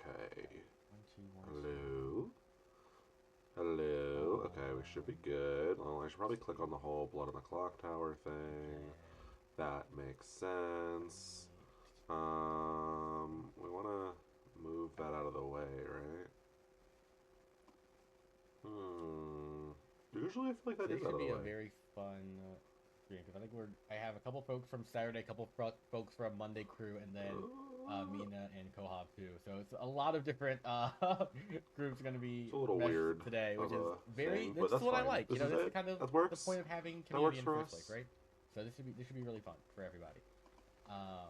Okay. Hello. Hello. Okay, we should be good. Oh, I should probably click on the whole blood on the clock tower thing. That makes sense. We want to move that out of the way, right? Usually I feel like that This is out should of the be a way. very fun stream because I think I have a couple folks from Saturday, a couple folks from Monday crew, and then Mina and Kohab too. So it's a lot of different groups going to be It's a little meshed weird today, which is very. thing, This but is that's what I fine. like. This You know, is this it. is kind of That the works. point of having That works community in for the first us. place, right? So this should be really fun for everybody. I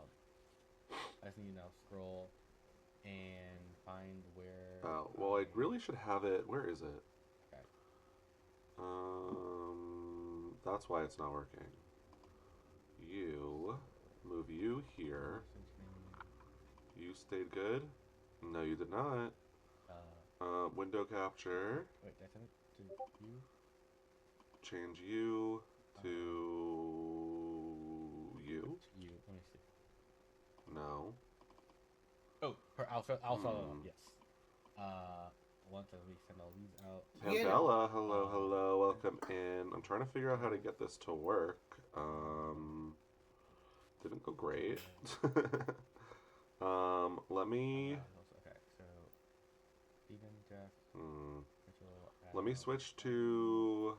just need to now scroll and find where. Well, I really should have it. Where is it? Okay. That's why it's not working. You move you here. You stayed good. No, you did not. Window capture. Wait, did I send it to you? Change you to you. You. Let me see. No. Oh, I'll set it up. Yes. Once we send all these out. Pambella, hello, hello, welcome in. I'm trying to figure out how to get this to work. Didn't go great. Let me. Okay, so Steven, Jeff. Let me switch to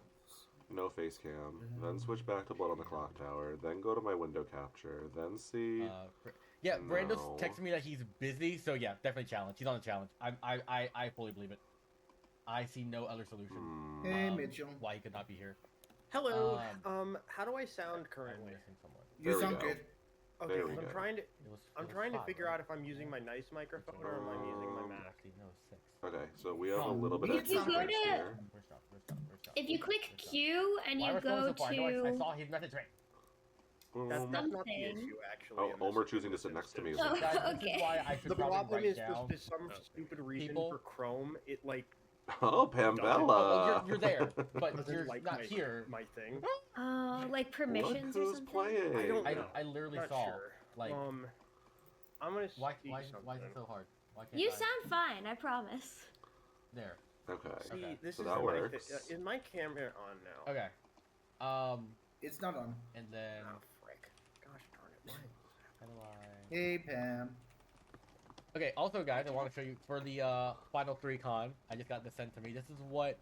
no face cam, then switch back to blood on the clock tower, then go to my window capture, then see. Yeah, no. Brando's texting me that he's busy, so yeah, definitely challenge. He's on the challenge. I fully believe it. I see no other solution. Hey, Mitchell. Why he could not be here. Hello. How do I sound currently? You sound good. Okay, There we I'm go. trying to figure out if I'm using my nice microphone or am I using my Mac. Okay, so we have a little bit of If you go difference to- here. If you click Q and you go I to saw his message right. That's not the something. issue, actually. Oh, in this Omer choosing to sit next to me is Oh, Guys, this okay. is why I should The probably problem write is down for some stupid reason people. for Chrome, it like Oh, Pambella. well, you're there, but doesn't you're like not my, here. my thing. Like permissions or Look who's something. playing. I don't know. I literally Not saw sure. like I'm gonna why see why is something. it so hard? Why can't You I? sound fine, I promise. There. Okay. See, Okay. this So is that my works. Is my camera on now? Okay. It's not on. And then Oh frick! Gosh darn it! Why? how do I? Hey, Pam. Okay. Also, guys, I want to show you for the final 3 con. I just got this sent to me. This is what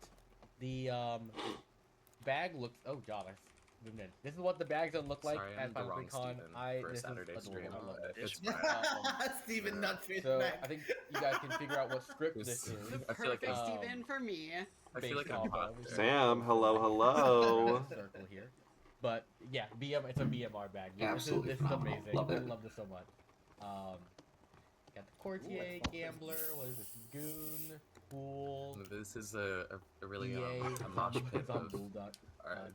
the bag looks. Oh God, I zoomed in. This is what the bag's gonna look like Sorry, at I'm the Final 3 wrong con. Steven for a This Saturday is stream. adorable. I love If this. it's Steven Nutfish. So I think you guys can figure out what script this is. I feel like Perfect I'm, Steven for me. I feel like based I'm off caught of- there. Sam, hello, hello. Circle here. But yeah, it's a BMR bag. Absolutely This is phenomenal. amazing. Love I it. love this so much. Got the courtier, gambler. What is this? Goon, fool. This is a really EA. a mosh pit It's on of Bulldog.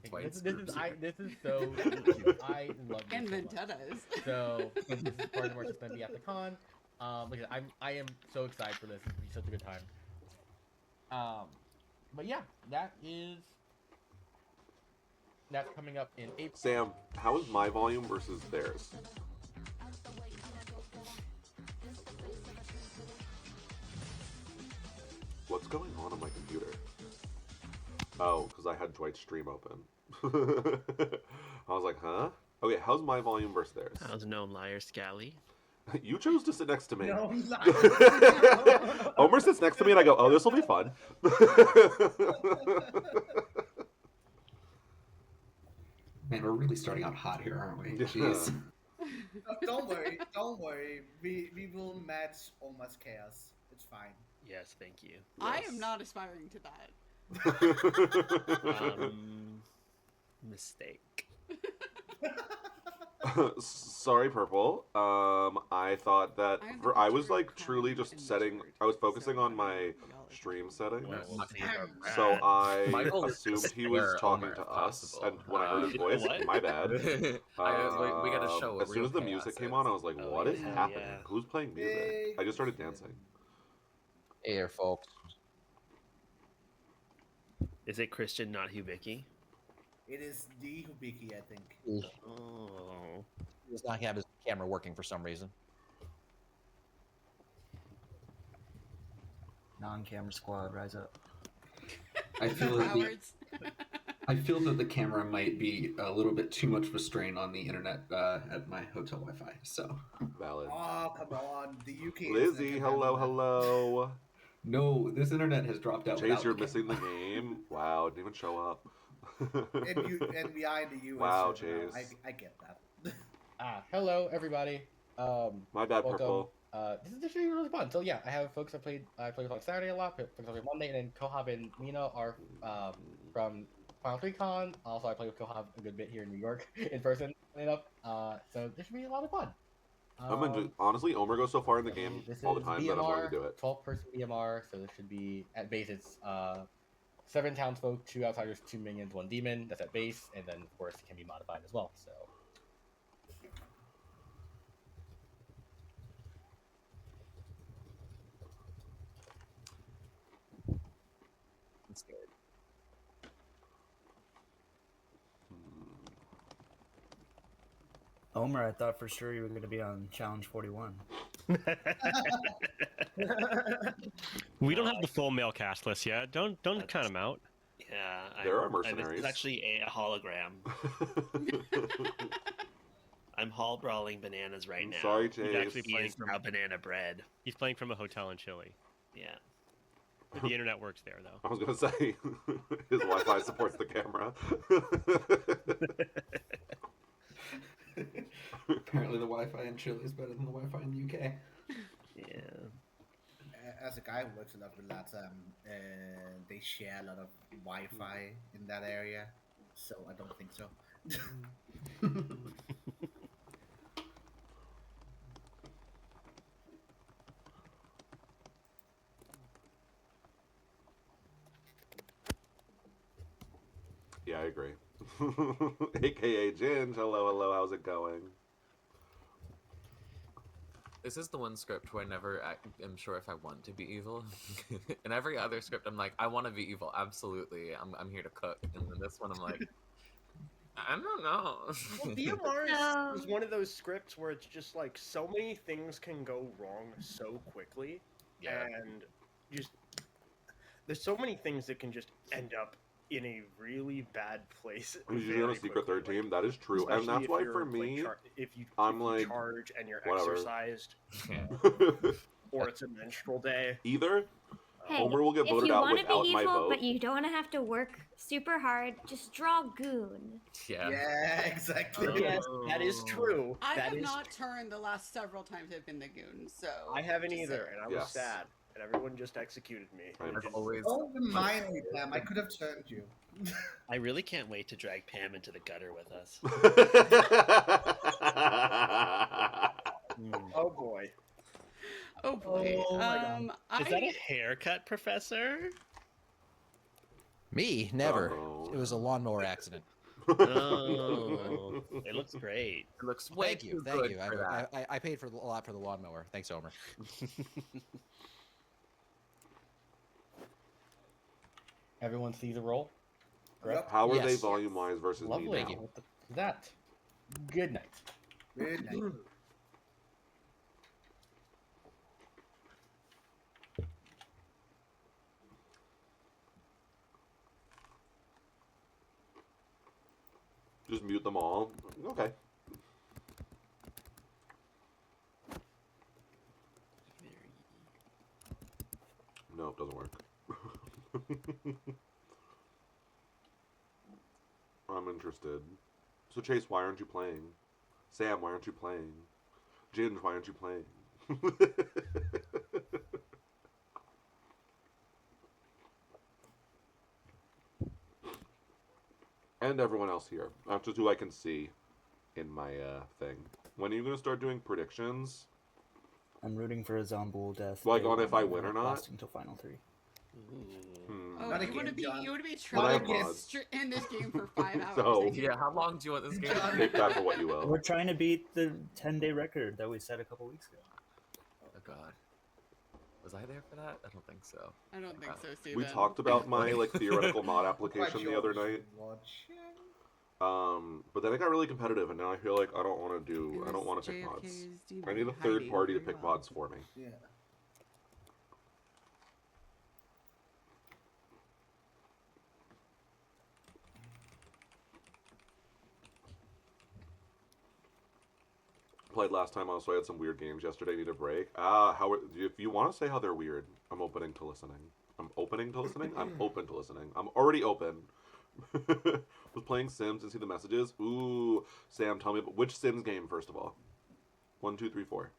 Dwight's This groups is here. this is so cute. I love this And so much. vendettas. So this is part of where it's gonna be at the con. Look at I am so excited for this. It's gonna be such a good time. But yeah, that's coming up in April. Sam, how is my volume versus theirs? What's going on my computer? Oh, because I had Dwight's stream open. I was like, huh? Okay, how's my volume versus theirs? How's Gnome Liar Scally? You chose to sit next to me. No, Omer sits next to me and I go, oh, this will be fun. Man, we're really starting out hot here, aren't we? Jeez. Don't worry. We will match almost chaos. It's fine. Yes, thank you. I am not aspiring to that. Mistake. Sorry, Purple. I thought that I was like truly just setting. I was focusing on my stream settings, so I Michael is assumed just he was there, talking Omer, to if us, possible. and when I heard his voice, What? my bad. we gotta show. As soon as the music came on, I was like, Oh, "What is yeah, happening? yeah. Who's playing music?" I just started dancing. Hey there, folks. Is it Christian, not Hubicki? It is the Hubiki, I think. Oh. He does not have his camera working for some reason. Non-camera squad, rise up. I feel that Cowards. I feel that the camera might be a little bit too much of a strain on the internet at my hotel Wi-Fi. So Valid. Oh, come on. The UK Lizzie, internet can hello, handle hello. no, this internet has dropped out. Chase, you're the missing the camera. game. Wow, didn't even show up. that. And we are in the US Wow, server now. Chase. I get that. Hello everybody. My bad, Welcome. Purple. This is actually really fun. So yeah, I have folks I played with on Saturday a lot, folks I played Monday, and then Kohab and Mina are from Final 3 Con. Also, I play with Kohab a good bit here in New York in person. Enough. So this should be a lot of fun. Honestly, Omer goes so far in the game This all the is time BMR, that I'm willing to do it. 12-person BMR, so this should be at base. It's 7 townsfolk, 2 outsiders, 2 minions, 1 demon. That's at base, and then of course it can be modified as well. So. I'm scared. Omer, I thought for sure you were going to be on Challenge 41. We don't have the full male cast list yet. Don't count them out. Yeah, There are mercenaries. It's actually a hologram. I'm hall brawling bananas right now. Sorry, He's Chase. actually He playing is from now banana bread. He's playing from a hotel in Chile. Yeah. The internet works there though. I was gonna say his Wi-Fi supports the camera. Apparently, the Wi-Fi in Chile is better than the Wi-Fi in the UK. Yeah. As a guy who works a lot with LATAM, they share a lot of Wi-Fi in that area, so I don't think so. Yeah, I agree. AKA Ginge, hello, hello, how's it going? This is the one script where I never am sure if I want to be evil. In every other script, I'm like, I want to be evil, absolutely. I'm here to cook. And then this one, I'm like, I don't know. Well, BMR No. is one of those scripts where it's just like so many things can go wrong so quickly, Yeah. and just there's so many things that can just end up in a really bad place. He's usually on a secret third team, that is true. And Especially that's if why you're, for like, me, if you I'm like, charge and you're whatever. exercised, or it's a menstrual day. Either Hey, Homer will get if voted you out want to without be my evil, vote. but you don't want to have to work super hard, just draw Goon. Yeah. Yeah, exactly. Yes, that is true. I That have is not turned the last several times I've been the goon, so I haven't just either, saying. and I was Yes. sad, and everyone just executed me. I've I've Just- always. Don't remind me, Pam. I could have turned you. I really can't wait to drag Pam into the gutter with us. Oh boy. Oh boy. Oh my God. Is that a haircut, Professor? Me? Never. Uh-oh. It was a lawnmower accident. Oh, it looks great. It looks way Thank you, too thank good you. for that. I paid for a lot for the lawnmower. Thanks, Homer. Everyone sees a roll. Correct. How are they Yes. volume-wise versus Lovely. me Thank you. now? That. Good night. Good night. Just mute them all. Okay. No, it doesn't work. I'm interested. So Chase, why aren't you playing? Sam, why aren't you playing? Ginge, why aren't you playing? And everyone else here. That's just who I can see in my thing. When are you gonna start doing predictions? I'm rooting for a Zombool death. Like They on if I won't win or not? last until Final 3. Hmm. Oh, Not you want to again, be John. you want to be But I have trapped mods. in this game for 5 hours. So- I Yeah, how long do you want this game? Take that for what you will. We're trying to beat the 10-day record that we set a couple weeks ago. Oh god. Was I there for that? I don't think so. I don't think so, Steven. We talked about my like theoretical mod application Quite the other sure we night. should watch. But then it got really competitive, and now I feel like I don't want to do. I don't want to pick mods. I need a third party to pick mods for me. Yeah. played last time. Also, I had some weird games yesterday. Need a break. If you want to say how they're weird, I'm opening to listening. I'm open to listening. I'm already open. Was playing Sims and see the messages. Ooh, Sam, tell me about which Sims game first of all. 1, 2, 3, 4.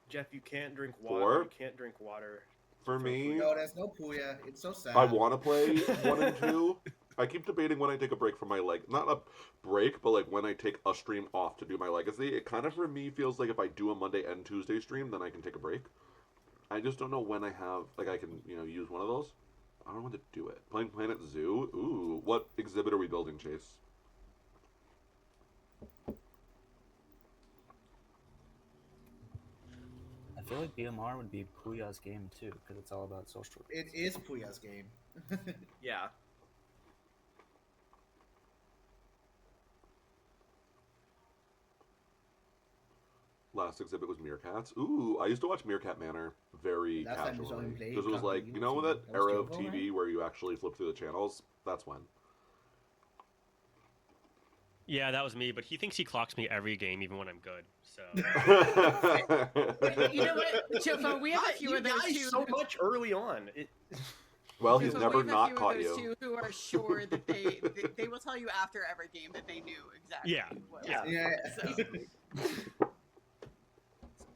Jeff, you can't drink water. 4. You can't drink water. For me, No, there's no Puya. It's so sad. I want to play 1 and 2. I keep debating when I take a break from my not a break, but like when I take a stream off to do my legacy. It kind of for me feels like if I do a Monday and Tuesday stream, then I can take a break. I just don't know when I have I can use one of those. I don't know when to do it. Playing Planet Zoo. Ooh, what exhibit are we building, Chase? I feel like BMR would be Puya's game too, because it's all about social. It is Puya's game. Yeah. Last exhibit was Meerkats. Ooh, I used to watch Meerkat Manor very casually. Because it was like, you know that era of TV where you actually flip through the channels? That's when. Yeah, that was me, but he thinks he clocks me every game, even when I'm good. So. You know what, Chofo, we have a few of those too. So much early on. Well, he's never not caught you. Two who are sure that they will tell you after every game that they knew exactly. Yeah. What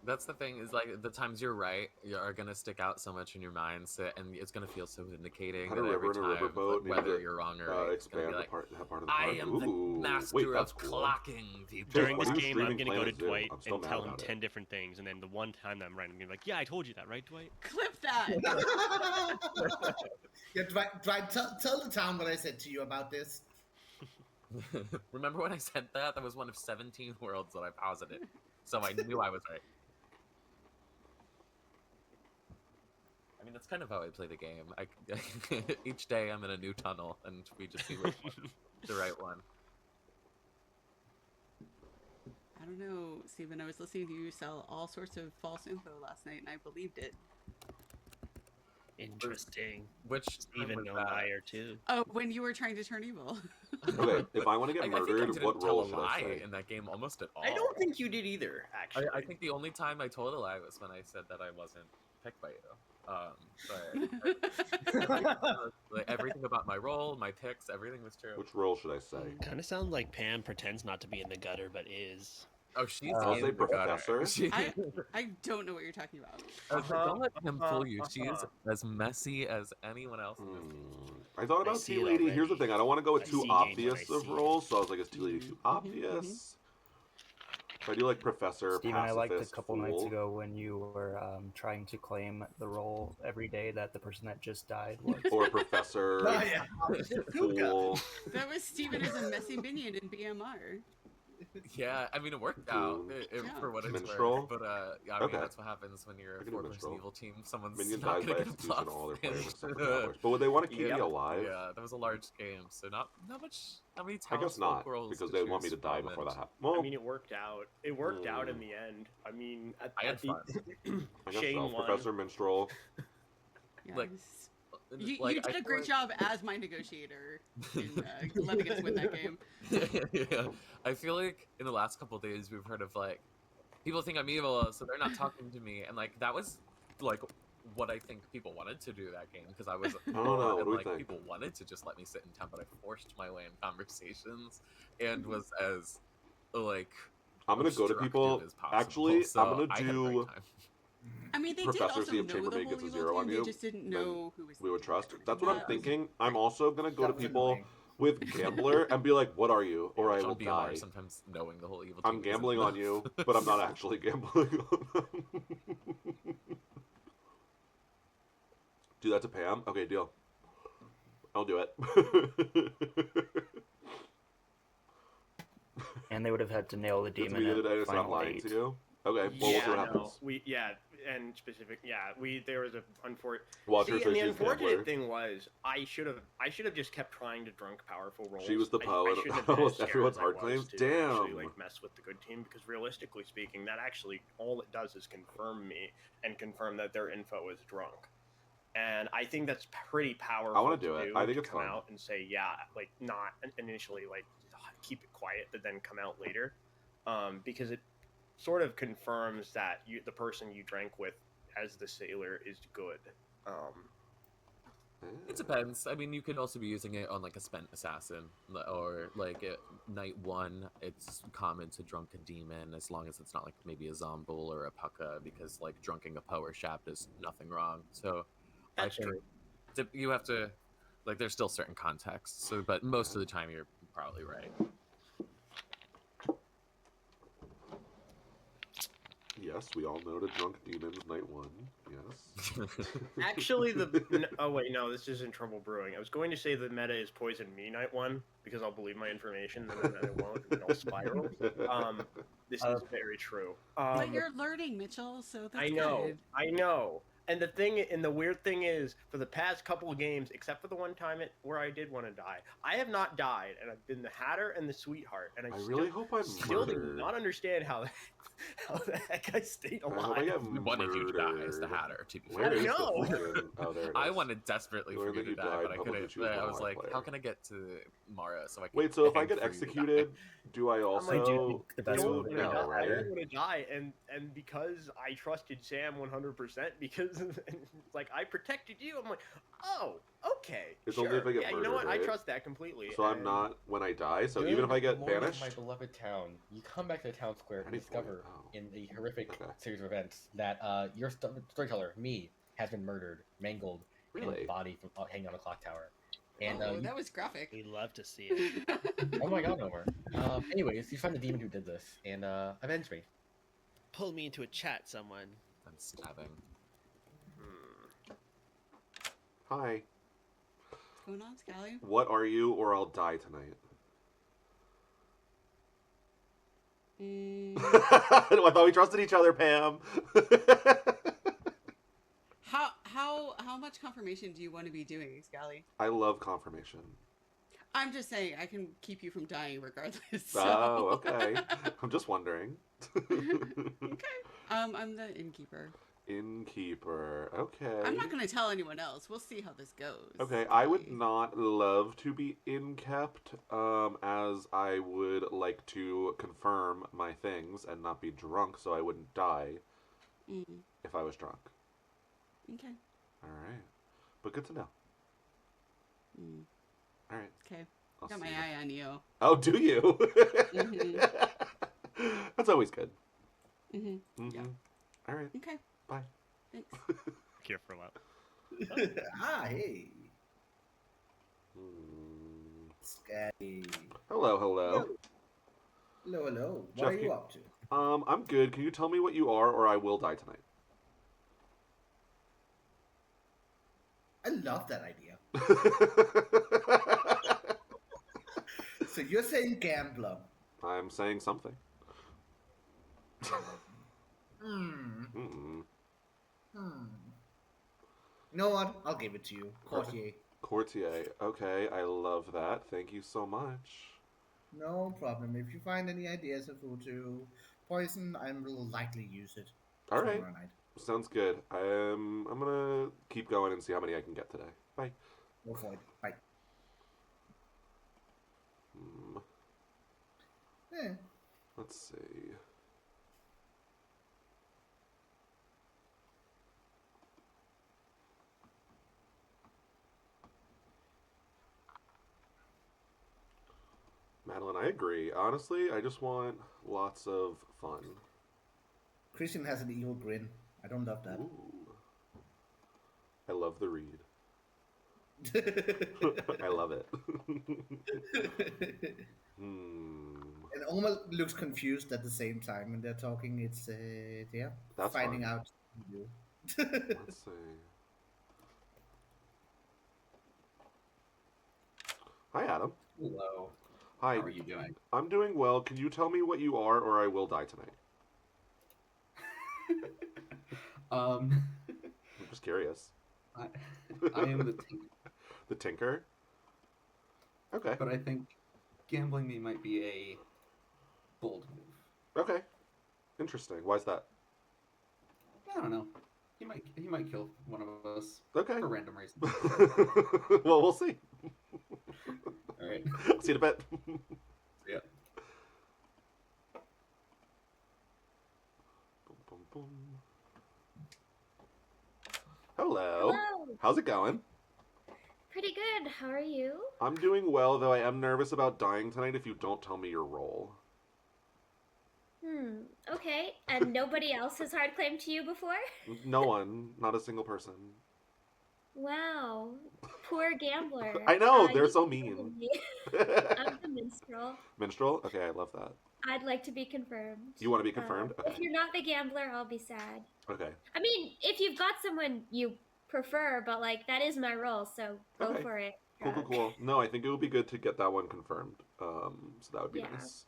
That's the thing, is like the times you're right are gonna stick out so much in your mind, and it's gonna feel so vindicating that every time, whether you're wrong or right, it's gonna be like, that part of the I am the master of clocking people. During this game, I'm gonna go to Dwight and tell him 10 different things, and then the one time that I'm right, I'm gonna be like, yeah, I told you that, right, Dwight? Clip that! Yeah, Dwight, tell the town what I said to you about this. Remember when I said that? That was one of 17 worlds that I posited, so I knew I was right. I mean, that's kind of how I play the game. Each day I'm in a new tunnel, and we just see which one's the right one. I don't know, Steven. I was listening to you sell all sorts of false info last night, and I believed it. Interesting. Which Steven no liar too. Oh, when you were trying to turn evil. Okay, if I want to get murdered, what role should I say? say? In that game almost at all. I don't think you did either, actually. I think the only time I told a lie was when I said that I wasn't picked by you. Like everything about my role, my picks, everything was true. Which role should I say? Kind of sounds like Pam pretends not to be in the gutter, but is. Oh, she's I'll say Professor. I don't know what you're talking about. Don't let him fool you. She is as messy as anyone else in this game. I thought about Tea Lady. Here's the thing. I don't want to go with too obvious of roles, so I was like, is Tea Lady too obvious? I do like Professor, Steven, I liked a pacifist, couple fool. nights ago when you were trying to claim the role every day that the person that just died was. Or Professor, fool. That was Steven as a messy minion in BMR. Yeah, I mean, it worked out for what it's Minstrel? worth. But I mean, that's what happens when you're a 4-person evil team. Someone's Minion not dies by going to get a execution, buff. all their players are separate numbers. But would they want to keep me alive? Yeah, that was a large game, so not many I guess not, because they want me to die before that happens. Well, I mean, it worked out. It worked out in the end. I mean, I had fun. I guess Shane so. won. Professor Minstrel. Yes. Like, you did a great job as my negotiator in letting us win that game. Yeah, I feel like in the last couple of days we've heard of like people think I'm evil, so they're not talking to me, and like that was like what I think people wanted to do that game because I was I don't know. What and do we like think? people wanted to just let me sit in town, but I forced my way in conversations and was as like I'm gonna go to people. as possible, Actually, so I'm gonna I had a do. great time. I mean, they Professor, did see also if know Chambermaid the gets a whole 0 evil on team, you. they just didn't then know who was. we would trust. That's what I'm Yeah. thinking. I'm also gonna go to people with Gambler and be like, "What are you?" Or I will BMR, die. sometimes knowing the whole evil I'm team gambling isn't on you, enough. but I'm not actually gambling on them. Do that to Pam? Okay, deal. I'll do it. And they would have had to nail the It's me demon the other day, at it's not final lying 8. to you. Okay, well, we'll see what happens. And specific, there was a unfortunate. Walter See, says and the she's unfortunate Gambler. thing was I should have just kept trying to drunk powerful roles. She was the I poet shouldn't have of been as scared everyone's as I hard was claims. to Damn. actually, like, mess with the good team, because realistically speaking, that actually all it does is confirm me and confirm that their info is drunk. And I think that's pretty powerful. I want to do it. I think to it's come fun. out and say, yeah, like not initially like keep it quiet, but then come out later, because it sort of confirms that the person you drank with as the sailor is good. It depends. I mean, you could also be using it on like a spent assassin, or like at night 1, it's common to drunk a demon as long as it's not like maybe a zombul or a pucka, because like drunking a power shaft is nothing wrong. So that's true. You have to like. There's still certain contexts. So, but most of the time, you're probably right. Yes, we all know to drunk demons night 1. Yes. Actually, oh wait, no, this isn't trouble brewing. I was going to say the meta is poison me night 1 because I'll believe my information, and then I won't, and I'll spiral. This is very true. But you're learning, Mitchell, so that's I know, good. I know. And the weird thing is, for the past couple of games, except for the one time where I did want to die, I have not died, and I've been the Hatter and the Sweetheart, and I really hope I'm still do murdered. not understand how the heck I stayed alive. I hope I get We wanted you to die as the Hatter. To be Where fair. is the fucking... Oh, there it is. I wanted desperately for you to die, but I publicly couldn't. choose I one was live like, player. how can I get to Mara so I can? Wait, so if I hang get for you to die? executed, do I also... I do the best do... one would be No, that I right? don't want to die, and because I trusted Sam 100%, because like I protected you, I'm like, oh, okay, It's sure. only if I get yeah, you know what? murdered, I right? trust that completely. So I'm not when I die, so Good even if I get morning, banished... my beloved town. You come back to the town square and Any discover point? in the horrific series of events that your storyteller, me, has been murdered, mangled, Really? and body from hanging on a clock tower. And Oh, that was graphic. We love to see it. oh my god, Homer. Anyways, you find the demon who did this, and avenge me. Pull me into a chat, someone. I'm stabbing. Hi. What's going on, Scally? What are you, or I'll die tonight? I thought we trusted each other, Pam. How much confirmation do you want to be doing, Scally? I love confirmation. I'm just saying I can keep you from dying regardless. So. Oh, okay. I'm just wondering. Okay. I'm the innkeeper. Innkeeper. Okay. I'm not going to tell anyone else. We'll see how this goes. Okay, I would not love to be inkept, as I would like to confirm my things and not be drunk so I wouldn't die if I was drunk. Okay. Alright. But good to know. Alright. Okay. I'll Got my see you. eye on you. Oh, do you? Mm-hmm. That's always good. Mm-hmm. Yeah. Alright. Okay. Bye. Thanks. Here for a while. Hey. Scary. Hello, hello. Hello, hello. What Jeff, are you up to? I'm good. Can you tell me what you are, or I will die tonight? I love that idea. So you're saying gambler. I'm saying something. You know what? I'll give it to you. Courtier. Courtier. Okay, I love that. Thank you so much. No problem. If you find any ideas of who to poison, I will likely use it. All right. tomorrow night. Sounds good. I'm gonna keep going and see how many I can get today. Bye. Go for it. Bye. Let's see. Madeline, I agree. Honestly, I just want lots of fun. Christian has an evil grin. I don't love that. Ooh. I love the read. I love it. It almost looks confused at the same time when they're talking. It's yeah, That's finding fun. out. Let's see. Hi, Adam. Hello. Hi. How are you doing? I'm doing well. Can you tell me what you are, or I will die tonight? I'm just curious. I am the tinker. The tinker? Okay. But I think gambling me might be a bold move. Okay. Interesting. Why's that? I don't know. He might kill one of us. Okay. For random reasons. Well, we'll see. All right. See you in a bit. Yeah. Boom, boom, boom. Hello. Hello. How's it going? Pretty good. How are you? I'm doing well, though I am nervous about dying tonight if you don't tell me your role. Okay. And nobody else has hard claimed to you before? No one. Not a single person. Wow. Poor gambler. I know, they're you so told mean. me. I'm the minstrel. Minstrel? Okay, I love that. I'd like to be confirmed. You want to be confirmed? Okay. If you're not the gambler, I'll be sad. Okay. I mean, if you've got someone you prefer, but like that is my role, so go Okay. for it. Cool. No, I think it would be good to get that one confirmed. So that would be nice.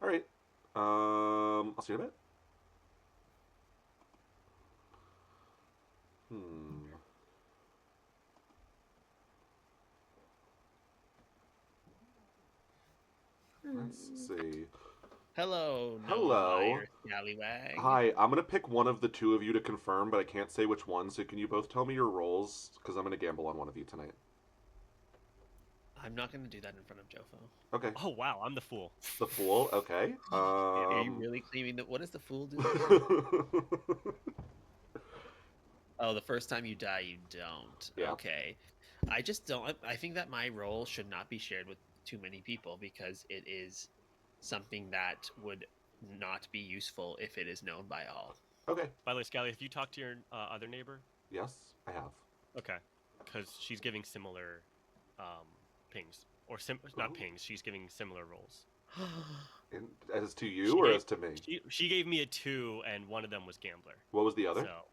All right. I'll see you in a bit. Let's see. Hello. Hello. Scallywag. Hi, I'm gonna pick one of the two of you to confirm, but I can't say which one. So can you both tell me your roles? Because I'm gonna gamble on one of you tonight. I'm not going to do that in front of Jofo. Okay. Oh wow, I'm the fool. The fool. Okay. Are you really claiming that? What does the fool do? Oh, the first time you die, you don't. Yeah. Okay. I just don't. I think that my role should not be shared with too many people because it is something that would not be useful if it is known by all. Okay. By the way, Scally, have you talked to your other neighbor? Yes, I have. Okay, because she's giving similar pings, or not pings. She's giving similar roles. As to you or as to me? She gave me a 2, and one of them was gambler. What was the other? So,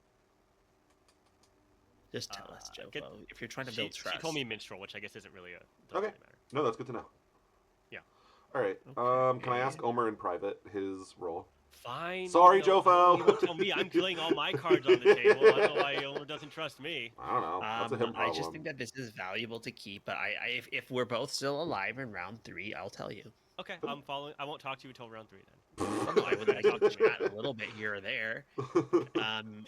just tell us, Jofo, if you're trying to build trust. She told me minstrel, which I guess isn't really okay. Really matter. No, that's good to know. Yeah. All right. Okay. Can I ask Omer in private his role? Fine. Sorry, Jofo. You won't tell me. I'm killing all my cards on the table. I don't know why Omer doesn't trust me. I don't know. That's a him problem. I just think that this is valuable to keep. But if we're both still alive in round 3, I'll tell you. Okay, I'm following. I won't talk to you until round 3 then. Well, no, I would like to chat a little bit here or there.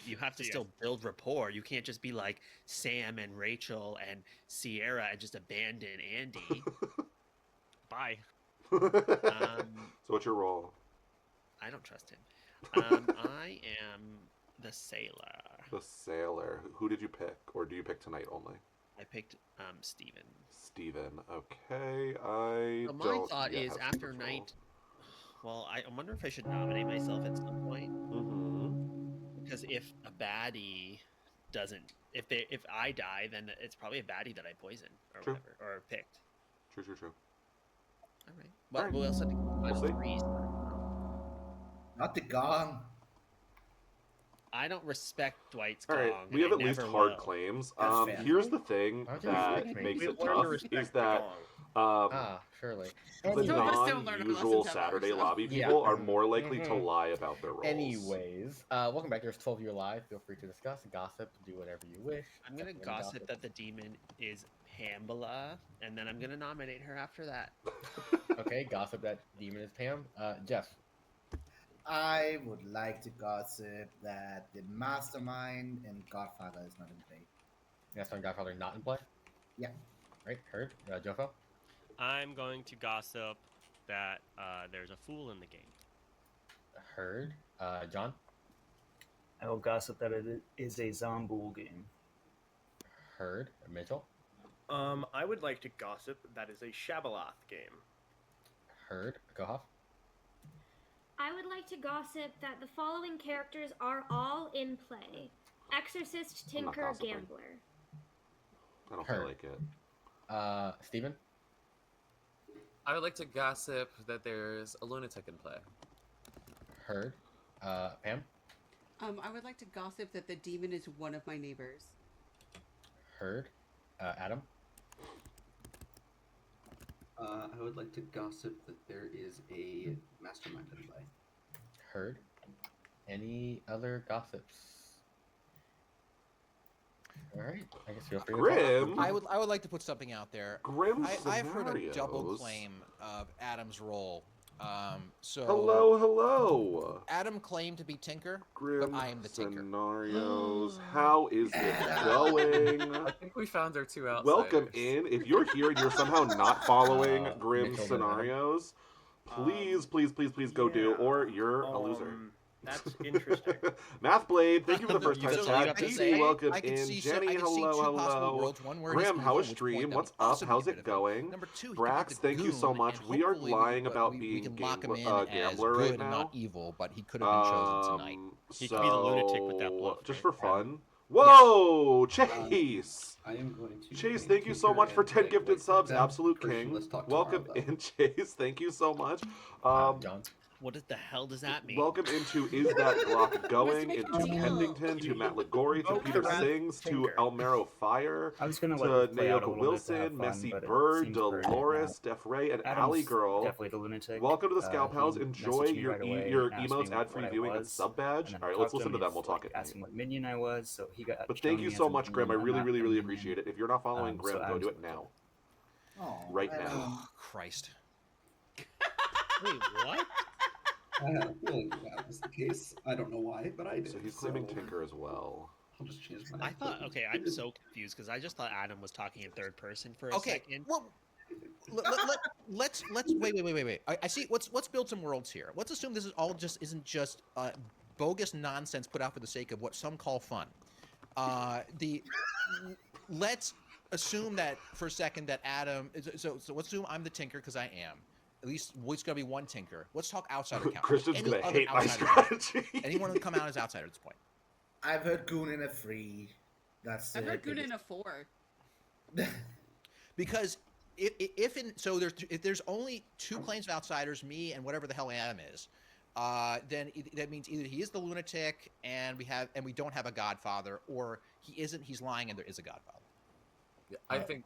You have to still build rapport. You can't just be like Sam and Rachel and Sierra and just abandon Andy. Bye. So what's your role? I don't trust him. I am the sailor. The sailor. Who did you pick, or do you pick tonight only? I picked Steven. Steven. Okay. I my don't thought yet is have after Steven's role. night. Well, I wonder if I should nominate myself at some point. Because if a baddie doesn't, if I die, then it's probably a baddie that I poisoned or whatever, or picked. True. All right. Well, we also have We'll see. 3. Not the gong. I don't respect Dwight's All gong. right, we have and at I least never hard will. claims. That's fair. Here's the thing that makes it tough is that surely. the non-usual Saturday lobby people are more likely to lie about their roles. Anyways, welcome back. There's 12 of you live. Feel free to discuss, gossip, do whatever you wish. I'm gonna gossip that the demon is Pambala, and then I'm gonna nominate her after that. Okay, gossip that demon is Pam. Jeff. I would like to gossip that the mastermind in Godfather is not in play. Mastermind Godfather not in play? Yeah. Right, heard. Jofo? I'm going to gossip that there's a fool in the game. Heard. John? I will gossip that it is a Zombool game. Heard. Mitchell? I would like to gossip that is a Shabaloth game. Heard. Gohoff? I would like to gossip that the following characters are all in play: Exorcist, Tinker, Gambler. I don't feel like it. Steven? I would like to gossip that there's a lunatic in play. Heard. Pam? I would like to gossip that the demon is one of my neighbors. Heard. Adam? I would like to gossip that there is a mastermind in play. Heard. Any other gossips? All right. I guess feel free Grim. I would like to put something out there. Grim I've heard a double scenarios. claim of Adam's role So Hello. Adam claimed to be Tinker, Grim but I am the Tinker. Scenarios. How is it going? I think we found our two outsiders. Welcome in. If you're here and you're somehow not following Grim Mitchell and Adam. Scenarios, please go do, or you're a loser. That's interesting. Mathblade, thank you for the first time So chat. I can Dee say- Dee, welcome I can in. see Jenny, I can see two possible hello. worlds. One where Graham, he's how evil, is which stream? point that What's would up? also How's get it rid of him. going? Number two, he could be Brax, the thank you so goon, much. and We are hopefully lying about we being can lock him in gambler as right good and now. not evil, but he could have been chosen tonight. He could be the lunatic with that bluff, Just right? for fun. Whoa, Chase! I am going to. Chase, claim thank you so Tinker much for and 10 play gifted White subs. Then Absolute Christian, king. let's talk Welcome tomorrow, in, Chase. Thank you so much. John. What the hell does that mean? Welcome into Is That Glock Going? What's Into the big deal? Pendington, to Matt Ligori, to Invoke Peter the Wrath Sings, to Tinker. Elmero Fire, I was gonna to let you play out a Naoka little bit to Wilson, have fun, Messy but it Bird, seems pertinent Dolores, now. Def Ray, and Adam's Alley Girl. definitely the lunatic. Welcome to the Scout He Pals. Enjoy messaged me your right away your and asked me emotes, ad-free what I viewing, and was, sub badge. and then All right, I let's talked to listen to him, them. and We'll talk at asked night. him what minion I was, so he got. But shown thank you me so as a much, Grim. I minion. I'm really, not really, the really minion. appreciate it. If you're not following So Grim, go Adam's do it the now. Oh, Right now. Oh, Christ. Wait, what? I had a feeling that was the case. I don't know why, but I did. So he's claiming Tinker as well. I'll just change my. I thought. Okay, I'm so confused because I just thought Adam was talking in third person for a Okay, second. well, let's wait. I see. Let's build some worlds here. Let's assume this is all isn't just bogus nonsense put out for the sake of what some call fun. Let's assume that for a second that Adam. So let's assume I'm the Tinker because I am. At least it's gonna be one Tinker. Let's talk outsider count. Christian's Any gonna other hate my outsider? strategy. Anyone who come out as outsider at this point? I've heard Goon in a 3. That's I've it. heard good in a 4. Because if there's only two claims of outsiders, me and whatever the hell Adam is, then that means either he is the lunatic and we don't have a godfather, or he isn't. He's lying and there is a godfather. Yeah, I think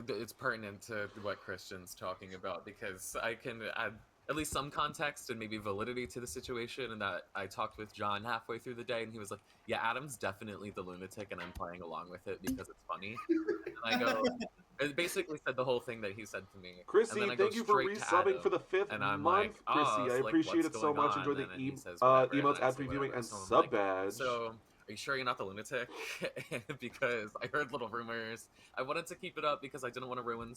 it's pertinent to what Christian's talking about because I can add at least some context and maybe validity to the situation. And that I talked with John halfway through the day, and he was like, "Yeah, Adam's definitely the lunatic, and I'm playing along with it because it's funny." And I go, it basically said the whole thing that he said to me. Chrissy, and then I go thank you for straight to resubbing Adam, for the 5th and I'm month, like, Chrissy. I so, like, appreciate what's it so going much. on? Enjoy the And then he says whatever, and emotes, I say ad-free viewing, whatever. and So I'm sub like, badge. So, are you sure you're not the lunatic? Because I heard little rumors. I wanted to keep it up because I didn't want to ruin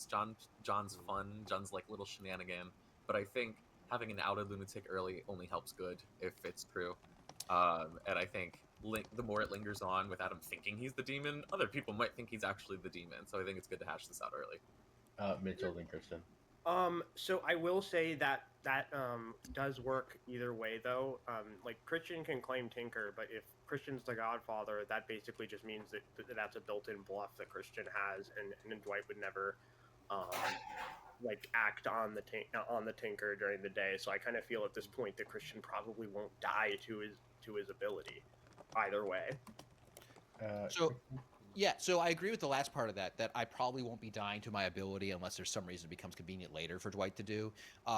John's fun, John's like little shenanigan. But I think having an outed lunatic early only helps good if it's true. And I think the more it lingers on with Adam thinking he's the demon, other people might think he's actually the demon. So I think it's good to hash this out early. Mitchell and Christian. So I will say that does work either way, though. Like Christian can claim Tinker, but if Christian's the Godfather, that basically just means that's a built-in bluff that Christian has, and Dwight would never, like act on the Tinker during the day. So I kind of feel at this point that Christian probably won't die to his ability, either way. So I agree with the last part of that I probably won't be dying to my ability unless there's some reason it becomes convenient later for Dwight to do.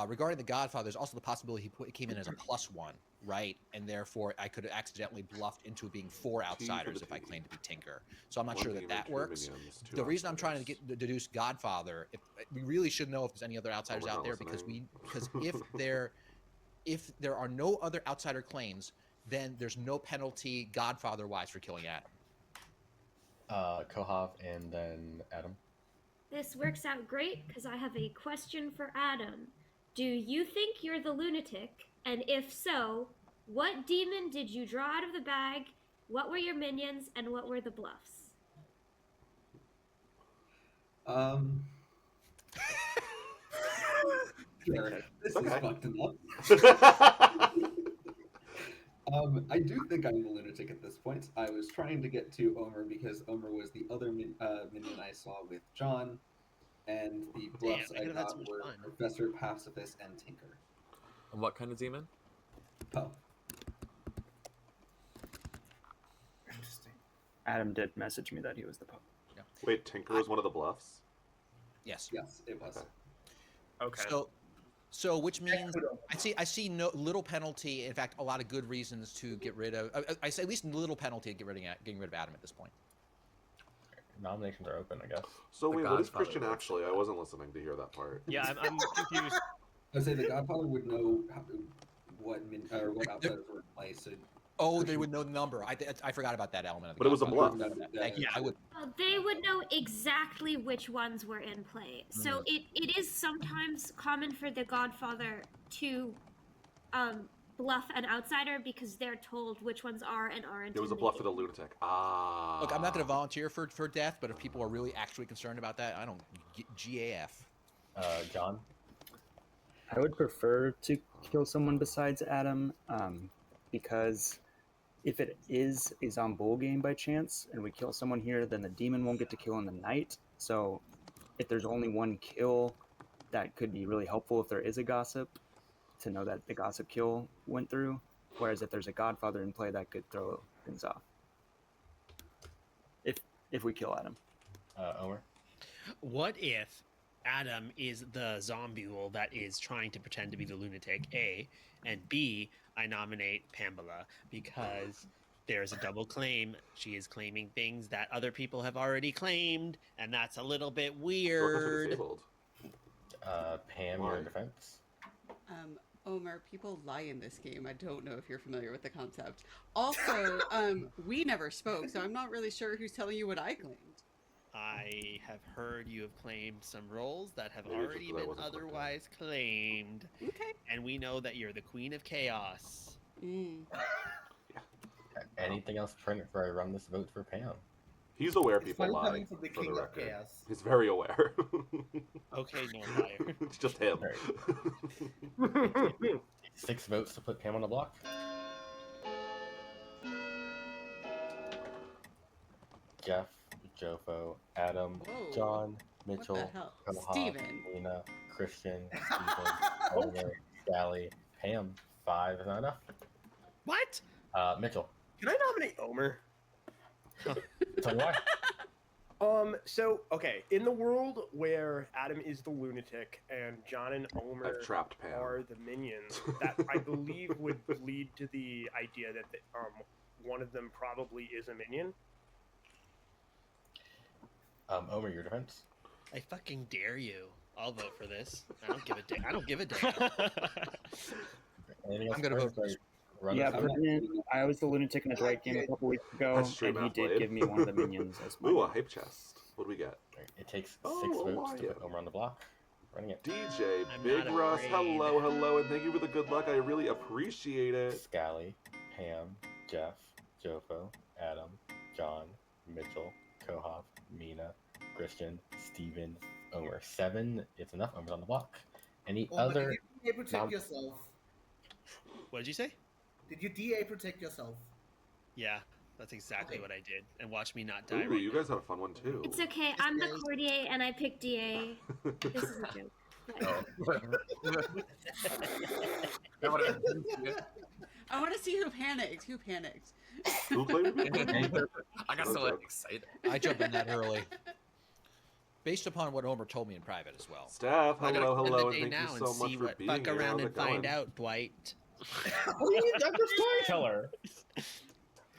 Regarding the Godfather, there's also the possibility he came in as a +1, right? And therefore I could have accidentally bluffed into it being 4 outsiders if I claimed to be Tinker. So I'm not sure that works. The reason I'm trying to deduce Godfather, we really should know if there's any other outsiders out there, because if there are no other outsider claims, then there's no penalty Godfather-wise for killing Adam. Kohav and then Adam. This works out great because I have a question for Adam. Do you think you're the lunatic? And if so, what demon did you draw out of the bag? What were your minions? And what were the bluffs? Sure. This is fucked up. I do think I'm the lunatic at this point. I was trying to get to Omer because Omer was the other minion I saw with John, and the bluffs I got were Professor, Pacifist, and Tinker. And what kind of demon? Poe. Interesting. Adam did message me that he was the Pope. Yeah. Wait, Tinker was one of the bluffs? Yes. Yes, it was. Okay. So which means I see no little penalty. In fact, a lot of good reasons to get rid of. I say at least little penalty to getting rid of Adam at this point. Nominations are open, I guess. So wait, what is Christian actually? I wasn't listening to hear that part. Yeah, I'm confused. I'd say the Godfather would know what what outsiders were in play. So Oh, they would know the number. I forgot about that element of the But it was a Godfather. bluff. Thank you. Yeah. I would. They would know exactly which ones were in play. So it is sometimes common for the Godfather to bluff an outsider because they're told which ones are and aren't. It was a in the bluff for the game. lunatic. Ah. Look, I'm not going to volunteer for death, but if people are really actually concerned about that, I don't. GAF. John? I would prefer to kill someone besides Adam, because if it is a Zombull game by chance, and we kill someone here, then the demon won't get to kill in the night. So if there's only one kill, that could be really helpful if there is a gossip, to know that the gossip kill went through. Whereas if there's a Godfather in play, that could throw things off. If we kill Adam. Omer? What if Adam is the zombule that is trying to pretend to be the lunatic, A, and B, I nominate Pamela because there's a double claim. She is claiming things that other people have already claimed, and that's a little bit Shortcuts are weird. disabled. Pam, Why? your defense? Omer, people lie in this game. I don't know if you're familiar with the concept. Also, we never spoke, so I'm not really sure who's telling you what I claimed. I have heard you have claimed some roles that have Maybe it's already just 'cause I been wasn't clicked in. otherwise claimed. Okay. And we know that you're the Queen of Chaos. Anything else before I run this vote for Pam? He's aware It's people fun lie, coming from the for the King of record. Chaos. He's very aware. Okay, no liar. It's just him. 6 votes to put Pam on the block. Jeff, Jofo, Adam, Whoa. John, What Mitchell, the hell? Koha, Steven. Nina, Christian, Stephen, Omer, Sally, Pam. 5 is not enough. What? Mitchell. Can I nominate Omer? Tell me why. So okay, in the world where Adam is the lunatic and John and Omer I've trapped Pam. are the minions, that I believe would lead to the idea that one of them probably is a minion. Omer, your defense. I fucking dare you. I'll vote for this. I don't give a damn. I don't give a damn. Anything else I'm gonna before vote for I run Yeah, this vote? I was the lunatic in a Dwight game a couple weeks ago, That's true, and he Matt did played. give me one of the minions as my Ooh, a hype chest. What do we get? It takes 6 Oh, votes to lion. put Omer on the block. Running it. DJ, I'm Big not Russ, afraid. hello, and thank you for the good luck. I really appreciate it. Scally, Pam, Jeff, Jofo, Adam, John, Mitchell, Kohov, Mina, Christian, Steven, Omer. 7, it's enough. Omer's on the block. Any Omer, other? did you DA protect nom- yourself? What did you say? Did you DA protect yourself? Yeah, that's exactly Okay. what I did. And watch me not die Ooh, right you now. guys had a fun one too. It's okay. I'm the courtier and I picked DA. This is a joke. But- I want to see who panicked. Who panicked? Who played me? I got No so joke. excited. I jumped in that early. Based upon what Omer told me in private as well. Steph, Why don't hello, I spend hello, the and day thank now you and so much see for what being fuck here. around How's and it going? find out, Dwight. Killer.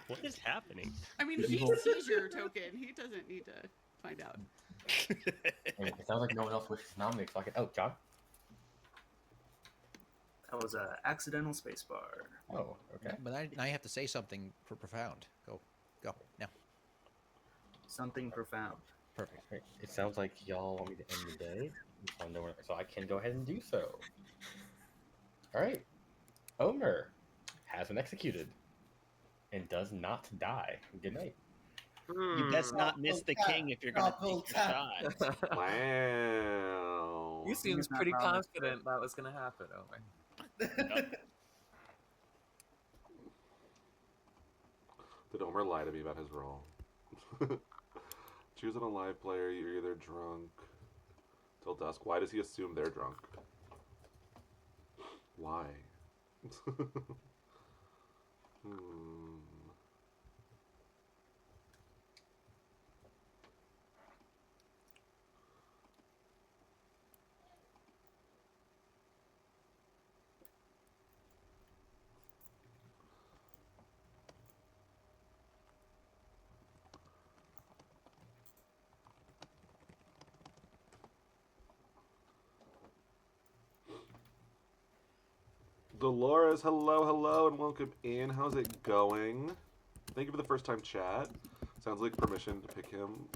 What is happening? I mean, he sees your token. He doesn't need to find out. It sounds like no one else wishes to nominate, so I can. Oh, John. That was an accidental spacebar. Oh, okay. But I have to say something profound. Go now. Something profound. Perfect. Great. It sounds like y'all want me to end the day. I know where- So I can go ahead and do so. All right. Omer has been executed and does not die. Good night. You best not miss the king if you're gonna take your shot. Wow. You seems not pretty promised. confident that was gonna happen, Omer. Did Omer lie to me about his role? Choose an alive player, you're either drunk till dusk. Why does he assume they're drunk? Why? Dolores, hello, and welcome in. How's it going? Thank you for the first time chat. Sounds like permission to pick him.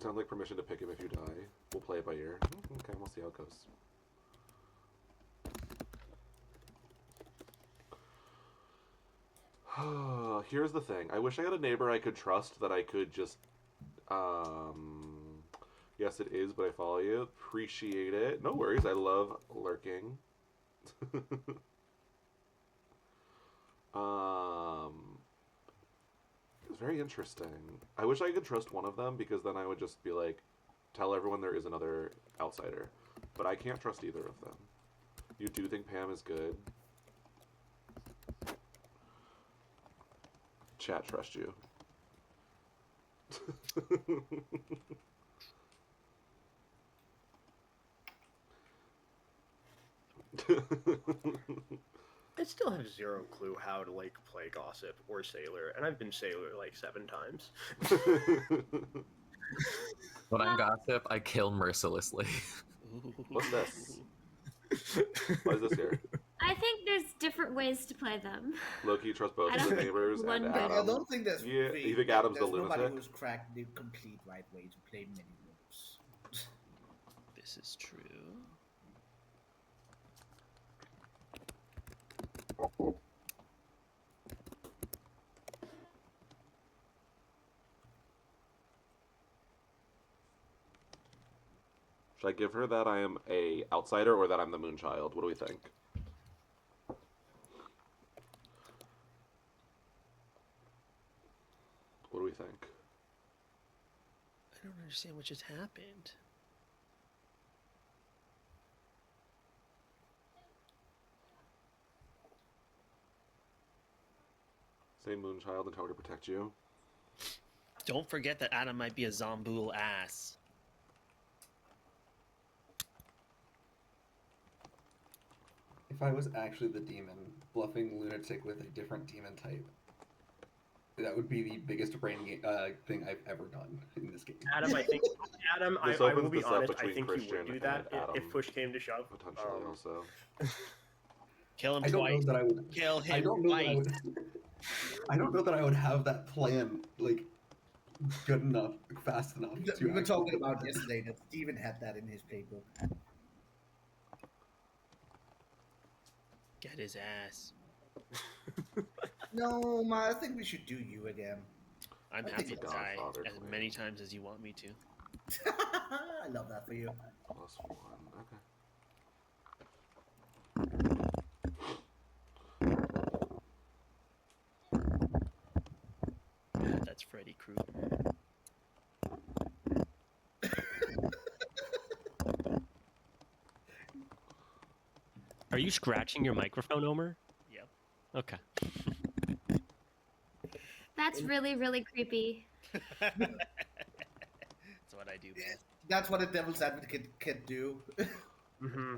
Sounds like permission to pick him if you die. We'll play it by ear. Okay, we'll see how it goes. Here's the thing. I wish I had a neighbor I could trust that I could just... Yes, it is, but I follow you. Appreciate it. No worries. I love lurking. It's very interesting. I wish I could trust one of them because then I would just be like, tell everyone there is another outsider. But I can't trust either of them. You do think Pam is good? Chat, trust you. I still have zero clue how to like play Gossip or Sailor, and I've been Sailor like 7 times. When I'm Gossip, I kill mercilessly. What's this? What is this here? I think there's different ways to play them. Loki trust both I of don't the think neighbors one and good- Adam. I don't think there's. Yeah, you think Adam's the there's nobody lunatic? who's cracked the complete right way to play many roles. This is true. Should I give her that I am a outsider or that I'm the Moonchild? What do we think? What do we think? I don't understand what just happened. Say Moonchild and tell her to protect you. Don't forget that Adam might be a Zombool ass. If I was actually the demon, bluffing lunatic with a different demon type, that would be the biggest brain thing I've ever done in this game. Adam, I think Adam, This I opens will be this up honest. I between think you Christian would do that and if Adam, push came to shove. potentially also. Kill him I don't twice. know that I would. Kill him I don't know twice. that I would. I don't know that I would have that plan like good enough, fast enough. To We were actually talking get about that. yesterday that Steven had that in his playbook. Get his ass. No, Ma, I think we should do you again. I'm I happy think to it's die Godfather as Queen. many times as you want me to. I love that for you. +1. Okay. That's Freddy Krueger. Are you scratching your microphone, Omer? Yep. Okay. That's really, really creepy. That's what I do best. That's what a devil's advocate can do. Mm-hmm.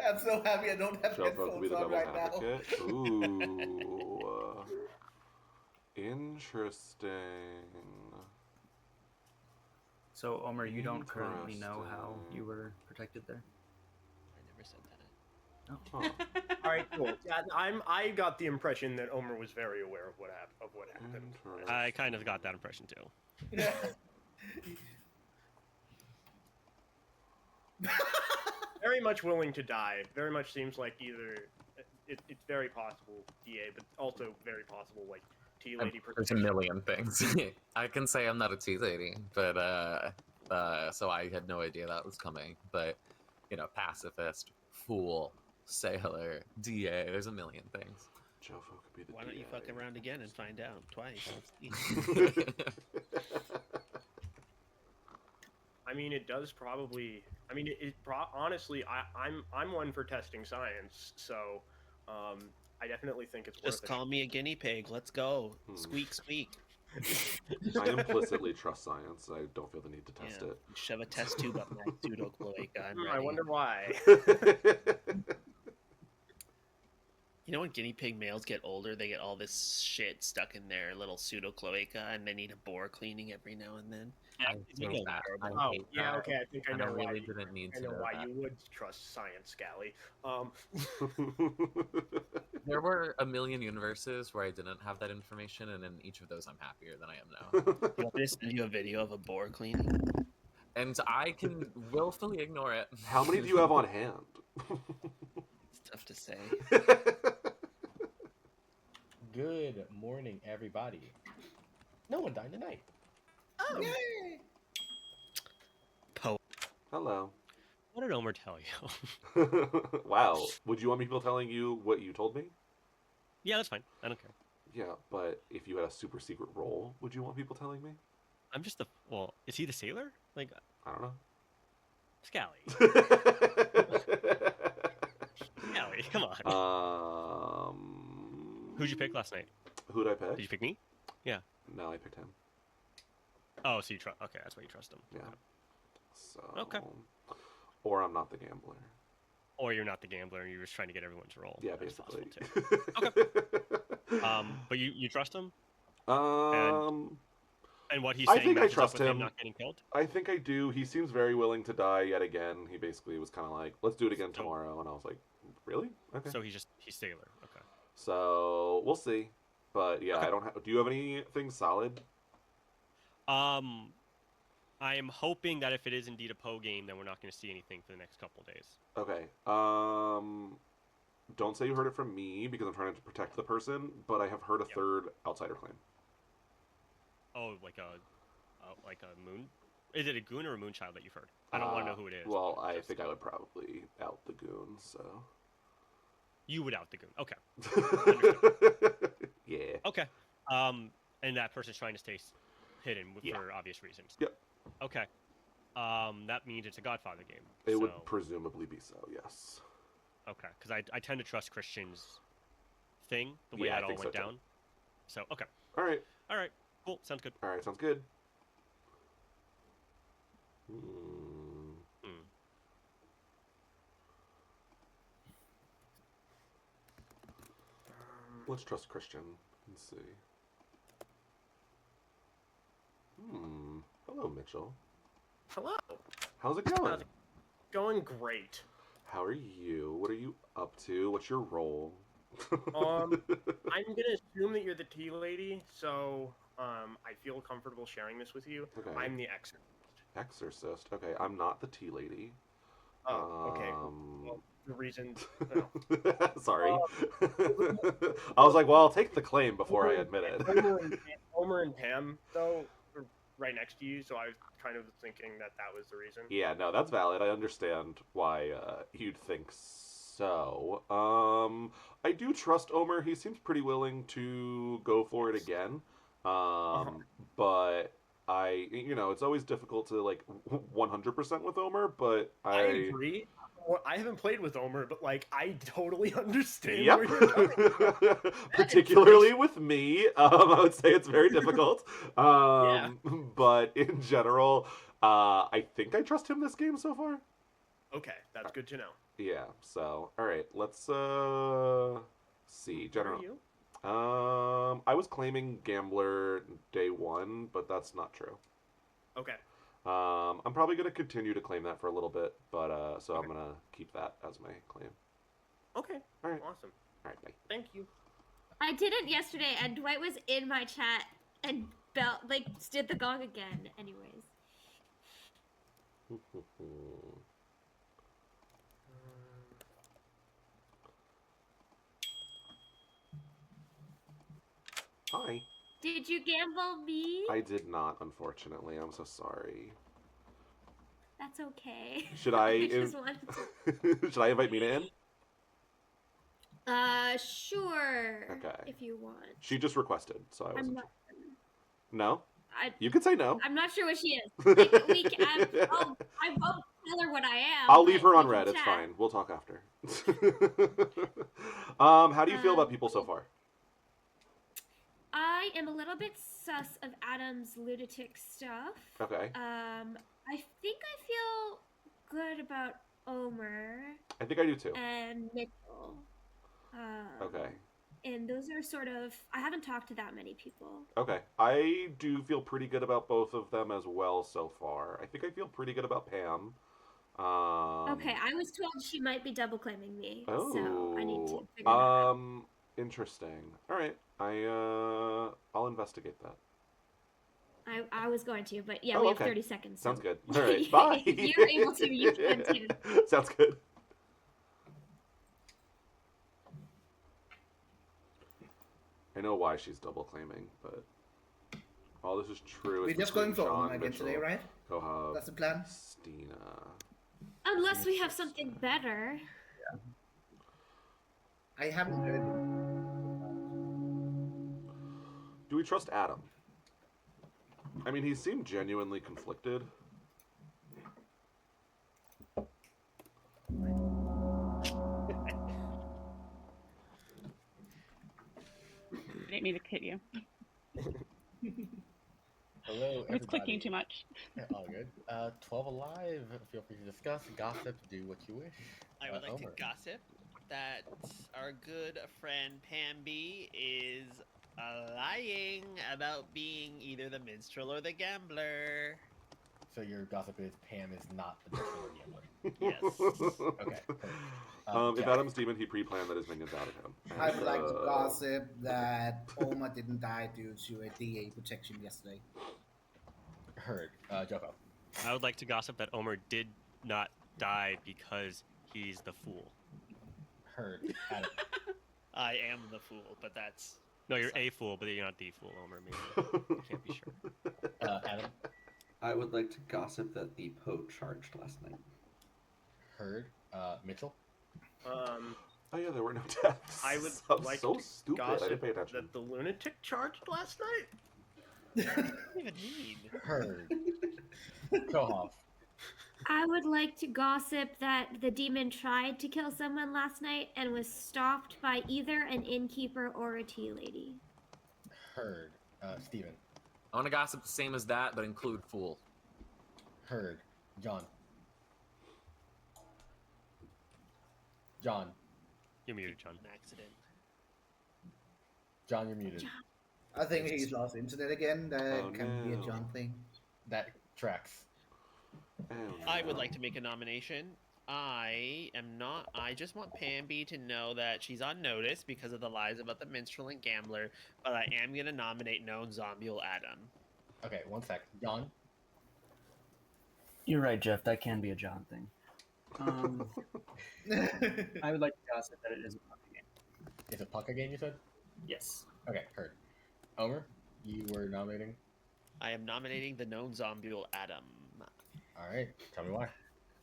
I'm so happy I don't have Shove could be headphones the on devil's right now. advocate. Ooh. Interesting. So, Omer, you don't currently know how Interesting. you were protected there? I never said that. Huh. All right, cool. Yeah, I got the impression that Omer was very aware of what happened. I kind of got that impression too. Very much willing to die. Very much seems like either it's very possible DA, but also very possible like T lady. There's a million things. I can say I'm not a tea lady, but so I had no idea that was coming. But you know, pacifist, fool, sailor, DA. There's a million things. Jofo could be the Why don't you fuck around again and find out twice? I mean, it does probably. I mean, honestly, I'm one for testing science, so I definitely think it's worth Just it. call me a guinea pig. Let's go. Squeak, squeak. I implicitly trust science. I don't feel the need to test Yeah. it. Shove a test tube up my pseudo cloaca. I'm I ready. wonder why. You know when guinea pig males get older, they get all this shit stuck in their little pseudo cloaca, and they need a bore cleaning every now and then. I You hate know that. that. I Oh, hate yeah, that. okay. I think I And know I why. really didn't need I to know know why that. you would trust science, Scally. There were a million universes where I didn't have that information, and in each of those, I'm happier than I am now. You want me to send you a video of a boar cleaning? And I can willfully ignore it. How many do you have on hand? It's tough to say. Good morning, everybody. No one died tonight. Oh. Yay! Po. Hello. What did Omer tell you? Wow. Would you want people telling you what you told me? Yeah, that's fine. I don't care. Yeah, but if you had a super secret role, would you want people telling me? I'm just the. Well, is he the sailor? Like, I don't know. Scally. Scally, come on. Who'd you pick last night? Who'd I pick? Did you pick me? Yeah. No, I picked him. Oh, so you trust? Okay, that's why you trust him. Yeah. Okay. So. Okay. Or I'm not the gambler. Or you're not the gambler, and you're just trying to get everyone to roll. Yeah, That's basically. possible too. Okay. But you trust him? And what he's I saying think I matches up trust with him. not getting killed? I think I do. He seems very willing to die yet again. He basically was kind of like, let's do it again tomorrow. And I was like, really? Okay. So he's sailor. Okay. So we'll see. But yeah, I don't have. Do you have anything solid? I am hoping that if it is indeed a Poe game, then we're not going to see anything for the next couple of days. Okay. Don't say you heard it from me because I'm trying to protect the person, but I have heard a third outsider claim. Oh, like a moon? Is it a goon or a moonchild that you've heard? I don't want to know who it is. Well, I think I would probably out the goon, so. You would out the goon. Okay. Yeah. Okay. And that person's trying to stay hidden for obvious reasons. Yep. Okay. That means it's a Godfather game. It would presumably be so, yes. Okay, because I tend to trust Christian's thing, the way Yeah, I that all think went so, too. down. So, okay. All right. All right. Cool. Sounds good. All right, sounds good. Let's trust Christian. Let's see. Hello, Mitchell. Hello. How's it going? How's it going? Great. How are you? What are you up to? What's your role? I'm gonna assume that you're the tea lady, so I feel comfortable sharing this with you. Okay. I'm the exorcist. Exorcist. Okay, I'm not the tea lady. Oh, okay. Well, the reason. Sorry. I was like, well, I'll take the claim before I admit it. Homer and Pam, though, are right next to you, so I was kind of thinking that was the reason. Yeah, no, that's valid. I understand why you'd think so. I do trust Omer. He seems pretty willing to go for it again. But it's always difficult to like 100% with Omer, but I agree. Well, I haven't played with Omer, but like I totally understand Yep. where you're coming from. Particularly with me, I would say it's very difficult. But in general, I think I trust him this game so far. Okay, that's good to know. Yeah. So, all right, let's see. General. Where are you? I was claiming gambler day one, but that's not true. Okay. I'm probably gonna continue to claim that for a little bit, but so I'm gonna keep that as my claim. Okay. All right. Awesome. All right. Bye. Thank you. I did it yesterday, and Dwight was in my chat and did the gong again. Anyways. Hi. Did you gamble me? I did not, unfortunately. I'm so sorry. That's okay. Should I? just wanted to... Should I invite Mina in? Sure. Okay. If you want. She just requested, so I I'm wasn't. not. No. I, You can say no. I'm not sure what she is. Like, I won't tell her what I am. I'll leave but her on we can red. It's chat. fine. We'll talk after. How do you feel about people so far? I am a little bit sus of Adam's lunatic stuff. Okay. I think I feel good about Omer. I think I do too. And Mitchell. Okay. And those are sort of, I haven't talked to that many people. Okay. I do feel pretty good about both of them as well so far. I think I feel pretty good about Pam. Okay, I was told she might be double claiming me, Oh. so I need to figure that out. Interesting. All right. I'll investigate that. I was going to, but yeah, Oh, we have okay. 30 seconds. Sounds so good. All right. Bye. If you're able to, you can too. Sounds good. I know why she's double claiming, but all this is true. We're just going for Oma again today, right? Kohab, That's the plan. Stina. Unless we have something better. I haven't heard. Do we trust Adam? I mean, he seemed genuinely conflicted. I didn't mean to hit you. Hello, I was clicking too much. Yeah, all good. 12 Alive, feel free to discuss, gossip, do what you wish. I would like Omer. to gossip that our good friend Pam B is lying about being either the minstrel or the gambler. So your gossip is Pam is not the minstrel gambler. Yes. Okay. If Jack. Adam's demon, he pre-planned that his minions out of him. I would like to gossip that Oma didn't die due to a DA protection yesterday. Heard. Joko. I would like to gossip that Omer did not die because he's the fool. Heard. Adam. I am the fool, but that's... No, you're a fool, but you're not the fool, Omer. Maybe. You can't be sure. Adam. I would like to gossip that the Poe charged last night. Heard. Mitchell. Oh yeah, there were no deaths. I would I'm like so to stupid. I gossip didn't pay attention. that the lunatic charged last night. What does that even mean? Heard. Kohoff. I would like to gossip that the demon tried to kill someone last night and was stopped by either an innkeeper or a tea lady. Heard. Steven. I want to gossip the same as that, but include fool. Heard. John. John. You're muted, John. An accident. John, you're muted. I think he's lost internet again. That can be a John thing. That tracks. I would like to make a nomination. I just want Pam B to know that she's on notice because of the lies about the minstrel and gambler, but I am going to nominate known zombie Adam. Okay, 1 sec. John? You're right, Jeff. That can be a John thing. I would like to gossip that it is a puppy game. It's a pucker game, you said? Yes. Okay, heard. Omer, you were nominating? I am nominating the known zombie Adam. Alright, tell me why.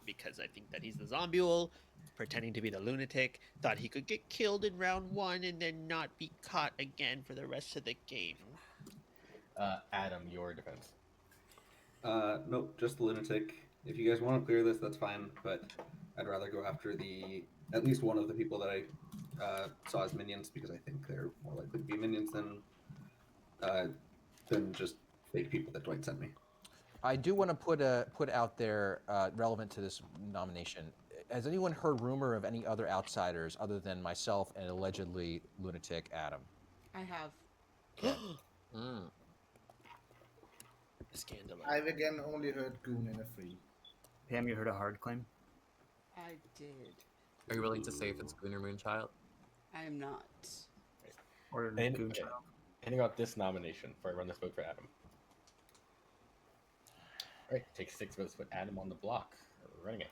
Because I think that he's the zombule, pretending to be the lunatic, thought he could get killed in round 1 and then not be caught again for the rest of the game. Adam, your defense. Nope, just the lunatic. If you guys want to clear this, that's fine, but I'd rather go after at least one of the people that I saw as minions, because I think they're more likely to be minions than just fake people that Dwight sent me. I do want to put out there, relevant to this nomination. Has anyone heard rumor of any other outsiders other than myself and allegedly lunatic Adam? I have. Scandalous. I've again only heard Goon and a Free. Pam, you heard a hard claim? I did. Are you willing to say if it's Goon or Moonchild? I am not. Or And, Goon okay. Child? Anything about this nomination before I run this vote for Adam? Alright, take 6 votes to put Adam on the block. We're running it.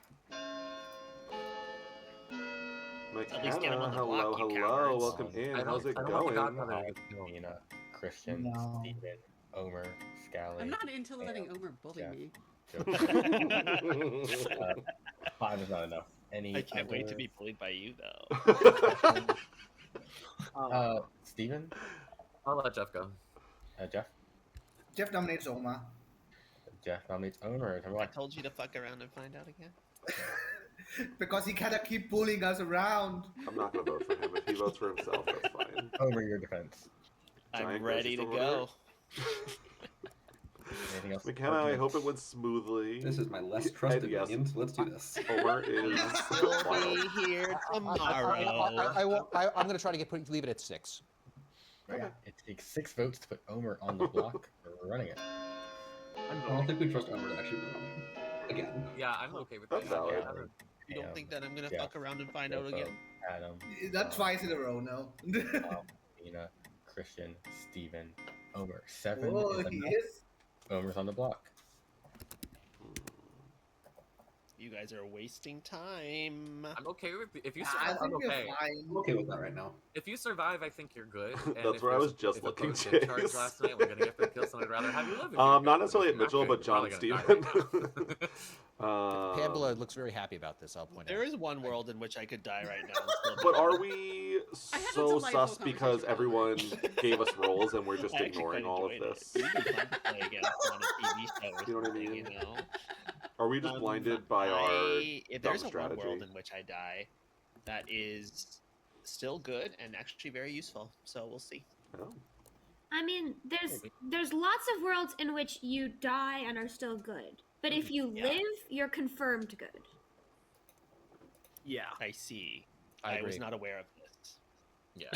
At least get him on the hello, block, you hello, cowards. welcome in. How's it I don't think going? Godfather Nina, Christian, No. Steven, Omer, Scally. I'm not into letting Pam, Omer bully Jeff. me. Joe. 5 is not enough. Any I can't wait to other- be bullied by you, though. Steven? I'll let Jeff go. Jeff? Jeff nominates Oma. Jeff nominates Omer. Tell me I why. told you to fuck around and find out again. Because he gotta keep bullying us around. I'm not gonna vote for him. If he votes for himself, that's fine. Omer, your defense. Giant I'm ready to grocery store go. Anything else? McKenna, I hope it went smoothly. This is my less trusted yes, minion, so let's do this. Homer is We'll wild. be here I'm tomorrow. going to try to leave it at 6. Right. It takes 6 votes to put Omer on the block for running it. I don't think we trust Omer to actually run again. Yeah, I'm okay with That's that. valid. Yeah. You don't think that I'm gonna Yeah. fuck around and find out Jofo, again? Adam, Not twice in a row, no. Nina, Christian, Steven, Omer. 7 Oh, is he enough. is. Omer's on the block. You guys are wasting time. I'm okay with if you I survive. think I'm we're okay. fine. I'm okay with that right now. If you survive, I think you're good. And That's if where I there's- was just if looking, opponent did charge Chase. last night, we're gonna get the kills, and I'd rather have you live. If you're Not good, necessarily but at if you're Mitchell, not but good, John you're and probably gonna Steven. die right now. Pamela looks very happy about this, I'll point There out. is one world in which I could die right now. And still be But fine. are we so sus because everyone gave us roles and we're just I actually ignoring quite all of enjoyed this? It. We'd be fun to play against on a TV show or You know what I something, mean? you know? Are we just blinded by our If dumb there's a one strategy? world in which I die, that is still good and actually very useful. So we'll see. Oh. I mean, there's lots of worlds in which you die and are still good. But if you live, you're confirmed good. Yeah, I see. I was agree. not aware of this. Yeah.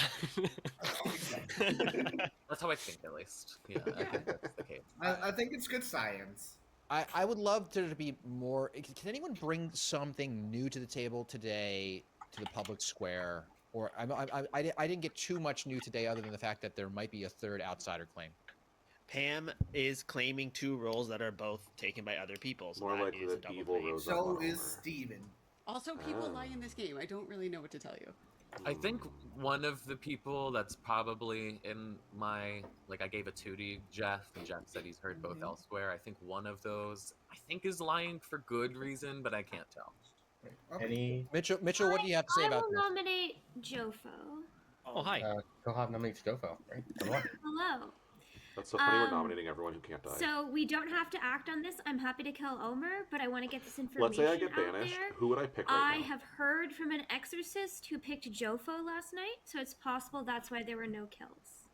That's how I think, at least. Yeah, I think that's the case. I think it's good science. I would love there to be more. Can anyone bring something new to the table today to the public square? Or I didn't get too much new today, other than the fact that there might be a third outsider claim. Pam is claiming 2 roles that are both taken by other people. So More that likely is a that double evil claim. rose So is Steven. Also, people lie in this game. I don't really know what to tell you. I think one of the people that's probably in my I gave a 2 to Jeff, and Jeff said he's heard both elsewhere. I think one of those is lying for good reason, but I can't tell. Any Mitchell, what do you have to say I about will this? nominate Jofo. Oh, hi. Kohav nominates Jofo, right? Come on. Hello. That's so funny we're nominating everyone who can't die. So we don't have to act on this. I'm happy to kill Omer, but I want to get this information Let's say I get out banished. there. Who would I pick right I now? have heard from an exorcist who picked Jofo last night, so it's possible that's why there were no kills.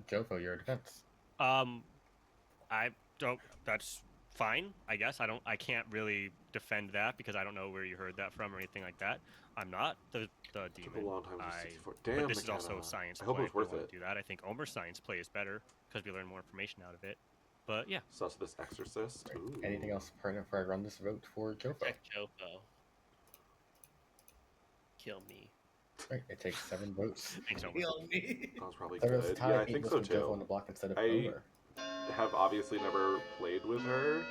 Jofo, your defense. I don't. That's fine, I guess. I can't really defend that because I don't know where you heard that from or anything like that. I'm not the demon. Took a long time to I, 64. but Damn, this is also McKenna. science. I hope play it was if we worth wanna it. Do that. I think Omer's science play is better because we learn more information out of it. But yeah. Sus this exorcist. Ooh. Anything else pertinent before I run this vote for Jofo? Protect Jofo. Kill me. Right, it takes 7 votes. Thanks, Omer. Kill me. That was probably That was good. tied Yeah, I think equals so with Jofo on the too. block instead of I Omer. have obviously never played with her.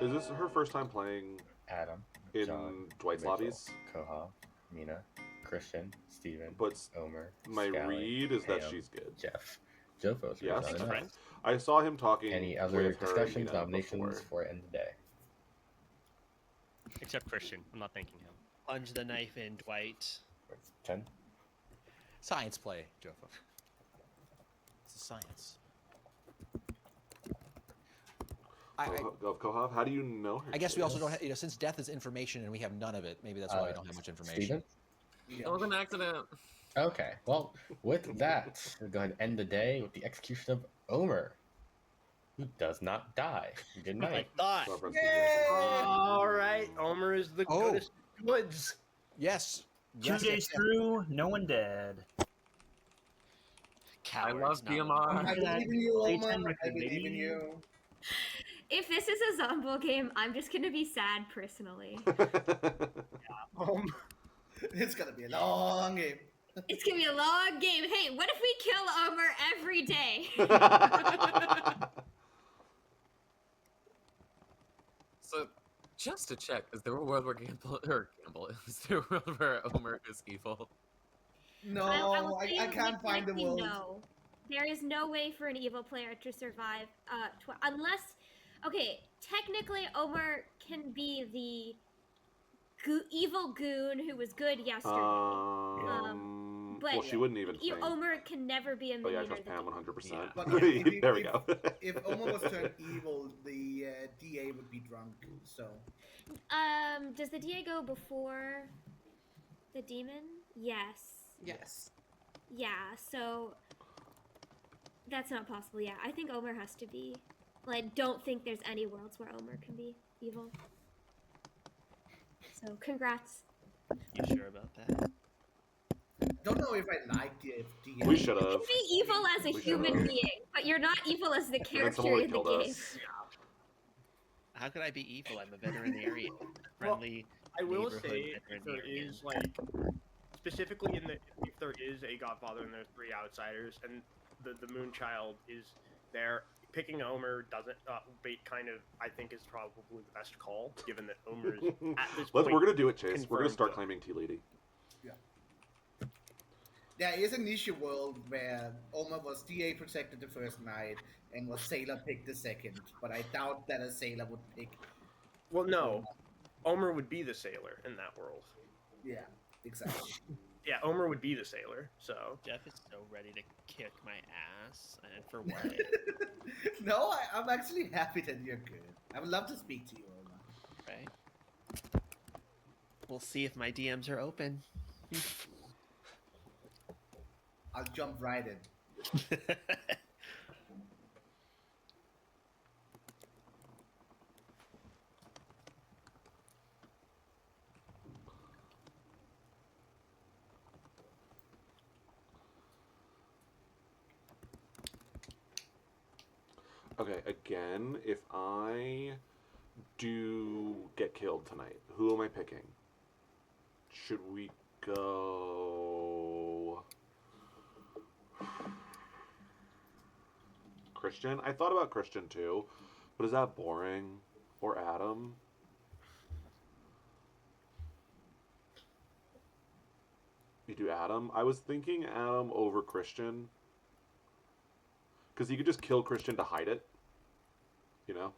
Is this her first time playing Adam, in John, Dwight's Mitchell, lobbies? Kohav, Mina, Christian, Steven, But Omer, my Scally, read is that Pam, she's good. Jeff. Jofo's Yes. not enough. I saw him talking. Any other with her and discussions, Mina nominations before. for end of the day? Except Christian. I'm not thanking him. Plunge the knife in, Dwight. 10? Science play, Jofo. It's a science. Kohav, how do you know her? I guess we also Chase? don't have, since death is information and we have none of it, maybe that's why we don't have much information. Steven? It was an accident. Okay, well, with that, we'll go ahead and end the day with the execution of Omer, who does not die. Good night. I thought. All right, Omer is the goodest goods. Yes. 2 days through, no one dead. I love I BMR. believe in you, Day Omer. 10 I record, believe in baby. you. If this is a Zombo game, I'm just gonna be sad personally. It's gonna be a long game. It's gonna be a long game. Hey, what if we kill Omer every day? So, just to check, is there a world where is there a world where Omer is evil? No, I will say I can't find the likely world. No. There is no way for an evil player to survive, unless, okay, technically Omer can be the evil goon who was good yesterday. But well, she wouldn't even you, think. Omer can never be a But yeah, minion. trust Pam 100%. But There we go. If Omer was turned evil, the DA would be drunk. So Does the DA go before the demon? Yes. yes. Yeah. So That's not possible. Yeah, I think Omer has to be. Well, I don't think there's any worlds where Omer can be evil. So, congrats. You sure about that? Don't know if I like the DM. We should You have. can be evil as a We human should've. being, but you're not evil as the then character someone would in the have killed game. us. How could I be evil? I'm a veterinarian. Well, Friendly. I will neighborhood say, if there veterinarian. is like, specifically if there is a Godfather and there's 3 outsiders, and the Moonchild is there, picking Omer doesn't kind of I think is probably the best call, given that Omer is at this point. We're gonna do it, Chase. We're gonna confirmed start the- claiming Tea Lady. There is an issue world where Omer was DA protected the first night and was Sailor picked the second, but I doubt that a Sailor would pick. Well, no, Omer would be the sailor in that world. Yeah, exactly. Yeah, Omer would be the sailor. So Jeff is so ready to kick my ass, and for what? No, I'm actually happy that you're good. I would love to speak to you, Omer. Right. We'll see if my DMs are open. I'll jump right in. Okay, again, if I do get killed tonight, who am I picking? Should we go Christian? I thought about Christian too, but is that boring? Or Adam? You do Adam? I was thinking Adam over Christian. Because you could just kill Christian to hide it. You know?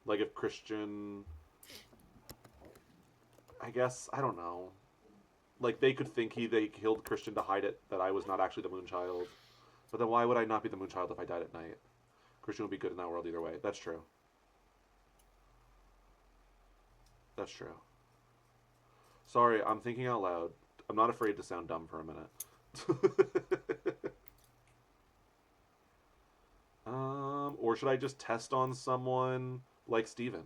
Like if Christian... I guess, I don't know. Like they could think they killed Christian to hide it, that I was not actually the Moonchild. But then why would I not be the Moonchild if I died at night? Christian would be good in that world either way. That's true. That's true. Sorry, I'm thinking out loud. I'm not afraid to sound dumb for a minute. Or should I just test on someone like Steven?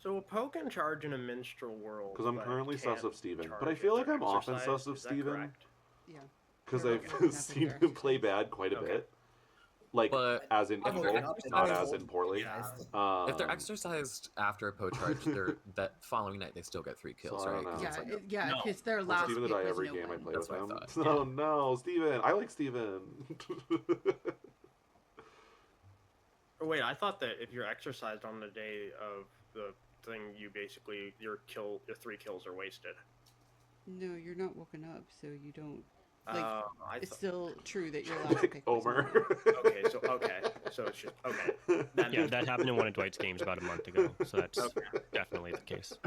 So a poke and charge in a minstrel world. Because I'm but currently sus can't of Steven. charge But I if feel like they're I'm often exercised, sus of is that Steven. correct? Yeah. Because They're I've all seen happening him play bad quite a Okay. bit. Like, But as in I'm evil, looking up not and as in poorly. Yeah. if they're exercised after a po charge, that following night they still get 3 kills, So I right? don't 'Cause know. it's Yeah, like- yeah, No. because their Well, last Steven pick to die was every no game I one. play That's with what I him. thought. Oh no, Steven! I like Steven. Or wait, I thought that if you're exercised on the day of the thing, you basically your 3 kills are wasted. No, you're not woken up, so you don't. Like, I it's thought. still true that your last Like pick was no Omer. one. Okay, so it's just okay. Yeah, that happened in one of Dwight's games about a month ago, so that's definitely the case.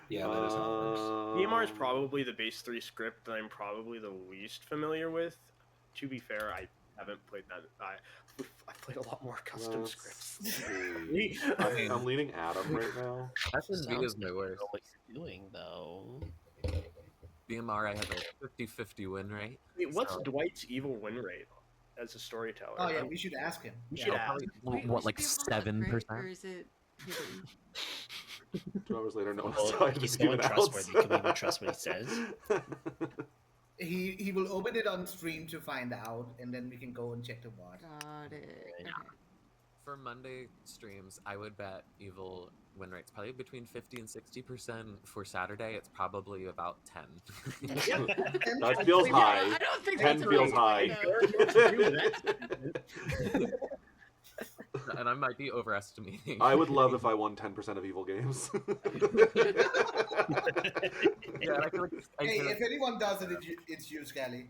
Yeah, that is how it works. DMR is probably the base 3 script that I'm probably the least familiar with. To be fair, I haven't played that. I played a lot more custom Let's scripts. see. I'm leaning Adam right now. FNV is my worst. What he's doing though. BMR, I have a 50-50 win rate. Wait, what's So- Dwight's evil win rate as a storyteller? Oh yeah, we should ask him. We Yeah. should ask. Wait, we What, should like be able to look, right? 7%? Or is it hidden? 2 hours later, no one's Well, died. he's Steven so else. untrustworthy. Can we even trust what he says? He will open it on stream to find out, and then we can go and check the bot. Got it. Okay. For Monday streams, I would bet evil win rates probably between 50 and 60%. For Saturday, it's probably about 10. That feels Yeah, high. I don't think 10 that's feels right, high. no. And I might be overestimating. I would love if I won 10% of evil games. Yeah, I feel like Hey, if anyone does it, it's you, Scally.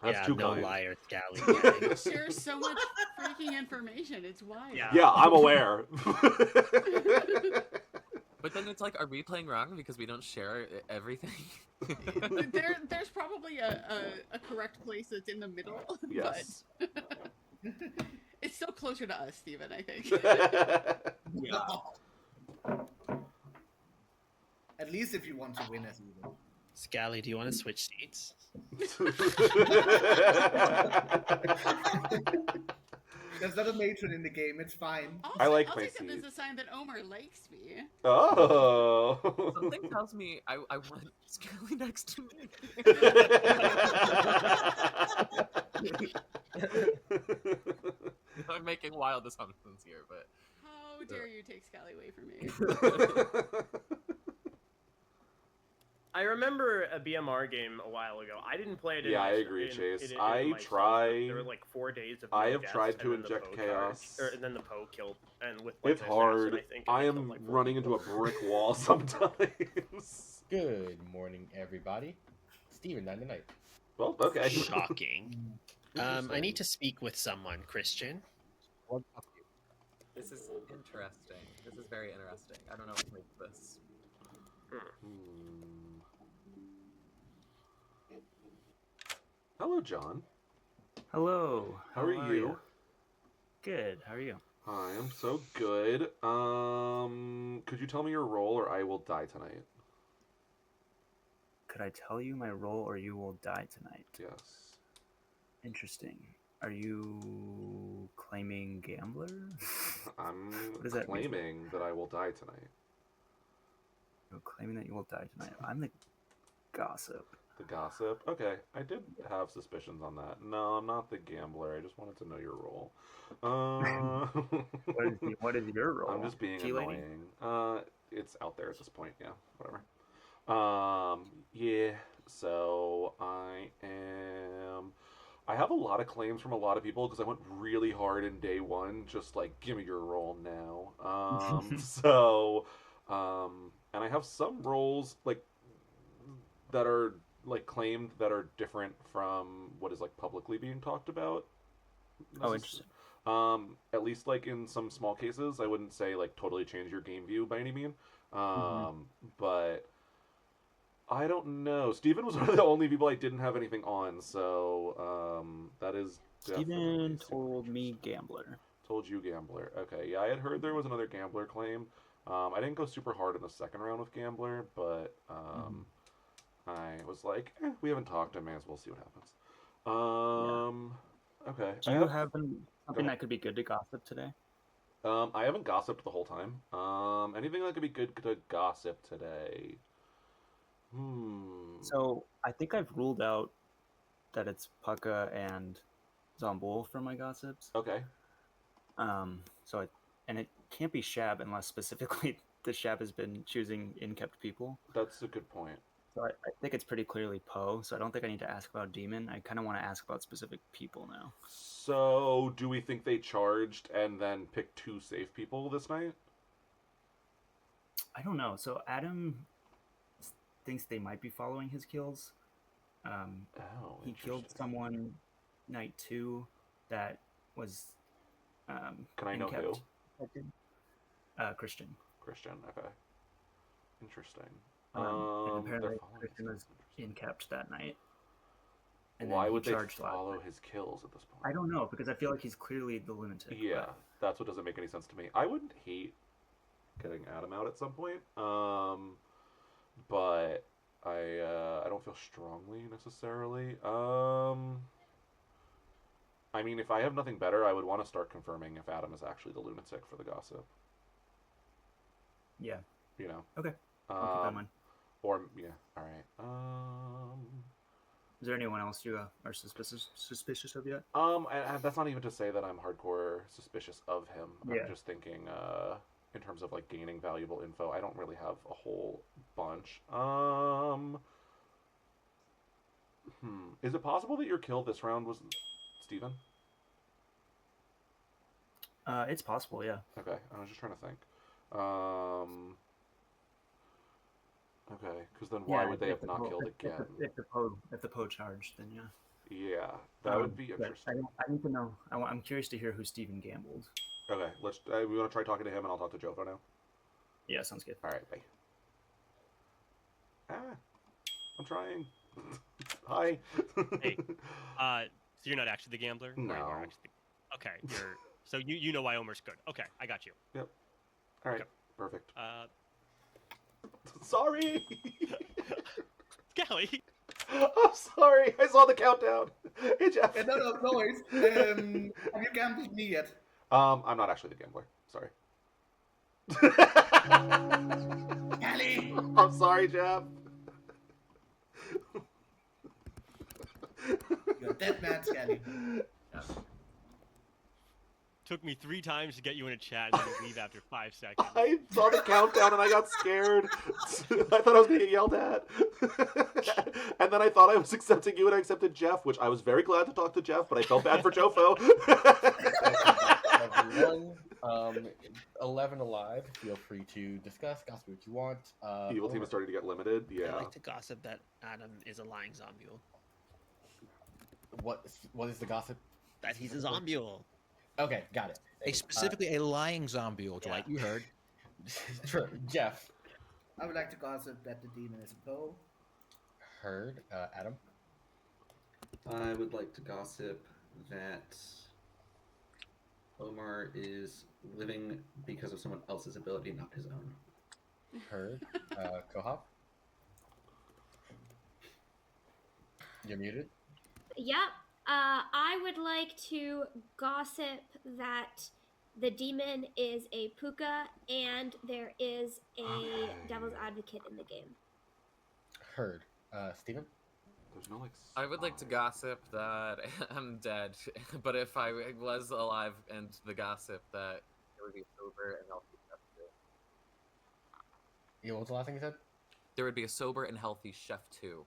That's yeah, too no kind. liar, Scally. You share so much freaking information. It's wild. Yeah, I'm aware. But then it's like, are we playing wrong because we don't share everything? There's probably a correct place that's in the middle. Yes. But it's still closer to us, Steven, I think. At least if you want to win as evil. Scally, do you want to switch seats? There's not a matron in the game. It's fine. I'll, I like I'll my take that as seat. a sign that Omer likes me. Oh. Something tells me I want Skelly next to me. I'm making wild assumptions here, but How dare you take Scally away from me? I remember a BMR game a while ago. I didn't play it. In Yeah, my, I agree, in, Chase. in I my try. stuff. There were like 4 days of. I no have deaths, tried to and then the inject Poe chaos. charged, and then the Poe killed, and with like It's an hard. assassin, I think. I and am killed, like, 4 running people. into a brick wall sometimes. Good morning, everybody. Steven, 9 tonight. Well, okay. Shocking. I Interesting. need to speak with someone, Christian. this is interesting. This is very interesting. I don't know what to make of this. Hello, John. Hello. How are you? ya? Good. How are you? I am so good. Could you tell me your role, or I will die tonight? Could I tell you my role, or you will die tonight? Yes. Interesting. Are you claiming gambler? I'm What does that mean? claiming that I will die tonight. You're claiming that you will die tonight. I'm the gossip. The gossip? Okay, I did have suspicions on that. No, I'm not the gambler. I just wanted to know your role. What is your role? I'm just being Tea lady? annoying. It's out there at this point. Yeah, whatever. Yeah. So I am. I have a lot of claims from a lot of people because I went really hard in day one. Just like, give me your role now. And I have some roles like that are like claimed that are different from what is like publicly being talked about. Oh, interesting. At least like in some small cases, I wouldn't say like totally change your game view by any mean. But I don't know. Steven was one of the only people I didn't have anything on, so that is Steven told me gambler. Told you gambler. Okay, yeah, I had heard there was another gambler claim. I didn't go super hard in the second round with gambler, but I was like, we haven't talked. I may as well see what happens. Okay. Do you have something that could be good to gossip today? I haven't gossiped the whole time. Anything that could be good to gossip today? So I think I've ruled out that it's Pucka and Zombul from my gossips. Okay. And it can't be Shab unless specifically the Shab has been choosing in-kept people. That's a good point. So I think it's pretty clearly Poe, so I don't think I need to ask about Demon. I kind of want to ask about specific people now. So, do we think they charged and then picked 2 safe people this night? I don't know. So Adam thinks they might be following his kills. He killed someone night 2 that was Can I know who? Christian. Christian, okay. Interesting. And apparently Christian was in-kept that night. And Why then would they charged follow his kills at this point? I don't know, because I feel like he's clearly the lunatic. Yeah, that's what doesn't make any sense to me. I wouldn't hate getting Adam out at some point, but I don't feel strongly necessarily. I mean, if I have nothing better, I would want to start confirming if Adam is actually the lunatic for the gossip. Yeah. You know. Okay. I'll keep that in mind. Or yeah. All right. Is there anyone else you are suspicious of yet? That's not even to say that I'm hardcore suspicious of him. Yeah. I'm just thinking, in terms of like gaining valuable info, I don't really have a whole bunch. Is it possible that your kill this round was Steven? It's possible, yeah. Okay, I was just trying to think. Okay, because then why would they have not killed again? If the Poe charged, then yeah. Yeah, that would be interesting. I need to know. I'm curious to hear who Steven gambled. Okay, let's. We want to try talking to him, and I'll talk to Jofo now. Yeah, sounds good. All right, bye. I'm trying. Hi. Hey, so you're not actually the gambler? No. Or you are actually okay, so you know why Omer's good. Okay, I got you. Yep. All right. Okay. Perfect. Uh, Sorry. Scally. I'm sorry. I saw the countdown. Hey, Jeff. No worries. Have you gambled me yet? I'm not actually the gambler. Sorry. Scally! I'm sorry, Jeff. You're a dead man, Scally. Took me 3 times to get you in a chat and then you leave after 5 seconds. I saw the countdown and I got scared. I thought I was going to get yelled at. And then I thought I was accepting you and I accepted Jeff, which I was very glad to talk to Jeff, but I felt bad for Jofo. Everyone, 11 alive. Feel free to discuss, gossip what you want. Evil team is starting to get limited. I Yeah. like to gossip that Adam is a lying zombule. What is the gossip? That he's a zombule. Okay, got it. Specifically a lying zombule, Dwight. You heard. Sure. Jeff. I would like to gossip that the demon is a Poe. Heard. Adam. I would like to gossip that Omar is living because of someone else's ability, not his own. Heard. Kohop. You're muted. Yep. I would like to gossip that the demon is a puka and there is a devil's advocate in the game. Heard. Steven? There's no, like... I would like to gossip that I'm dead, but if I was alive, and the gossip that it would be sober and healthy chef too. Yeah, what was the last thing you said? There would be a sober and healthy chef too.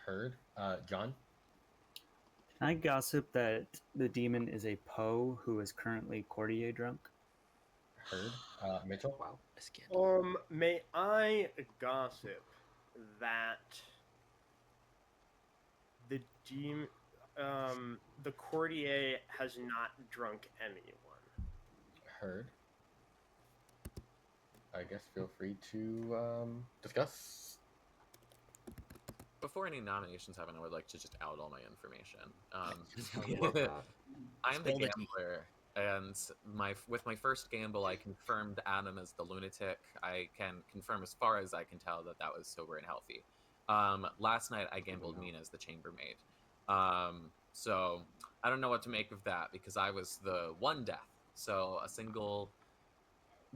Heard. John? Can I gossip that the demon is a Poe who is currently Courtier drunk? Heard. Mitchell? Wow. May I gossip that the the courtier has not drunk anyone? Heard. I guess feel free to discuss. Before any nominations happen, I would like to just out all my information. I'm the Spill the tea. gambler, and with my first gamble, I confirmed Adam as the lunatic. I can confirm, as far as I can tell, that was sober and healthy. Last night, I gambled Mina as the chambermaid. So I don't know what to make of that, because I was the one death. So a single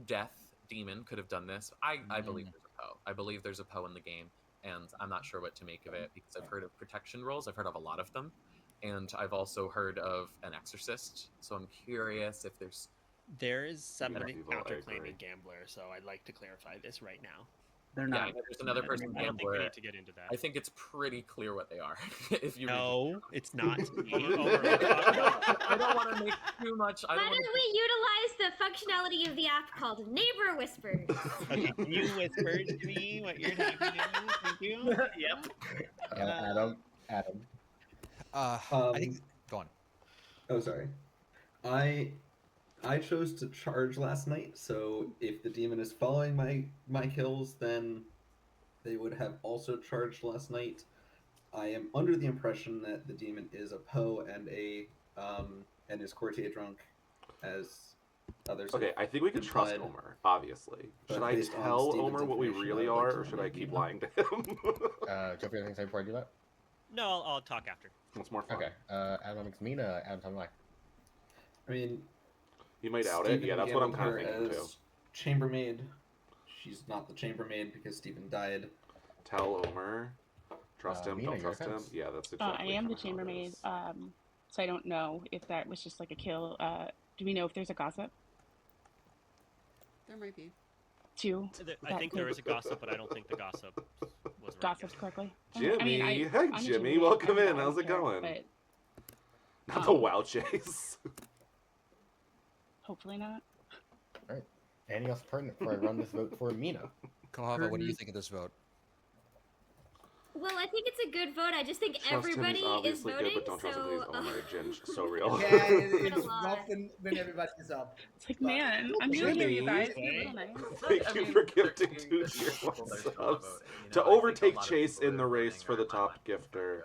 death demon could have done this. I believe there's a Poe. I believe there's a Poe in the game. And I'm not sure what to make of it, because I've heard of protection rolls. I've heard of a lot of them. And I've also heard of an exorcist. So I'm curious if There is somebody Evil, I counterclaiming agree. gambler, so I'd like to clarify this right now. They're Yeah, not. there's another person I don't think we gambler. need to get into that. I think it's pretty clear what they are. If you No, it's not. I don't want to make too much. I Why don't want don't we utilize the functionality of the app called Neighbor Whispers? Okay, can you whisper to me what you're talking about? Thank you. Yep. Adam. I think. Go on. Oh, sorry. I chose to charge last night, so if the demon is following my kills, then they would have also charged last night. I am under the impression that the demon is a Poe and and is Courtier drunk, as others. Okay, I think we can trust implied. Omer, obviously. But Should I based on tell Steven's Omer what we information, really I would like are, to or should I nominate keep Mina. lying to him? Jeff, you have anything to say before I do that? No, I'll talk after. It's more fun. Okay. Adam makes Mina. Adam, tell me why. I mean, He might out it. Steven Yeah, that's what I'm gambled kind of her thinking too. as chambermaid. She's not the chambermaid because Stephen died. Tell Omer. Trust him, Mina, don't your trust him. defense. Yeah, that's I exactly am the kinda how it chambermaid, is. so I don't know if that was just like a kill. Do we know if there's a gossip There might be. too? I think there is a gossip, but I don't think the gossip was right. Gossiped correctly. Jimmy, I'm hey a Jimmy, chambermaid. welcome I in. don't How's it care, going? But Not the WoW chase. hopefully not. All right. Anything else pertinent before I run this vote for Mina? Kahava, what do you think of this vote? Well, I think it's a good vote. I just think Trust everybody him, he's is obviously voting. good, but don't trust him. So, He's oh my Ginge, so real. Yeah, Quite a it's lot. rough when everybody's up. It's like, man, I'm here with you guys. Be a little nice. Thank you for gifting 2 tier 1 subs. To overtake Chase in the race for the top gifter.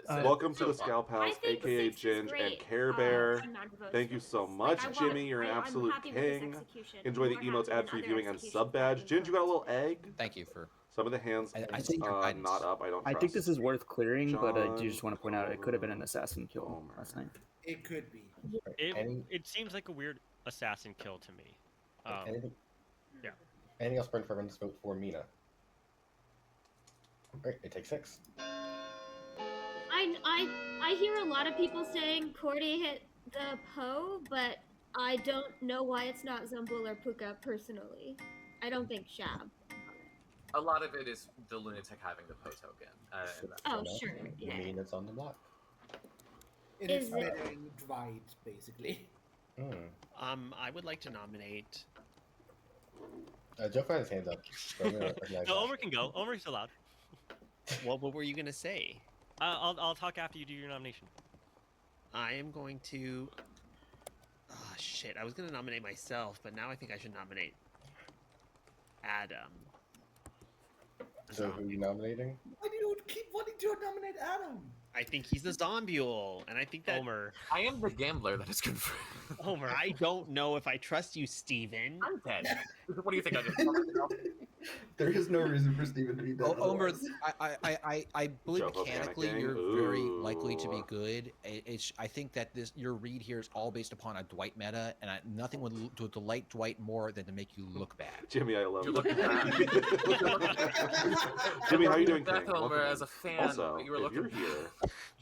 Welcome to the Scalp House, think aka 6 is Ginge and great, Care Bear. non-votes Thank you for so this. much, Like, I want- Jimmy. You're an I'm absolute happy with this king. execution. Enjoy the More emotes, happy than ad-free other viewing, and executions sub badge. that have been Ginge, you got a little egg? Thank you for Some of the hands I think your guidance. not up. I don't I trust. think this is worth clearing, but I do John, just want to point out it could have been an assassin kill Homer. last night. It could be. It seems like a weird assassin kill to me. Anything? Yeah. Anything else before I run this vote for Mina? Alright, it takes 6. I hear a lot of people saying Cordy hit the Poe, but I don't know why it's not Zumbul or Puka personally. I don't think Shab. A lot of it is the lunatic having the Poe token. Oh, sure, You yeah. mean it's on the block? It Is is it- murdering Dwight, basically. I would like to nominate. Joe has his hands up. So I'm gonna recognize No, that. Omer can go. Omer's allowed. What were you gonna say? I'll talk after you do your nomination. I am going to. Oh shit! I was gonna nominate myself, but now I think I should nominate Adam. So who are you nominating? Why do you keep wanting to nominate Adam? I think he's the Zombule, and I think that Omer. I am the gambler that is confirmed. Omer. I don't know if I trust you, Steven. I'm dead. What do you think I just There is no reason for Steven to be dead. Omer, otherwise. I believe Jumbo mechanically panicking. you're very likely to be Ooh. good. I think that your read here is all based upon a Dwight meta, and nothing would delight Dwight more than to make you look bad. Jimmy, I love You're you. looking bad. Jimmy, how you doing, Beth King? Omer Welcome as in. a fan, Also, but you were if looking you're here,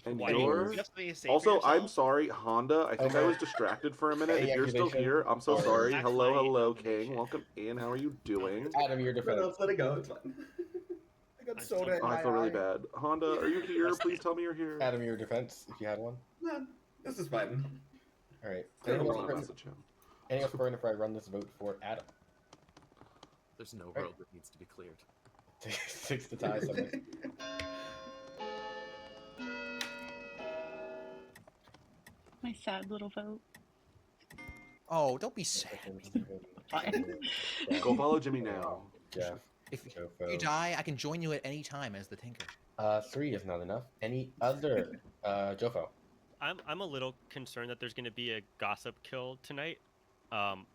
and Why do you you're... have something to say for Also, I'm yourself? sorry, Honda. I think I was distracted for a minute. Any If you're still activation? here, I'm so Or- sorry. That's Hello, my hello, nomination. King. Welcome in. How are you doing? Adam, your No, defense. let it go. It's fine. I got I'm soda in Oh, my I feel really eye. bad. Honda, are you here? Please tell me you're here. Adam, your defense, if you had one. No, this is fine. Alright. I'm Anything gonna else message him. before I run this vote for Adam? There's no world that needs to be cleared. 6 to tie, 7. My sad little vote. Oh, don't be sad. Go follow Jimmy now. Jeff. If Jofo. you die, I can join you at any time as the Tinker. 3 is not enough. Any other? Jofo. I'm a little concerned that there's going to be a gossip kill tonight. Can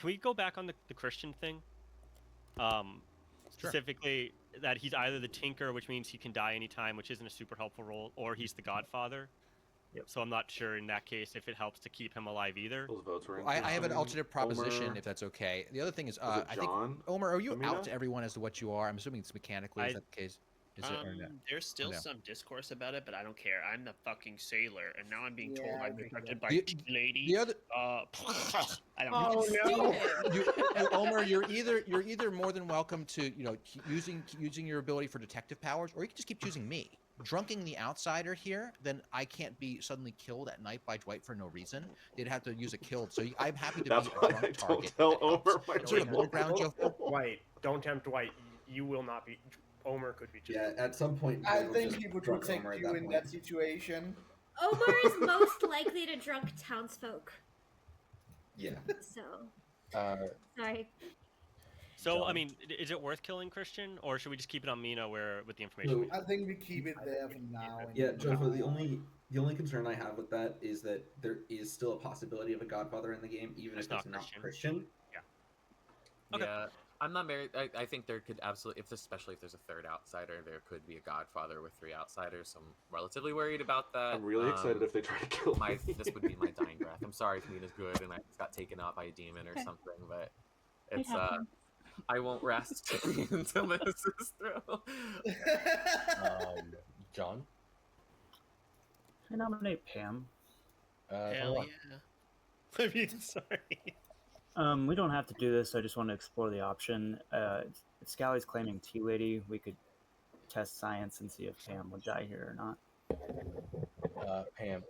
we go back on the Christian thing? Specifically, that he's either the Tinker, which means he can die anytime, which isn't a super helpful role, or he's the Godfather. Yep. So I'm not sure in that case if it helps to keep him alive either. Those votes were I have an interesting. alternate proposition, Omer. if that's okay. The other thing is, Was it I think John? Omer, are you Amina? out to everyone as to what you are? I'm assuming it's mechanically. Is that the case? Is it or no? There's still No. some discourse about it, but I don't care. I'm the fucking sailor, and now I'm being told Yeah, I'm I think protected by The- two ladies. The other, I don't Oh, know. no. you, Omer, you're either more than welcome to using your ability for detective powers, or you can just keep choosing me. Drunking the outsider here, then I can't be suddenly killed at night by Dwight for no reason. They'd have to use a kill. So I'm happy to That's be a why drunk I don't target. tell that helps. Omer my Is there a middle ground, Joe? Dwight, don't tempt Dwight. You will not be. Omer could be. Yeah, at some point. I Dwight will think just he would drunk protect Homer at you in point. that situation. Omar is most likely to drunk townsfolk. Yeah. So, sorry. So, I John. mean, is it worth killing Christian, or should we just keep it on Mina with the information? So, I think we keep it there for now. and- yeah, Jofo, the only concern I have with that is that there is still a possibility of a Godfather in the game, even It's if it's not not Christian. Okay. Yeah, I'm not married. I think there could absolutely, especially if there's a third outsider, there could be a Godfather with 3 outsiders. So I'm relatively worried about that. I'm really excited if they try to kill me. This would be my dying breath. I'm sorry if Mina's good and I just got taken out by a demon or Okay. something, but It it's happens. I won't rest until this is through. John. I nominate Pam. Hell Taiwan. yeah. I mean, sorry. We don't have to do this. I just want to explore the option. If Scally's claiming Tea Lady, we could test science and see if Pam would die here or not. Pam.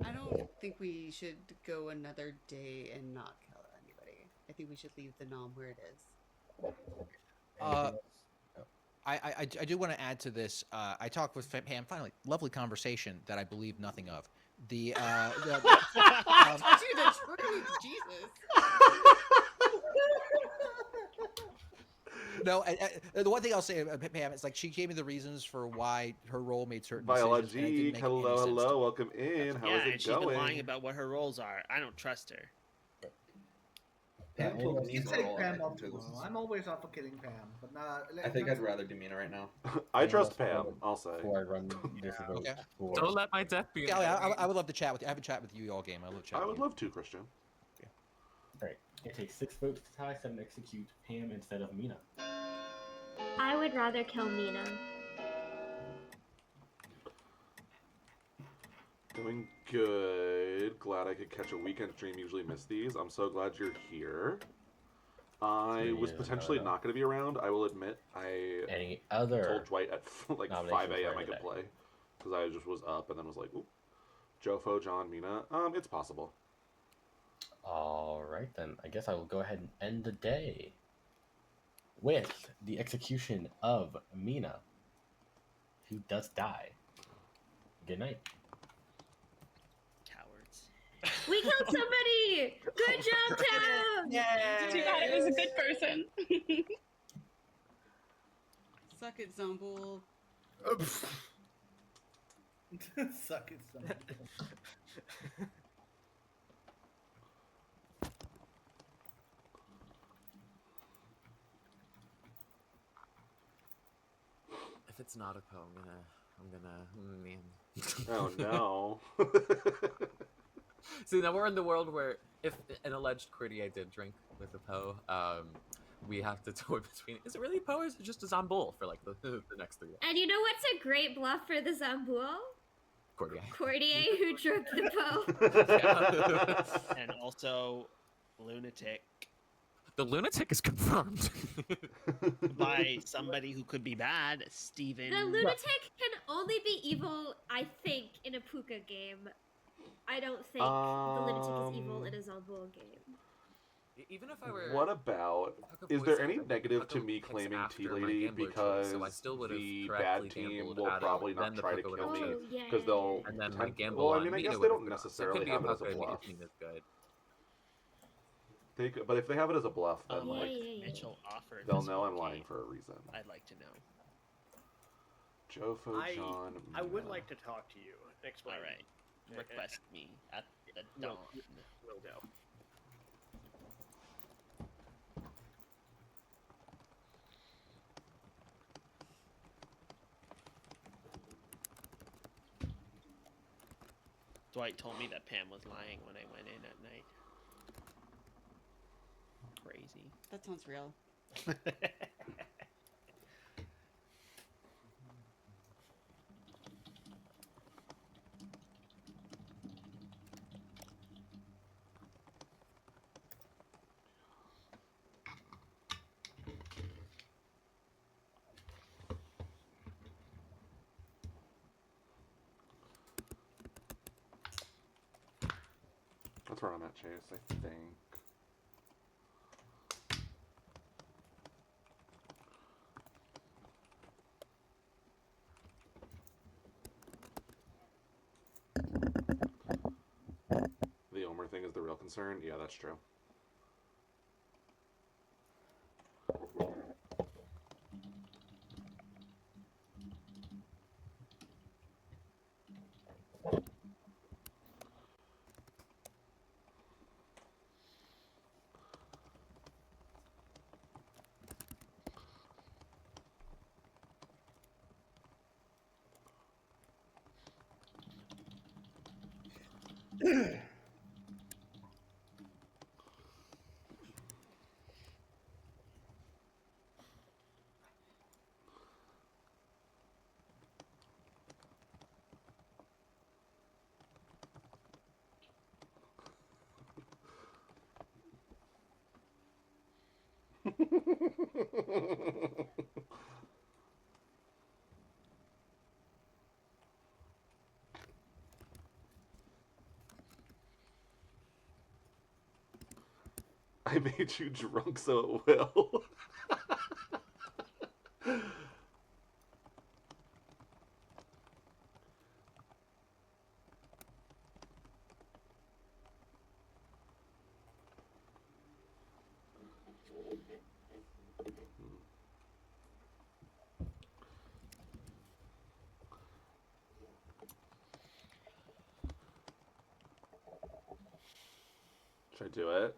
I don't think we should go another day and not kill anybody. I think we should leave the nom where it is. I do want to add to this. I talked with Pam. Finally, lovely conversation that I believe nothing of. The I told you the truth, Jesus. no, the one thing I'll say, Pam, is like she gave me the reasons for why her role made certain decisions. and it didn't Biologique, make any hello, sense to hello, me. welcome in. How yeah, is and it she's been lying going? about what her roles are. I don't trust her. Pam You told can Mina take roll, Pam and I up think this tomorrow. is- I'm always up for killing Pam, but I think I'd rather do Mina right now. I Pam trust was Pam, forward I'll say. Before I run this is Okay. for Don't let my death be. Yeah, I would love to chat with you. I haven't chatted with you all game. I love chatting. I would with you. love to, Christian. Alright. It takes 6 votes to tie, 7 to execute Pam instead of Mina. I would rather kill Mina. Doing good. Glad I could catch a weekend stream. Usually miss these. I'm so glad you're here. I was potentially not going to be around. I will admit. Any other told Dwight at like 5 nominations a.m. for I could today? play because I just was up and then was like, "Ooh, Jofo, John, Mina." It's possible. Alright then. I guess I will go ahead and end the day with the execution of Mina, who does die. Good night. Cowards. We killed somebody! Good job, Tam! Too bad it was a good person. Suck it, Zombool. Suck it, son. If it's not a Poe, I'm gonna, man. Oh no. See, now we're in the world where if an alleged courtier did drink with a Poe, we have to toy between. Is it really a Poe or is it just a Zambul for like the next 3 rounds? And you know what's a great bluff for the Zambuo? Courtier. Courtier who drunk the Poe. And also, lunatic The lunatic is confirmed. by somebody who could be bad, Steven. The lunatic can only be evil, I think, in a Puka game. I don't think the lunatic is evil in a Zambuo game. Even if I were. What about? Puka Is there poison, any negative to Puka me picks claiming after Tea my Lady gambler choice, because so I still would've the correctly bad team gambled will Adam, probably then not the try to Puka kill would've me chosen. because they'll. And then my gamble Well, I on mean, I Mina guess they would've don't been off. So it necessarily could be have it as a Puka if bluff. Mina's good. But if they have it as a bluff, then Like like Mitchell offered. they'll this know whole I'm lying game. for a reason. I'd like to know. Jofo, John, I would Mina. like to talk to you. Explain. All right. Request me at the Will- dawn. Will do. Dwight told me that Pam was lying when I went in at night. Crazy. That sounds real. That's where I'm at, Chase. I think. The Omer thing is the real concern. Yeah, that's true. I made you drunk so it will. Should I do it?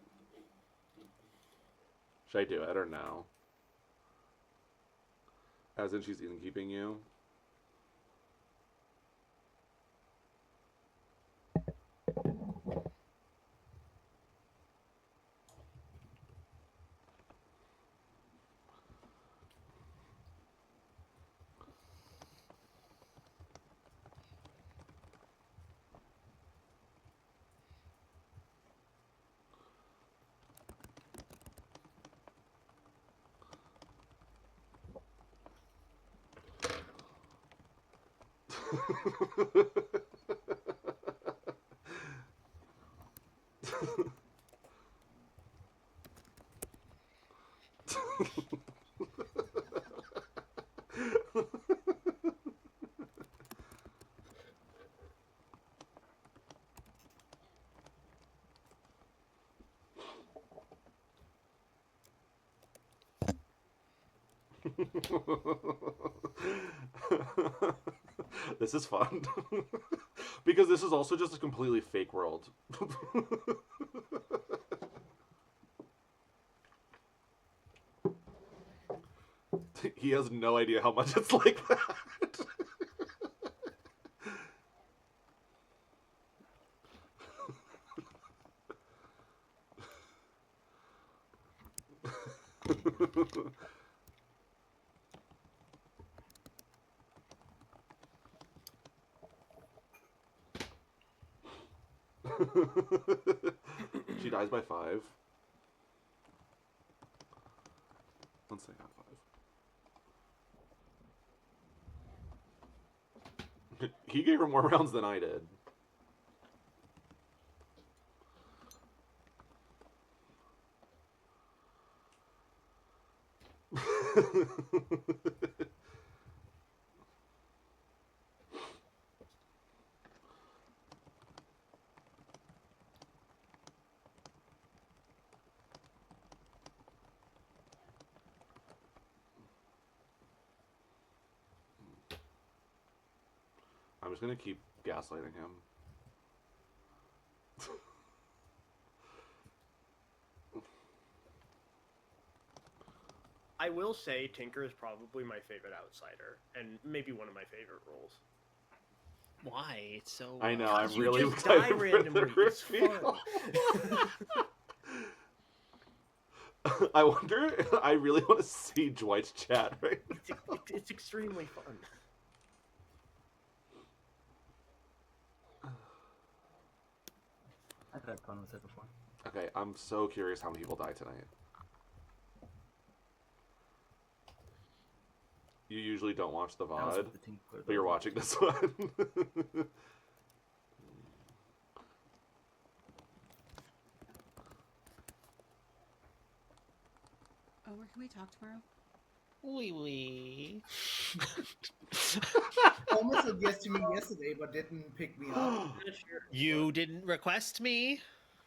Should I do it or no? As in she's even keeping you? This is fun. Because this is also just a completely fake world. He has no idea how much it's like that. She dies by 5. Once they got 5. He gave her more rounds than I did. I'm just gonna keep gaslighting him. I will say Tinker is probably my favorite outsider, and maybe one of my favorite roles. Why? It's so. I know. Because I'm really you just excited die for randomly. the It's fun. I wonder. I really want to see Dwight's chat right now. It's extremely fun. I've had fun with it before. Okay, I'm so curious how many people die tonight. You usually don't watch the That was VOD, with the team clear, but you're though. watching this one. Oh, where can we talk tomorrow? Wee. Almost said yes to me yesterday, but didn't pick me up. You didn't request me.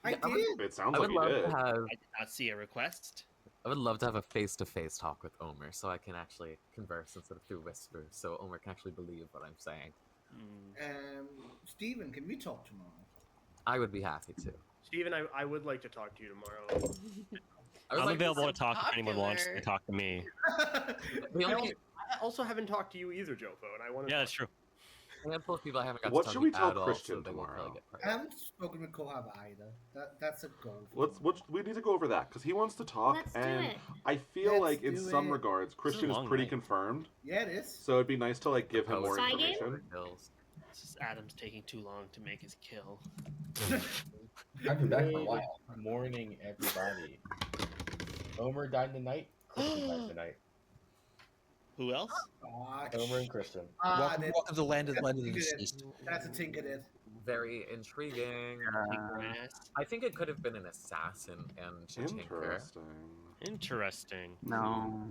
I did. It sounds I like would you love did. to have. I did not see a request. I would love to have a face-to-face talk with Omer, so I can actually converse instead of through whispers, so Omer can actually believe what I'm saying. Steven, can we talk tomorrow? I would be happy to. Steven, I would like to talk to you tomorrow. I'm available to talk if anyone wants to talk to me. I also haven't talked to you either, Jofo, and I want to. Yeah, that's true. A handful of people I haven't got What to talk should to we tell at all, Christian so they won't tomorrow? probably get I haven't spoken with Kohab either. That's a goal. We need to go over that because he wants to talk, Let's do and it. I feel Let's like in do some it. regards, Christian is long pretty night. confirmed. Yeah, it is. So it'd be nice to like give him more Spy game? information. This is Adam's taking too long to make his kill. I've been back for a Good while. morning, everybody. Omer died tonight. Christian died tonight. Who else? Omer and Christian. Welcome to the land of the Tinker did. deceased. That's a Tinker did. Very intriguing. Grass. I think it could have been an assassin and Tinker. Interesting. Interesting. No.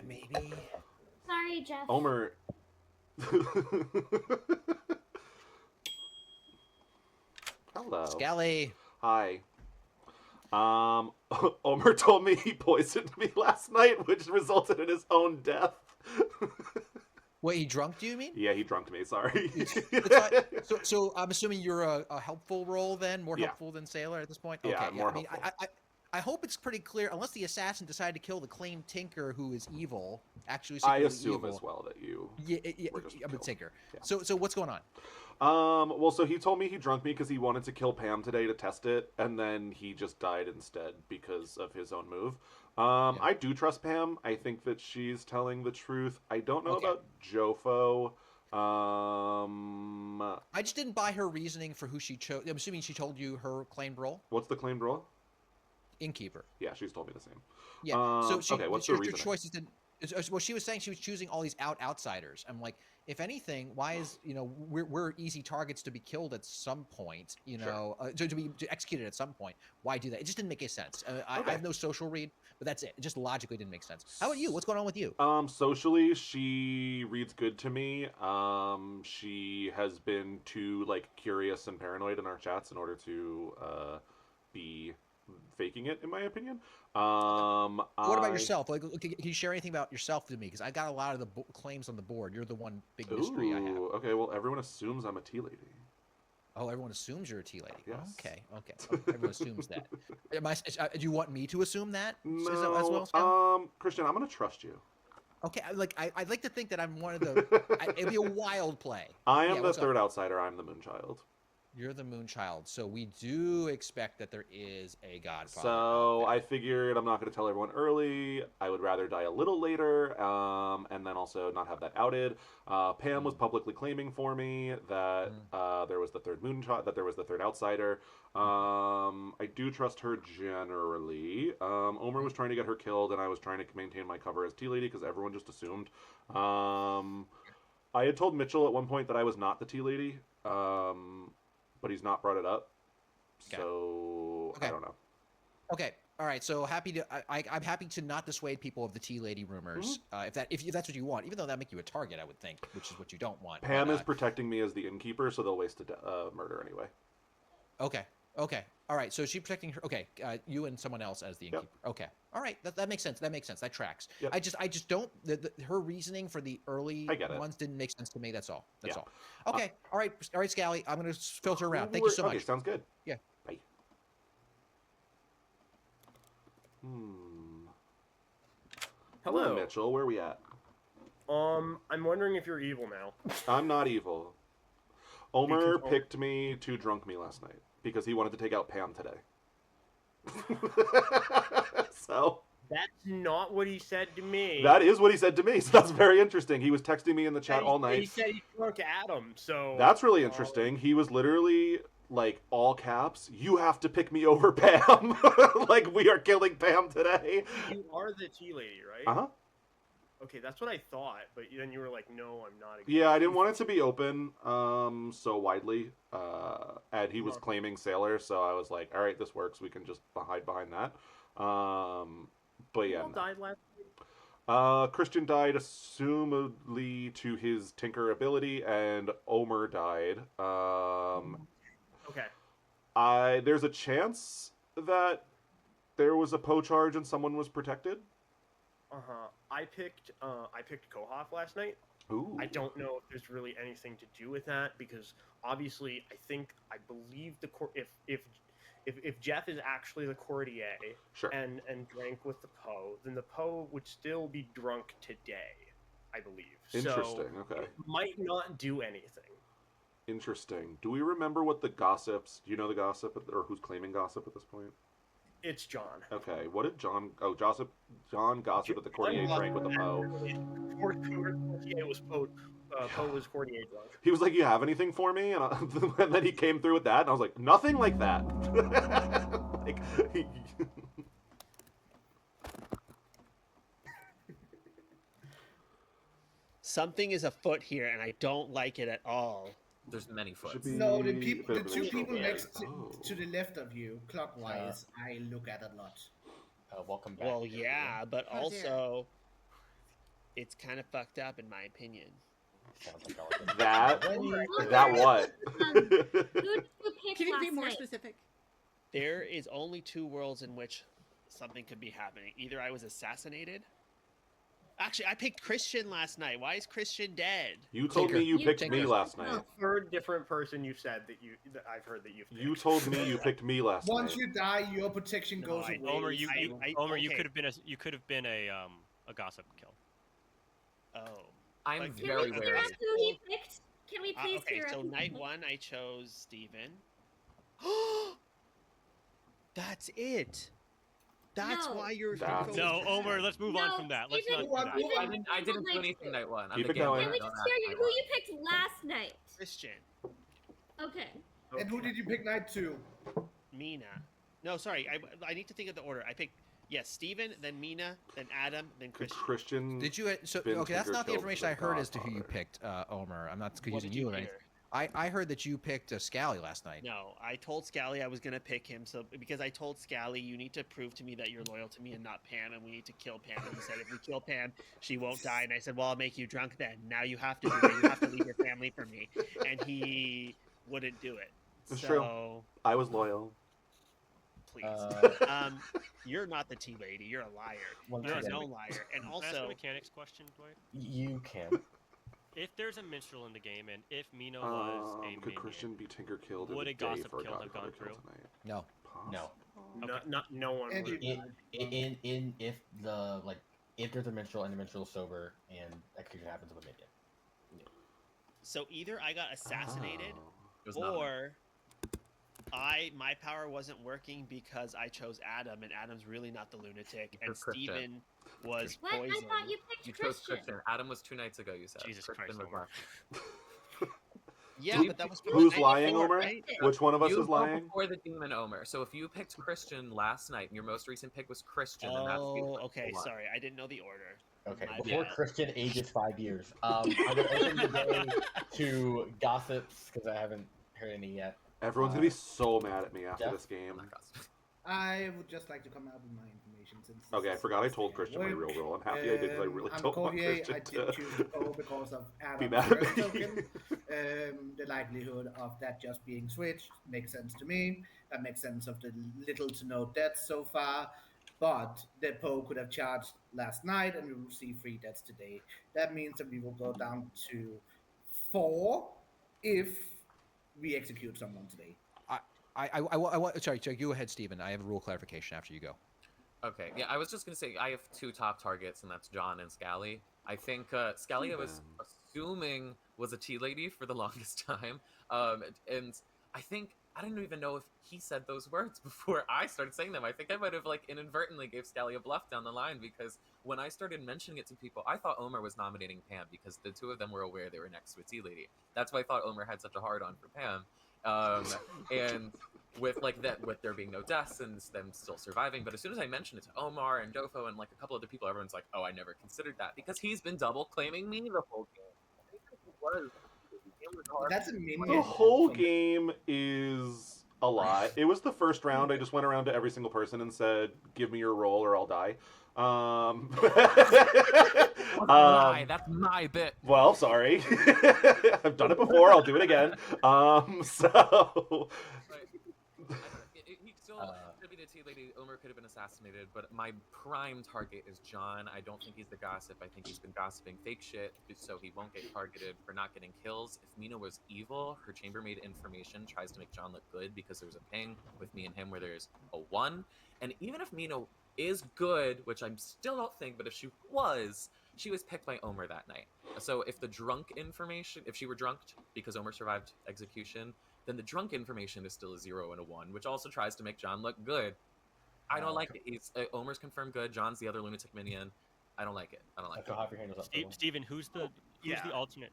Maybe. Sorry, Jeff. Omer. Hello. Scally. Hi. Omer told me he poisoned me last night, which resulted in his own death. Wait, he drunk? Do you mean? Yeah, he drunked me. Sorry. So I'm assuming you're a helpful role then, more Yeah. helpful than Sailor at this point. Yeah, Okay, more I mean, helpful. I hope it's pretty clear, unless the assassin decided to kill the claimed Tinker who is evil, actually I secretly assume evil. as well that you were just I'm a killed. Tinker. Yeah. So what's going on? Well, so he told me he drunk me because he wanted to kill Pam today to test it, and then he just died instead because of his own move. I do trust Pam. I think that she's telling the truth. I don't know about Jofo. I just didn't buy her reasoning for who she chose. I'm assuming she told you her claimed role? What's the claimed role? Innkeeper. Yeah, she's told me the same. Yeah. So she, okay, what's her, the reasoning? her choices didn't. Well, she was saying she was choosing all these outsiders. I'm like, if anything, why is we're easy targets to be killed at some point, to be executed at some point. Why do that? It just didn't make any sense. I have no social read, but that's it. It just logically didn't make sense. How about you? What's going on with you? Socially, she reads good to me. She has been too curious and paranoid in our chats in order to be faking it, in my opinion. What about yourself? Can you share anything about yourself to me? Because I got a lot of the claims on the board. You're the one big mystery I have. Okay, well, everyone assumes I'm a tea lady. Oh, everyone assumes you're a tea lady. Yes. Okay. Everyone assumes that. Do you want me to assume that? No. As well, Scott? Christian, I'm gonna trust you. Okay, I'd like to think that I'm one of the. It'd be a wild play. I am the third outsider. I'm the Moonchild. You're the Moonchild, so we do expect that there is a Godfather. So I figured I'm not going to tell everyone early. I would rather die a little later, and then also not have that outed. Pam was publicly claiming for me that there was the third Moonchild, that there was the third outsider. I do trust her generally. Omer was trying to get her killed, and I was trying to maintain my cover as Tea Lady because everyone just assumed. I had told Mitchell at one point that I was not the Tea Lady. But he's not brought it up, so I don't know. Okay, all right. So I'm happy to not dissuade people of the Tea Lady rumors. If that's what you want, even though that make you a target, I would think, which is what you don't want. Pam is protecting me as the innkeeper, so they'll waste a murder anyway. Okay. All right. So she's protecting her. Okay. You and someone else as the innkeeper. Yep. Okay. All right. That makes sense. That makes sense. That tracks. Yep. I just don't. Her reasoning for the early ones didn't make sense to me. That's all. That's all. Okay. All right, Scally. I'm gonna filter around. Thank you so much. Okay. Sounds good. Yeah. Bye. Hello, Mitchell. Where are we at? I'm wondering if you're evil now. I'm not evil. Omer picked me to drunk me last night because he wanted to take out Pam today. So that's not what he said to me. That is what he said to me. So that's very interesting. He was texting me in the chat all night. He said he drunk Adam. So that's really interesting. He was literally all caps. You have to pick me over Pam. We are killing Pam today. You are the tea lady, right? Uh huh. Okay, that's what I thought, but then you were like, "No, I'm not." Yeah, I didn't want it to be open so widely. And he was claiming Sailor, so I was like, "All right, this works. We can just hide behind that." But yeah. Who died last week? Christian died, assumedly to his Tinker ability, and Omer died. Okay. There's a chance that there was a Poe charge and someone was protected. I picked Kohoff last night. Ooh. I don't know if there's really anything to do with that because obviously I believe if Jeff is actually the courtier and drank with the Poe, then the Poe would still be drunk today, I believe. Interesting. Okay. It might not do anything. Interesting. Do we remember what the gossips? Do you know the gossip or who's claiming gossip at this point? It's John. Okay. What did John? Oh, John gossip that the courtier drank with the Poe. Courtier was Poe. Poe was courtier drunk. He was like, "You have anything for me?" And, and then he came through with that, and I was like, "Nothing like that." Something is afoot here, and I don't like it at all. There's many foots. No, the two people next to the left of you, clockwise, I look at a lot. Welcome back. Well, yeah, but also, it's kind of fucked up in my opinion. That what? Can you be more specific? There is only two worlds in which something could be happening. Either I was assassinated, Actually, I picked Christian last night. Why is Christian dead? You told me you picked me last night. Third different person you've said that I've heard that you've picked. You told me you picked me last Once night. you die, your protection goes away. Omer, you okay. could have been a gossip kill. Oh. I'm Can very we figure wary. out who he picked? Can we please okay, clear so up? who night he one, I chose Steven. That's it. That's No. why you're. No, Omer, let's move on from that. Let's not do that. I didn't do anything night one. I'm Keep the it game going. Can we leader, just don't hear act who like you picked last night? Christian. Okay. And who did you pick night 2? Mina. No, sorry. I need to think of the order. I picked Steven, then Mina, then Adam, then Christian. Christian. Did you? So been okay, that's Tinker not the killed information the I heard as to who you Godfather. picked, Omer. I'm not What accusing did you you of anything. hear? I heard that you picked Scally last night. No, I told Scally I was gonna pick him, so because I told Scally you need to prove to me that you're loyal to me and not Pam, and we need to kill Pam. And he said if we kill Pam, she won't die. And I said, well, I'll make you drunk then. Now you have to do it. You have to leave your family for me. And he wouldn't do it. It's so, true. I was loyal. Please, you're not the tea lady. You're a liar. Once You're a again, known liar. And Can I ask a also, mechanics question, Dwight? You can. If there's a minstrel in the game, and if Mina was a Could minion, Christian be Tinker killed in would the a day gossip for a kill have Godfather gone kill through? tonight? No. No. No one. And would. If there's a minstrel and the minstrel's sober and execution happens with a minion. so either I got assassinated, Oh. was not me. or my power wasn't working because I chose Adam, and Adam's really not the lunatic, and chose Christian. Steven was What? I poisoned. thought you picked You chose Christian. Christian. Adam was 2 nights ago. You said. Jesus Christian Christ, was Omer. last. Yeah, Who- but that was Who's before- lying, before, Omer? right? Which one of us You is go lying? before the demon Omer. So if you picked Christian last night, and your most recent pick was Christian, then that's the Oh, okay. one. Sorry, I didn't know the order. Okay, My before bad. Christian ages 5 years. Are there open today to gossips? Because I haven't heard any yet. Everyone's gonna be so mad at me after Jeff? this game. I would just like to come out with my information since. this Okay, I is forgot I the told day Christian at my work. real role. I'm happy I did because I really I'm don't want Cordier. Christian I did to choose to go because of be Adam's mad at first me. token. The likelihood of that just being switched makes sense to me. That makes sense of the little to no deaths so far. But the Poe could have charged last night, and we will see 3 deaths today. That means that we will go down to 4 if we execute someone today. I want. Sorry, go ahead, Steven. I have a rule clarification after you go. Okay, yeah, I was just gonna say I have 2 top targets, and that's John and Scally. I think Scally, I was assuming was a tea lady for the longest time, and I didn't even know if he said those words before I started saying them. I think I might have inadvertently gave Scally a bluff down the line, because when I started mentioning it to people, I thought Omer was nominating Pam because the 2 of them were aware they were next to a tea lady. That's why I thought Omer had such a hard on for Pam. And with with there being no deaths and them still surviving, but as soon as I mentioned it to Omar and Dofo and a couple other people, everyone's like, "Oh, I never considered that," because he's been double claiming me the whole game. That's a minion. The whole game is a lie. It was the first round. I just went around to every single person and said, "Give me your role or I'll die." That's my bit. Well, sorry. I've done it before. I'll do it again. So. He still could be the tea lady. Omer could have been assassinated, but my prime target is John. I don't think he's the gossip. I think he's been gossiping fake shit, so he won't get targeted for not getting kills. If Mina was evil, her chambermaid information tries to make John look good because there's a ping with me and him where there's a 1. And even if Mina is good, which I still don't think, but if she was picked by Omer that night. So if the drunk information, if she were drunked because Omer survived execution, then the drunk information is still a 0 and a 1, which also tries to make John look good. I don't like it. He's Omer's confirmed good. John's the other lunatic minion. I don't like it. I don't like it. Steven, who's the alternate?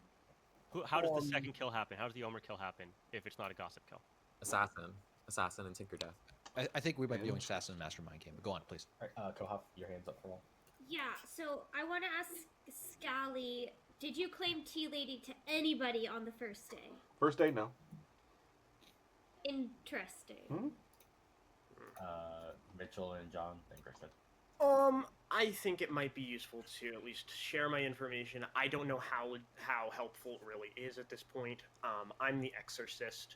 How does the second kill happen? How does the Omer kill happen if it's not a gossip kill? Assassin, and Tinker Death. I think we might be doing Assassin and Mastermind game, but go on, please. All right, Kohaf, your hands up for one. Yeah, so I want to ask Scally, did you claim tea lady to anybody on the first day? First day, no. Interesting. Mitchell and John and Kristen. I think it might be useful to at least share my information. I don't know how helpful it really is at this point. I'm the exorcist.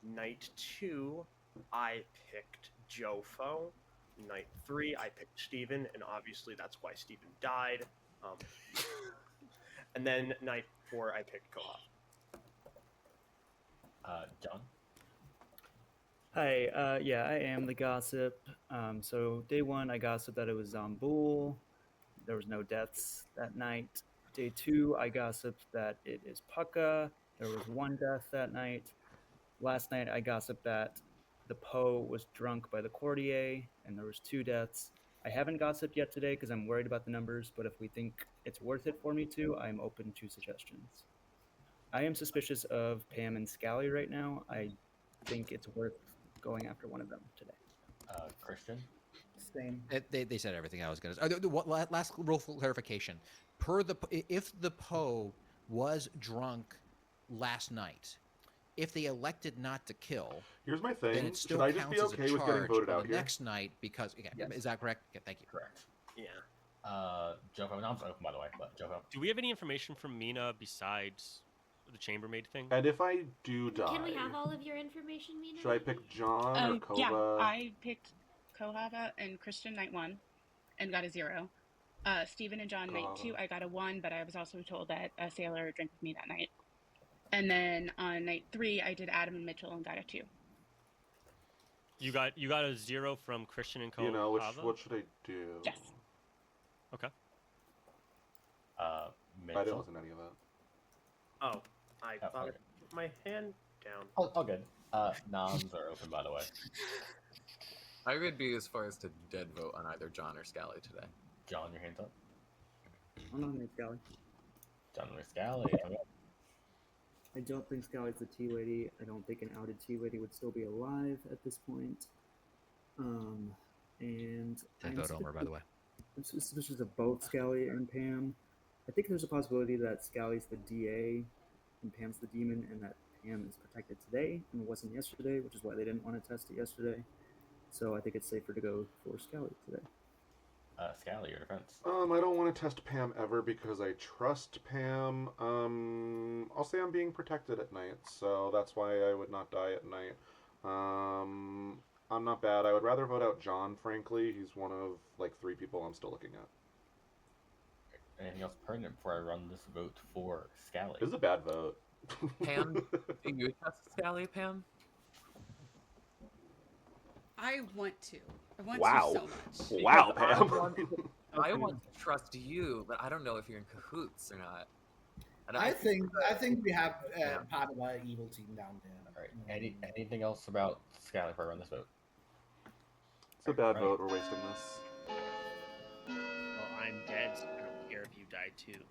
Night 2, I picked Jofo. night 3, I picked Steven, and obviously that's why Steven died. And then night 4, I picked Kohav. John? Hi, yeah, I am the gossip. So day 1, I gossiped that it was Zambul. There was no deaths that night. Day 2, I gossiped that it is Pucka. There was 1 death that night. Last night, I gossiped that the Poe was drunk by the courtier, and there was 2 deaths. I haven't gossiped yet today because I'm worried about the numbers, but if we think it's worth it for me to, I'm open to suggestions. I am suspicious of Pam and Scally right now. I think it's worth going after one of them today. Christian? Same. They said everything I was going to say. Last real clarification. If the Poe was drunk last night, if they elected not to kill, Here's my then thing. it still Should I just counts be as a okay with getting charge voted on out the here? next night because Yes. is that correct? Okay, thank you. Correct. Yeah. Jofo, now I'm open, by the way, but Jofo. Do we have any information from Mina besides the chambermaid thing? And if I do die, Can we have all of your information, Mina? should I pick John or Kova? Yeah, I picked Kohava and Christian night 1 and got a 0. Stephen and John night 2, I got a 1, but I was also told that a sailor drank with me that night. And then on night 3, I did Adam and Mitchell and got a 2. You got a 0 from Christian and Kohava? You know, what should I do? Yes. Okay. Mitchell? I didn't listen to any of that. Oh, I thought okay. I put my hand down. All good. Noms are open, by the way. I would be as far as to dead vote on either John or Scally today. John, your hands up. I'm not named Scally. John or Scally? Okay. I don't think Scally's the tea lady. I don't think an outed tea lady would still be alive at this point. And Dead vote Omer, by the way. I'm suspicious of both Scally and Pam. I think there's a possibility that Scally's the DA and Pam's the demon, and that Pam is protected today and wasn't yesterday, which is why they didn't want to test it yesterday. So I think it's safer to go for Scally today. Scally, your defense. I don't want to test Pam ever because I trust Pam. I'll say I'm being protected at night, so that's why I would not die at night. I'm not bad. I would rather vote out John, frankly. He's one of, like, 3 people I'm still looking at. Anything else pertinent before I run this vote for Scally? This is a bad vote. Pam, do you test Scally, Pam? I want to. I want Wow. to so much. Wow, Because Pam. I want to trust you, but I don't know if you're in cahoots or not. And I think we have part of our evil team down there. All right. Anything else about Scally before I run this vote? It's a bad vote. We're wasting this. Well, I'm dead, so I don't care if you die too.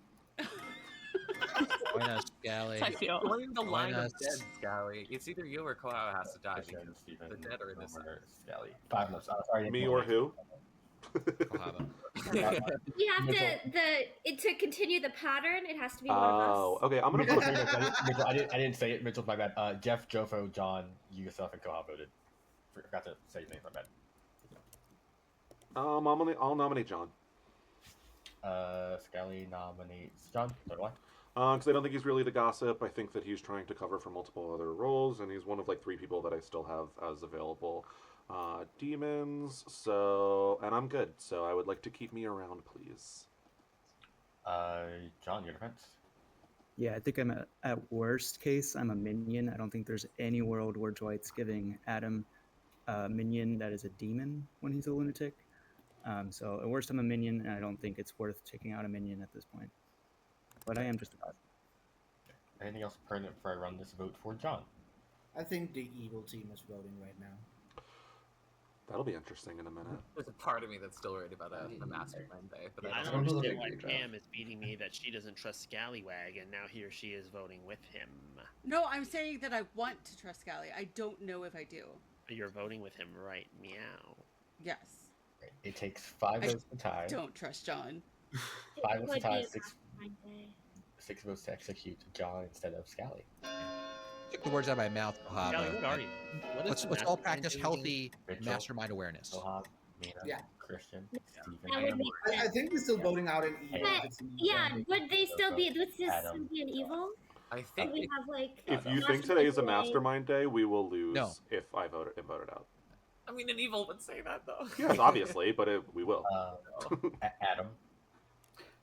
Join us, Scally. I feel. Join the line Join of us. dead, Scally. It's either you or Koao has to die Christian, because Steven, the dead are in this. Omer, Scally. 5 minutes. Sorry, Me or who? Kohava. You have to continue the pattern. It has to be one of Oh, us. okay. I'm gonna Mitchell, vote. Mitchell, I didn't say it. Mitchell's my bad. Jeff, Jofo, John, you yourself, and Koha voted. Forgot to say your name. My bad. I'll nominate John. Scally nominates John. So do I. Because I don't think he's really the gossip. I think that he's trying to cover for multiple other roles, and he's one of, like, 3 people that I still have as available demons. So, and I'm good. So I would like to keep me around, please. John, your defense. Yeah, I think I'm at worst case, I'm a minion. I don't think there's any world where Dwight's giving Adam a minion that is a demon when he's a lunatic. So at worst, I'm a minion, and I don't think it's worth taking out a minion at this point. But I am just about. Anything else pertinent before I run this vote for John? I think the evil team is voting right now. That'll be interesting in a minute. There's a part of me that's still worried about a mastermind day, but I I don't don't understand why Jeff. Pam is beating me that she doesn't trust Scallywag, and now he or she is voting with him. No, I'm saying that I want to trust Scally. I don't know if I do. You're voting with him, right? Meow. Yes. It takes 5 votes to tie. Don't trust John. 5 votes to tie. Would be a 6 fine day. 6 votes to execute John instead of Scally. Took the words out of my mouth, Scally, Kohava. what are you? What is Let's the all mastermind practice doing healthy Mitchell. mastermind awareness. Koha, Mina, Yeah. Christian, Steven, That would make I sense. think we're still voting out an evil. But, if it's an evil. yeah, would they still be? Would this still Adam. be an evil? I Do think we have like? If you not think to today is a take away- mastermind day, we will lose No. if I voted out. I mean, an evil would say that though. Yes, obviously, but we will. Adam.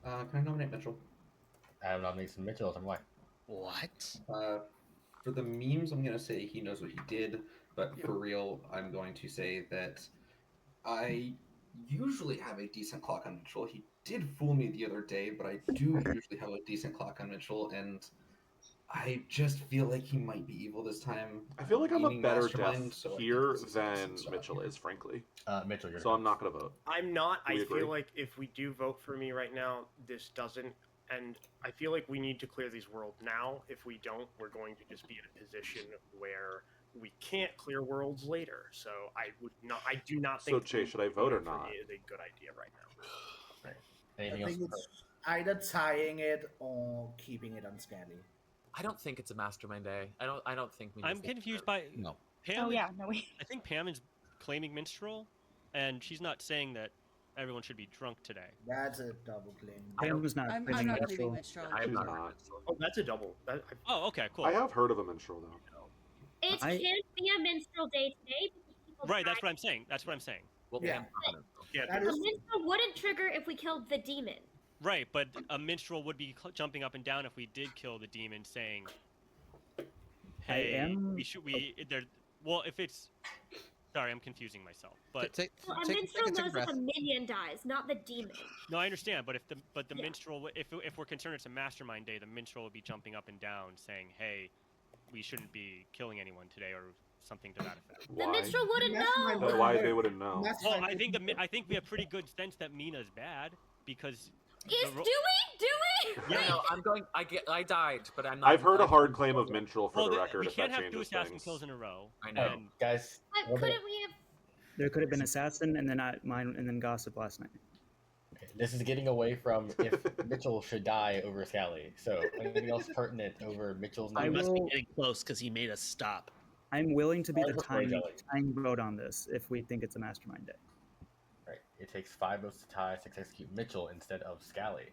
Can I nominate Mitchell? Adam nominates Mitchell. I'm like, What? For the memes, I'm gonna say he knows what he did, but for real, I'm going to say that I usually have a decent clock on Mitchell. He did fool me the other day, but I do usually have a decent clock on Mitchell, and I just feel like he might be evil this time. I feel like I'm a Gaming better mastermind, death so I think here this is a than decent shot. Mitchell is, frankly. Mitchell, you're So I'm not going to vote. I'm not. Do we I agree? feel like if we do vote for me right now, this doesn't. And I feel like we need to clear these worlds now. If we don't, we're going to just be in a position where we can't clear worlds later. So I would not. I do not think. So, Chase, should I vote or voting for not? me is a good idea right now. Right. I Anything else? think it's either tying it or keeping it on Scally. I don't think it's a mastermind day. I don't think. I'm confused by No. Pam. Oh yeah, no wait. I think Pam is claiming minstrel, and she's not saying that everyone should be drunk today. That's a double claim. Pam was not I'm claiming not minstrel. claiming minstrel. I'm She's not. not. Oh, that's a double. Oh, okay, cool. I have heard of a minstrel, though. It I- can't be a minstrel day today because people Right, that's died. what I'm saying. That's what I'm saying. Well, Yeah. Pam, Yeah, That A is minstrel wouldn't trigger if we killed the demon. Right, but a minstrel would be jumping up and down if we did kill the demon, saying, "Hey, am- we should there." Well, if it's, sorry, I'm confusing myself. But Take Well, a take minstrel a knows breath. if a minion dies, not the demon. no, I understand. But the Yeah. minstrel, if we're concerned it's a mastermind day, the minstrel would be jumping up and down, saying, "Hey, we shouldn't be killing anyone today," or something to that effect. The Why? minstrel wouldn't Mastermind know. would- Why they wouldn't know? Well, I think we have pretty good sense that Mina's bad because. Is the ro- do we? yeah, no, I'm going. I died, but I'm not. I've heard a hard claim of minstrel for Well, the record. we If can't that have two changes assassin things. kills in a row. I know. And guys. But what about- couldn't we have? There could have been assassin and then mine and then gossip last night. Okay, this is getting away from if Mitchell should die over Scally. So anything else pertinent over Mitchell's I He name? must be will- getting close because he made us stop. I'm willing to be All the before jelly. tying vote on this if we think it's a mastermind day. Right. It takes 5 votes to tie, 6 to execute Mitchell instead of Scally.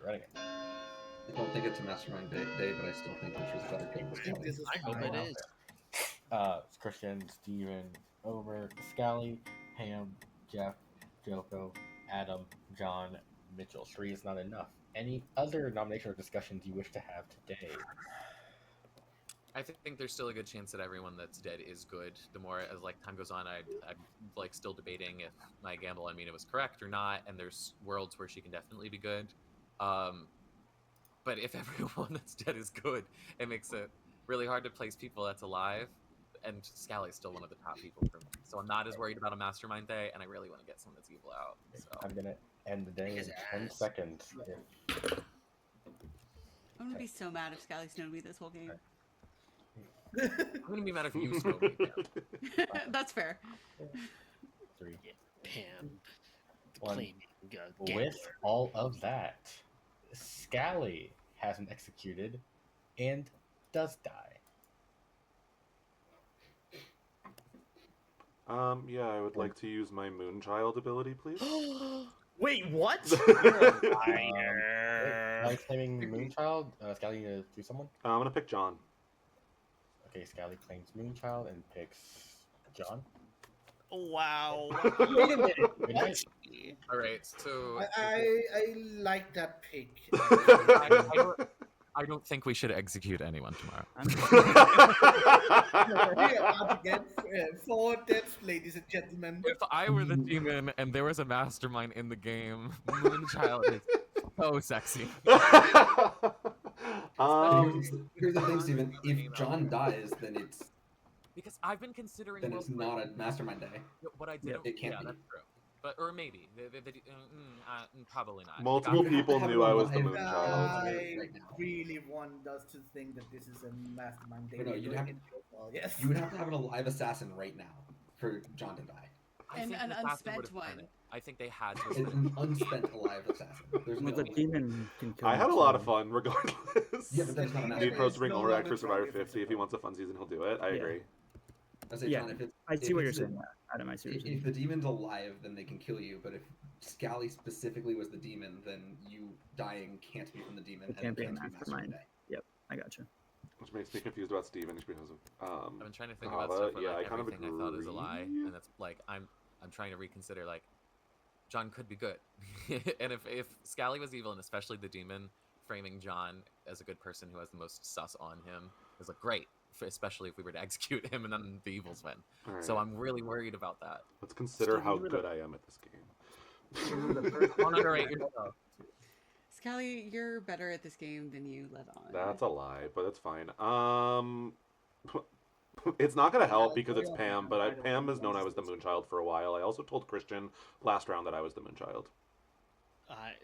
Running it. I don't think it's a mastermind day, but I still think Mitchell's better pick for I think Scally. this is I hope fine. it is. It's Christian, Steven, Omer, Scally, Ham, Jeff, Joko, Adam, John, Mitchell. 3 is not enough. Any other nomination or discussions you wish to have today? I think there's still a good chance that everyone that's dead is good. The more as time goes on, I'm like still debating if my gamble on Mina was correct or not. And there's worlds where she can definitely be good. But if everyone that's dead is good, it makes it really hard to place people that's alive. And Scally's still one of the top people for me. So I'm not as worried about a mastermind day, and I really want to get someone that's evil out. So I'm gonna end the day in His 10 ass. seconds. I'm gonna be so mad if Scally snowed me this whole game. I'm gonna be mad if you smoke me. That's fair. 3, Pam. One. Claiming With all of that, Scally has been executed and does die. Yeah, I would like to use my Moonchild ability, please. Wait, what? I'm claiming Moonchild. Scally, you gonna do someone? I'm gonna pick John. Okay, Scally claims Moonchild and picks John. Wow. Wait a minute. Good night. All right, so I like that pick. I don't think we should execute anyone tomorrow. We are up against 4 deaths, ladies and gentlemen. If I were the demon and there was a mastermind in the game, Moonchild is so sexy. Here's the thing, Steven. If John dies, then it's Because I've been considering. not a mastermind day. What I did. It can't be. That's true. But or maybe probably not. Multiple Like, people knew I was the live- Moonchild. I right now. really want us to think that this is a mastermind day. No, you'd We're have- doing it well, yes. You would have to have an alive assassin right now for John to die. I And think an the Assassin unspent would've done one. it. I think they had to. An unspent alive assassin. There's Well, no the demon can kill I had a him, lot so- of fun, regardless. Yeah, but that's not an Need mastermind. pros to bring No Olrak longer for Survivor trying to 50. If he wants a fun season, he'll do it. I Yeah. agree. I say, Yeah, John, if it's, I see if what you're it's saying, Adam. I see what you're saying. If the demon's alive, then they can kill you. But if Scally specifically was the demon, then you dying can't be from the demon. It and can't be a mastermind mastermind. day. Yep, I gotcha. Which makes me confused about Steven because of I've been trying to think Kava. about stuff where Yeah, like I kind of everything I thought is a lie, agree. and that's like I'm trying to reconsider like John could be good, and if Scally was evil, and especially the demon, framing John as a good person who has the most sus on him is like great, especially if we were to execute him and then the evils win. All So right. I'm really worried about that. Let's consider Steve, how you were the- good I am at this game. You were the first Don't underrate yourself. Scally, you're better at this game than you let on. That's a lie, but it's fine. It's not gonna help because it's Pam, but Pam has known I was the Moonchild for a while. I also told Christian last round that I was the Moonchild.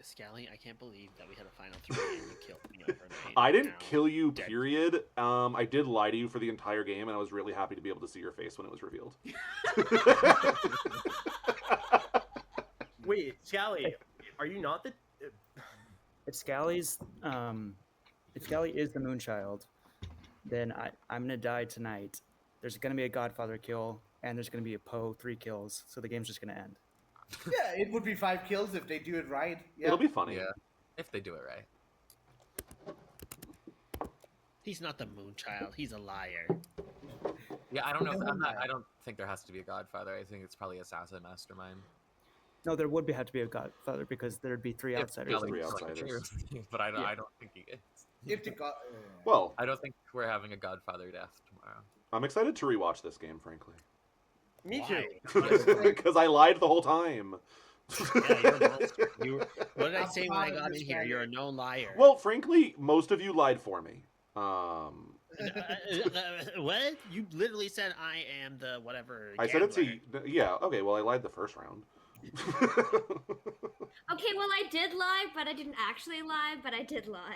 Scally, I can't believe that we had a final 3 and you killed me overnight. I didn't Now, kill you, dead. period. I did lie to you for the entire game, and I was really happy to be able to see your face when it was revealed. Wait, Scally, are you not the? If Scally's, if Scally is the Moonchild, then I'm gonna die tonight. There's gonna be a Godfather kill, and there's gonna be a Poe 3 kills, so the game's just gonna end. Yeah, it would be 5 kills if they do it right. Yeah. It'll be funny. Yeah, if they do it right. He's not the Moonchild. He's a liar. Yeah, I don't know. I don't think there has to be a Godfather. I think it's probably Assassin Mastermind. No, there would have to be a Godfather because there'd be 3 If outsiders. There's 3 Scally's like outsiders. true, but I don't. Yeah. I don't think he is. If the God. Well, I don't think we're having a Godfather death tomorrow. I'm excited to rewatch this game, frankly. Me Why? too. Because I lied the whole time. Yeah, you're a monster. What did I say when I got in here? You're a known liar. Well, frankly, most of you lied for me. What? You literally said I am the whatever. I said it to gambler. you. Yeah, okay, well, I lied the first round. Okay, well, I did lie, but I didn't actually lie, but I did lie.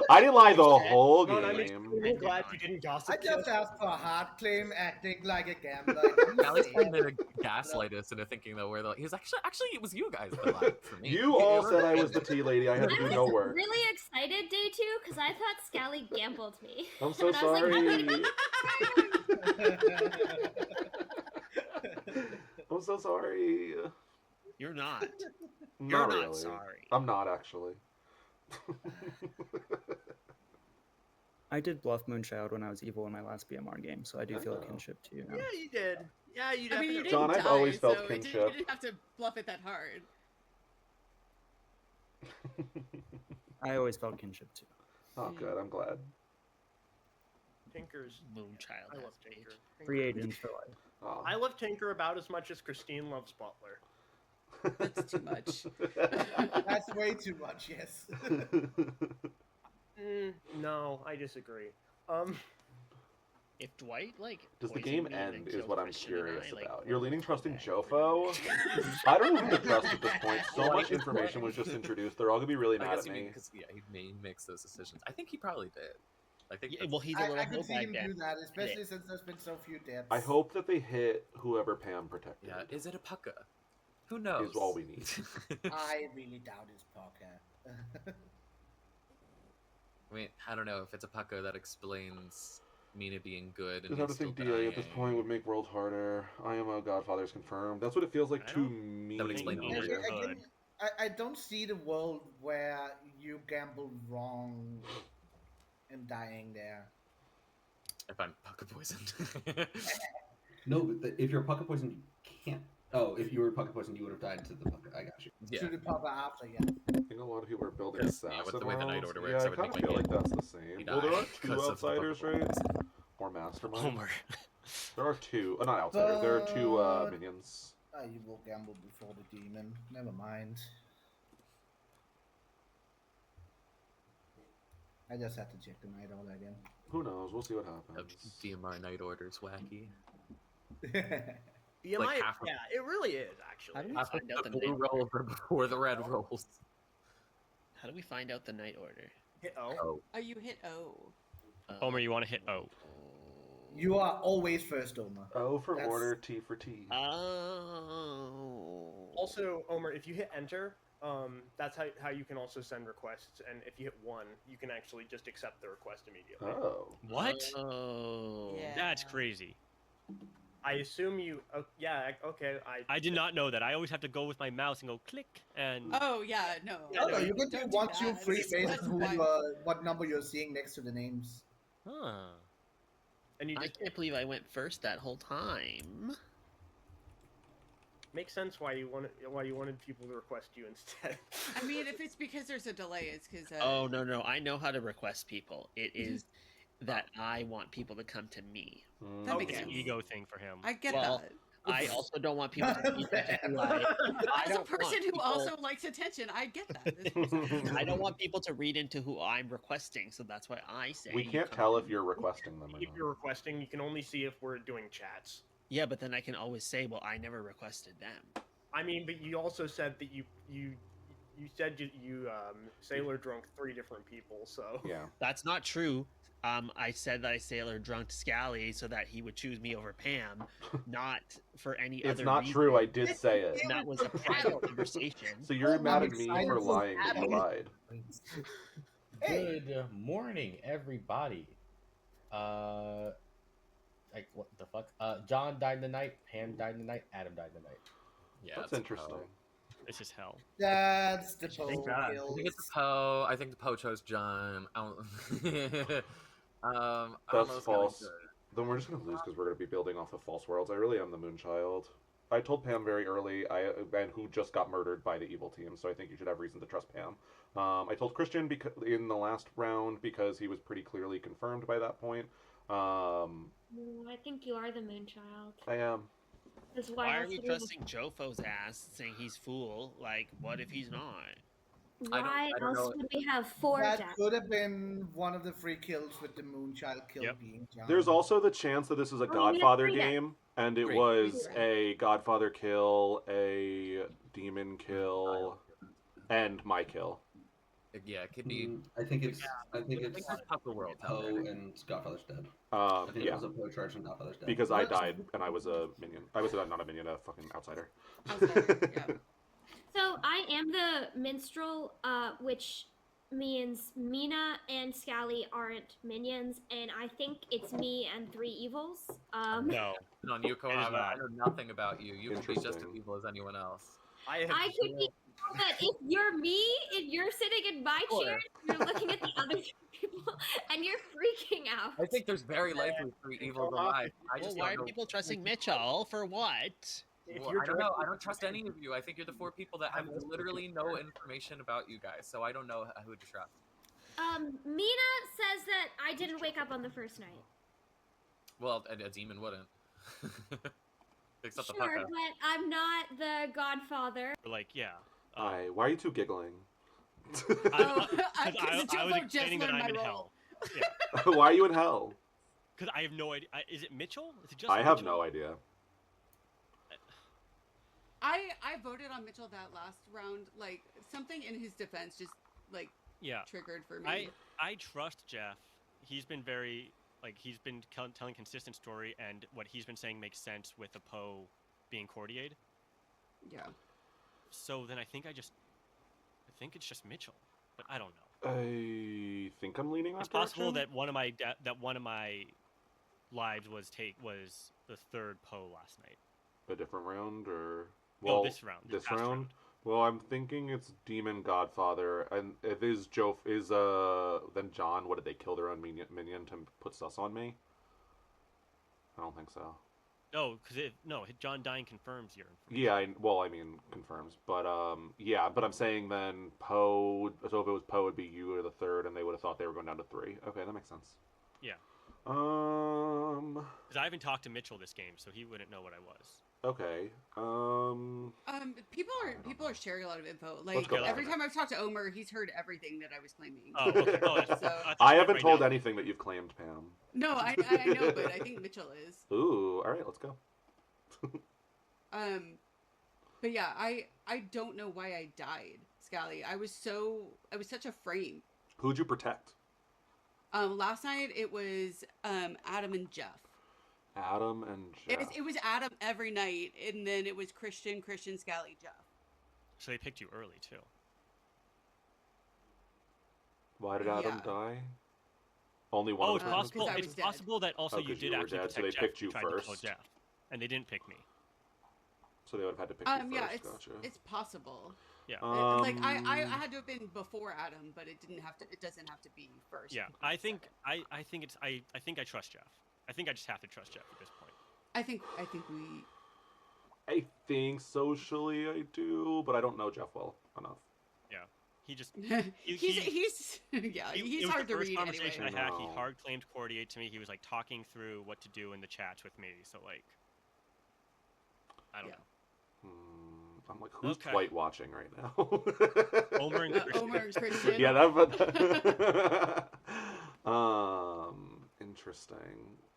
I didn't lie the whole No, I'm game. extremely glad you didn't gossip. I just asked for a hard claim, acting like a gambler. Alex trying to gaslight us into thinking that we're the. He was actually it was you guys that lied for me. You all said I was the tea lady. I had to I do was no work. really excited day 2 because I thought Scally gambled me. I'm so And I was like, sorry. I'm so sorry. You're not. Not You're not really. sorry. I'm not actually. I did bluff Moonchild when I was evil in my last BMR game, so I do feel a kinship to you now. Yeah, you did. Yeah, you I mean, definitely. you didn't John, I've die, always felt so kinship. you didn't have to bluff it that hard. I always felt kinship too. Oh, good. I'm glad. Tinker's Moonchild. I has love rage. Tinker. Free agents for life. Oh. I love Tinker about as much as Christine loves Butler. That's too much. That's way too much, yes. No, I disagree. If Dwight Does the poisoned game me and end? then Is killed what I'm Christian and curious I, about. what You're would leaning you trusting back? Jofo. I don't know who to trust at this point. So much information was just introduced. They're all gonna be really I mad guess at me. because he makes those decisions. I think he probably did. I think. Yeah, well, he's a little I could hoe see bag him then. do that, especially since there's been so few deaths. I hope that they hit whoever Pam protected. Yeah, is it a pucka? Who knows? Is all we need. I really doubt his poker. I mean, I don't know if it's a pucka that explains Mina being good and Just have to he's still think DA at this dying. point would make world harder. I am a Godfather's confirmed. That's what it feels like I to don't- me. That would explain Mina. Mina. Again, I don't see the world where you gamble wrong and dying there. If I'm pucka poisoned. No, but if you're pucka poisoned, you can't. Oh, if you were pucka poisoned, you would have died to the pucka. I got you. Yeah. To the poker after, yeah. I think a lot of people are building Because, yeah, assassin with the way the Night worlds. Order Yeah, works, I I would kind of make feel my like that's the same. he Well, there are died two because of the outsiders, Pucka right? Or mastermind. Homer. There are two. Not outsiders. There are two But- minions. You will gamble before the demon. Never mind. I just have to check the night order again. Who knows? We'll see what The happens. DMR Night Order's wacky. BMI, Like half of- yeah, it really is actually. How do we Half of find out the the blue night rolls are before the red rolls. How do we find out the night order? Hit O. Oh. Oh, you hit O. Homer, you want to hit O. You are always first, Omar. O for That's- order, T for T. Oh. Also, Omer, if you hit enter, that's how you can also send requests. And if you hit 1, you can actually just accept the request immediately. Oh. What? Oh. Yeah. That's crazy. I assume you. Yeah. Okay. I did not know that. I always have to go with my mouse and go click and. Oh yeah, no. No, you can do Don't 1, that. 2, 3 It's based less on who fun. you what number you're seeing next to the names. Huh. And you I just can't believe I went first that whole time. makes sense why you wanted people to request you instead. I mean, if it's because there's a delay, it's because. Oh no, I know how to request people. It is that I want people to come to me. That makes It's sense. an ego thing for him. I get Well, that. I also don't want people to read into who I. I As a don't person want who people- also likes attention, I get that. This makes sense. I don't want people to read into who I'm requesting, so that's why I say. We you can't come tell to if me. you're requesting them or If not. you're requesting, you can only see if we're doing chats. Yeah, but then I can always say, well, I never requested them. I mean, but you also said that you said you sailor drunk 3 different people, so Yeah. That's not true. I said that I sailor drunked Scally so that he would choose me over Pam, not for any other It's not reason. true. I did say it. And that was a private conversation. So you're I'm mad at me excited for for lying that you Adam. lied. Hey. Good morning, everybody. Like what the fuck? John died tonight. Pam died tonight. Adam died tonight. Yeah, That's it's interesting. Poe. This is hell. That's the Thank Poe God. I kills. think it's a Poe. I think the Poe chose John. I don't know That's what's false. gonna Then we're just gonna lose because we're gonna be building off of false worlds. I really am the Moonchild. I told Pam very early, and who just got murdered by the evil team, so I think you should have reason to trust Pam. I told Christian in the last round because he was pretty clearly confirmed by that point. I think you are the Moonchild. I am. That's Why are else we would trusting Jofo's ass, saying he's fool? Like, what if he's not? Why I don't else know. would we have 4 That deaths? could have been one of the free kills with the Moonchild kill Yep. being John. There's also the chance that this is a Oh, you Godfather have three deaths. game, and it Great. was Great. a Godfather kill, a demon kill, and my kill. Yeah, it could be. I think it's I think there's Puzzle Worlds out Poe there. and Godfather's Dead. I think Yeah. it was a Poe charge and Godfather's Dead. Because I died and I was a minion. I was not a minion, a fucking outsider. Outsider, yeah. So I am the minstrel, which means Mina and Scally aren't minions, and I think it's me and 3 evils. No. No, you, It is Kohava, not. I know nothing about you. You could be just as Interesting. evil as anyone else. I have I could be, but if you're me and you're sitting in my Sure. chair, you're looking at the other 3 people, and you're freaking out. I think there's very likely 3 evils alive. I Well, just why don't are know. people trusting Mitchell for what? Well, I don't know. I don't trust any of you. I think you're the 4 people that have literally no information about you guys, so I don't know who to trust. Mina says that I didn't wake up on the first night. Well, a demon wouldn't. Except the Sure, pucka. but I'm not the Godfather. Like, yeah. Why are you two giggling? Oh, I was Jovo just explaining that learned I'm my in role. hell. Why are you in hell? Because I have no idea. Is it Mitchell? Is it just I have Mitchell? no idea. I voted on Mitchell that last round. Like something in his defense just like Yeah. triggered for me. I trust Jeff. He's been very he's been telling consistent story, and what he's been saying makes sense with the Poe being courtier'd. Yeah. So then I think it's just Mitchell, but I don't know. I think I'm leaning on It's possible that one of my lives was the 3rd Poe last night. a different round or No, this round. This past round. Well, I'm thinking it's Demon Godfather, and if is Joe is then John. What did they kill their own minion to put sus on me? I don't think so. No, because John dying confirms your information. Yeah, I mean confirms, but yeah, but I'm saying then Poe. So if it was Poe, it'd be you or the 3rd, and they would have thought they were going down to 3. Okay, that makes sense. Yeah. Um. Because I haven't talked to Mitchell this game, so he wouldn't know what I was. Okay. People are sharing a lot of info. Let's Like go every back. time I've talked to Omer, he's heard everything that I was claiming. Oh, okay. Oh, that's- So- I haven't right told now. anything that you've claimed, Pam. No, I know, but I think Mitchell is. Ooh, all right, let's go. But yeah, I don't know why I died, Scally. I was such a frame. Who'd you protect? Last night it was Adam and Jeff. Adam and Jeff. It was Adam every night, and then it was Christian, Scally, Jeff. So they picked you early too. Why did Adam Yeah. die? Only one Oh, of it's them. possible. Because I It's was dead. possible that also Oh, you 'cause did you were actually dead, protect so they Jeff. picked you tried to kill first? Jeff, and they didn't pick me. So they would have had to pick you Yeah, first. it's Gotcha. it's possible. Yeah. Like I had to have been before Adam, but it didn't have to. It doesn't have to be first. Yeah, I think I trust Jeff. I think I just have to trust Jeff at this point. I think we. I think socially I do, but I don't know Jeff well enough. Yeah, he just he's yeah, he's hard to read anyway. Conversation I had, he No. hard claimed Cordiate to me. He was like talking through what to do in the chats with me. So like, I don't know. I'm like, who's Okay. Dwight watching right now? Omer and Christian. Omer and Christian. Yeah, that. Interesting.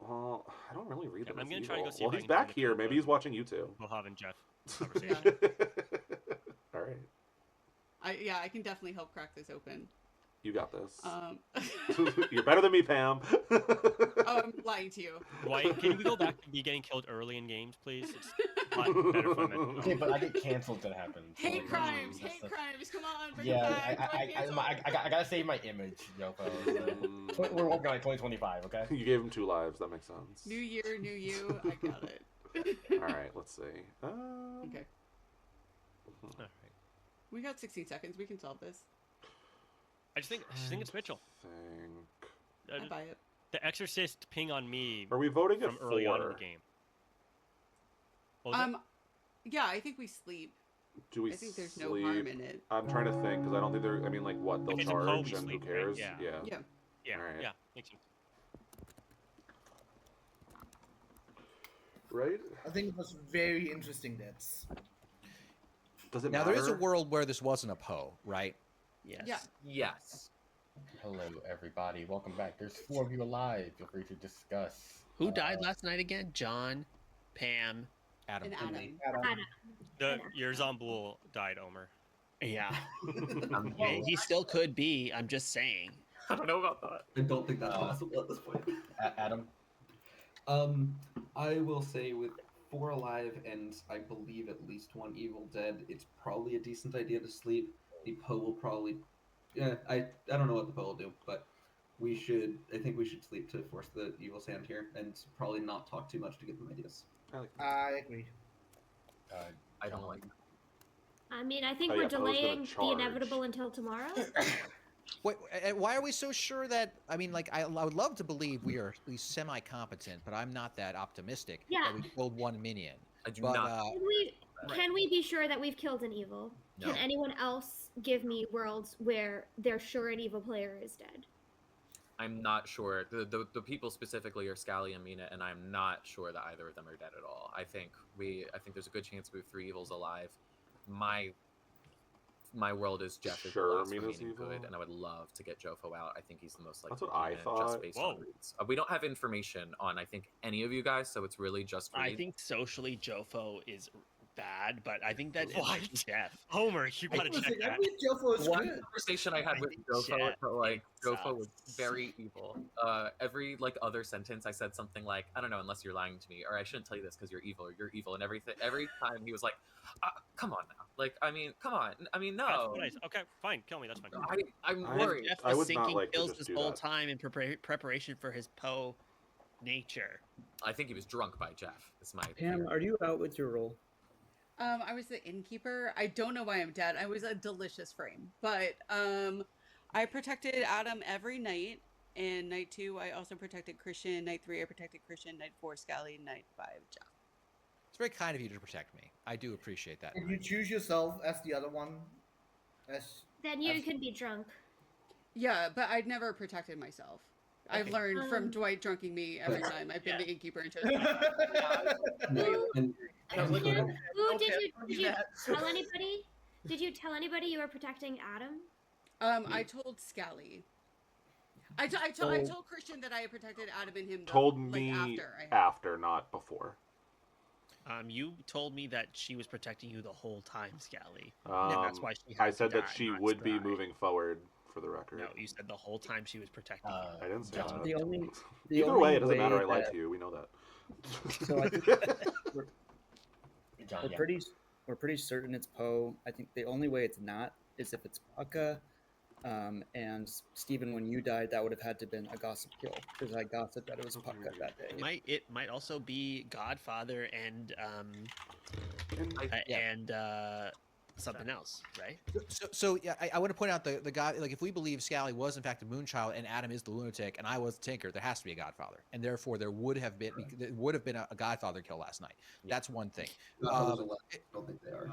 Well, I don't really read them. I'm as gonna try to go evil. see Well, if I he's can find back the here. code Maybe of he's watching you too. Bohav and Jeff Yeah. conversation. All right, I can definitely help crack this open. you got this. Oh, You're better than me, Pam. I'm lying to you. Dwight, can we go back to be getting killed early in games, please? It's a lot better fun than Okay, but I get canceled if that happens. Hate So, crimes, that's hate the- crimes. Come on, bring Yeah, it back. Dwight canceled. I gotta save my image, yo. We're working on 2025, okay? You gave him 2 lives. That makes sense. New year, new you. I got it. All right, let's see. Okay. All right. We got 16 seconds. We can solve this. I just think it's Mitchell. I buy it. The Exorcist ping on me. Are we voting from at early on in 4? the game? What was it? Yeah, I think we sleep. Do we I think there's sleep? no harm in it. I'm trying to think because I don't think they're. I mean, like, what they'll If it's a Poe, charge we and sleep, who right? cares? Yeah. Yeah. Yeah, All right. yeah, makes sense. Right? I think it was very interesting. That's Does it Now matter? there is a world where this wasn't a Poe, right? Yes. Yeah. Yes. Hello, everybody. Welcome back. There's 4 of you alive. Feel free to discuss. Who died last night again? John, Pam, Adam. And Adam. Your Zomboul died, Omer. Yeah. I'm Yeah, he still could be. I'm just saying. I don't know about that. I don't think that's possible at this point. Adam? I will say with 4 alive and I believe at least 1 evil dead, it's probably a decent idea to sleep. The Poe will probably, yeah, I don't know what the Poe will do, but I think we should sleep to force the evil's hand here and probably not talk too much to give them ideas. I agree. I don't like. I mean, I think Oh, we're yeah, Poe's gonna delaying the charge. inevitable until tomorrow. Wait, why are we so sure that? I mean, like, I would love to believe we are at least semi-competent, but I'm not that optimistic Yeah. that we killed 1 minion. I do But, not. Can we be sure that we've killed an evil? No. Can anyone else give me worlds where they're sure an evil player is dead? I'm not sure. The people specifically are Scally and Mina, and I'm not sure that either of them are dead at all. I think there's a good chance we have 3 evils alive. My world is Jeff is the Sure, last Mina's remaining evil. good, and I would love to get Jofo out. I think he's the most likely. That's what I demon, thought. Just based on reads. We don't have information on I think any of you guys, so it's really just. I read. think socially Jofo is bad, but I think that is What? Jeff. Homer, you gotta check that. Oh, One conversation I had with Jofo, Jeff but like sucks. Jofo was very evil. Every like other sentence I said something like, I don't know, unless you're lying to me, or I shouldn't tell you this because you're evil, or you're evil, and everything. Every time he was like, come on now, like I mean, come on, I mean no. That's what I said. Okay, fine, kill me. That's fine. I'm I- worried. Jeff I was would not sinking like to pills just this do whole that. time in preparation for his Poe nature. I think he was drunk by Jeff. Is my Pam, theory. are you out with your role? I was the innkeeper. I don't know why I'm dead. I was a delicious frame, but I protected Adam every night. And night 2, I also protected Christian. Night 3, I protected Christian. Night 4, Scally. Night 5, Jeff. It's very kind of you to protect me. I do appreciate that. Did you choose yourself as the other one? Then you can be drunk. Yeah, but I'd never protected myself. I've Okay. learned from Dwight drunking me every But- time I've been Yeah. the innkeeper and chosen. And Who did you that. tell anybody? Did you tell anybody you were protecting Adam? I told Scally. I told Christian that I had protected Adam and him. Told like, me after not before. You told me that she was protecting you the whole time, Scally. That's why she had I to said that die, she not would be Scry. moving forward, for the record. No, you said the whole time she was protecting you. I didn't say John. that. The only Either way, it doesn't way matter. I lied that- to you. We know that. So I think we're, John, we're yeah. pretty certain it's Poe. I think the only way it's not is if it's Pucka, And Stephen, when you died, that would have had to been a gossip kill because I gossiped that it was Pucka that day. It might also be Godfather and something else, right? So yeah, I want to point out the guy. Like, if we believe Scally was in fact a Moonchild and Adam is the lunatic and I was the Tinker, there has to be a Godfather, and therefore there would have been a Godfather kill last night. That's one thing. I don't think they are.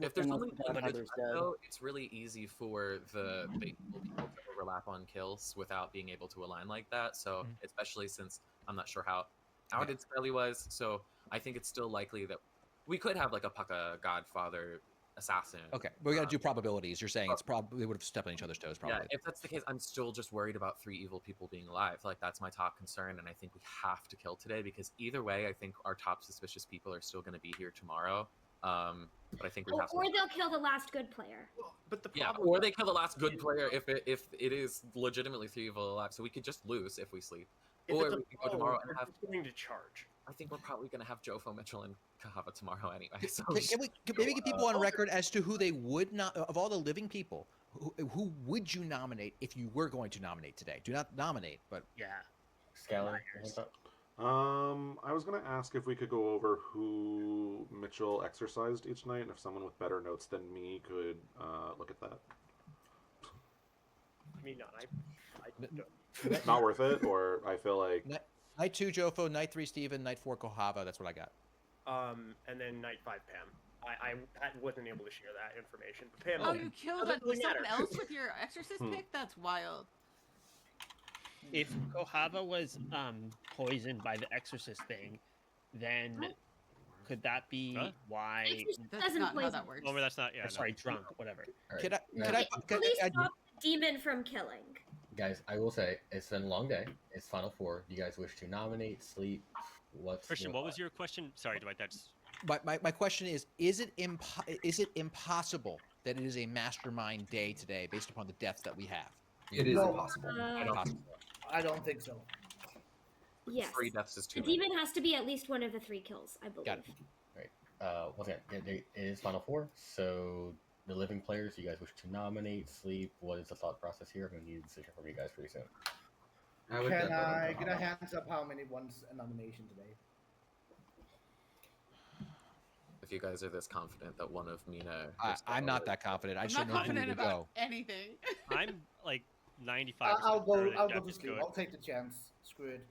If there's only one Godfather's dead, dead. though, it's really easy for the evil people to overlap on kills without being able to align like that. So, especially since I'm not sure how outed Scully was, so I think it's still likely that we could have like a Pucka Godfather assassin. Okay, but we got to do probabilities. You're saying it's probably they would have stepped on each other's toes. Probably. Yeah, if that's the case, I'm still just worried about 3 evil people being alive. Like, that's my top concern, and I think we have to kill today because either way, I think our top suspicious people are still going to be here tomorrow. But I think we have to. Or they'll kill the last good player. But the problem, or they kill the last good player if it is legitimately 3 evil alive. So we could just lose if we sleep, or we can go tomorrow and have going to charge. I think we're probably going to have Jofo, Mitchell, and Kahava tomorrow anyway. So Can we maybe get people on record as to who they would not, of all the living people, who would you nominate if you were going to nominate today? Do not nominate, but Scally. I was gonna ask if we could go over who Mitchell exercised each night, and if someone with better notes than me could look at that. I mean, Not worth it, or I feel like night 2 Jofo, night 3 Steven, night 4 Kohava. That's what I got. And then night 5 Pam. I wasn't able to share that information. But Pam, Oh, you killed someone else with your exorcist pick? That's wild. If Kohava was poisoned by the exorcist thing, then could that be why? That's not how that works. Oh, that's not. Yeah. Or, sorry, drunk. Whatever. Could I Please stop the demon from killing. Guys, I will say it's been a long day. It's Final Four. You guys wish to nominate, sleep? What's Christian? What was your question? Sorry, Dwight. That's. My question is it impossible that it is a mastermind day today based upon the deaths that we have? It is impossible. I don't think so. Yes. 3 deaths is too The many. demon has to be at least one of the 3 kills, I believe. Got it. Right. Once again, it is Final Four, so the living players you guys wish to nominate, sleep. What is the thought process here? I'm going to need a decision from you guys pretty soon. Can I get a hands up how many wants a nomination today? If you guys are this confident that one of Mina, I'm not that confident. I I'm just not don't know who confident to about go. anything. I'm like 95%. I'll go sure that to Jeff is sleep. good. I'll take the chance. Screw it.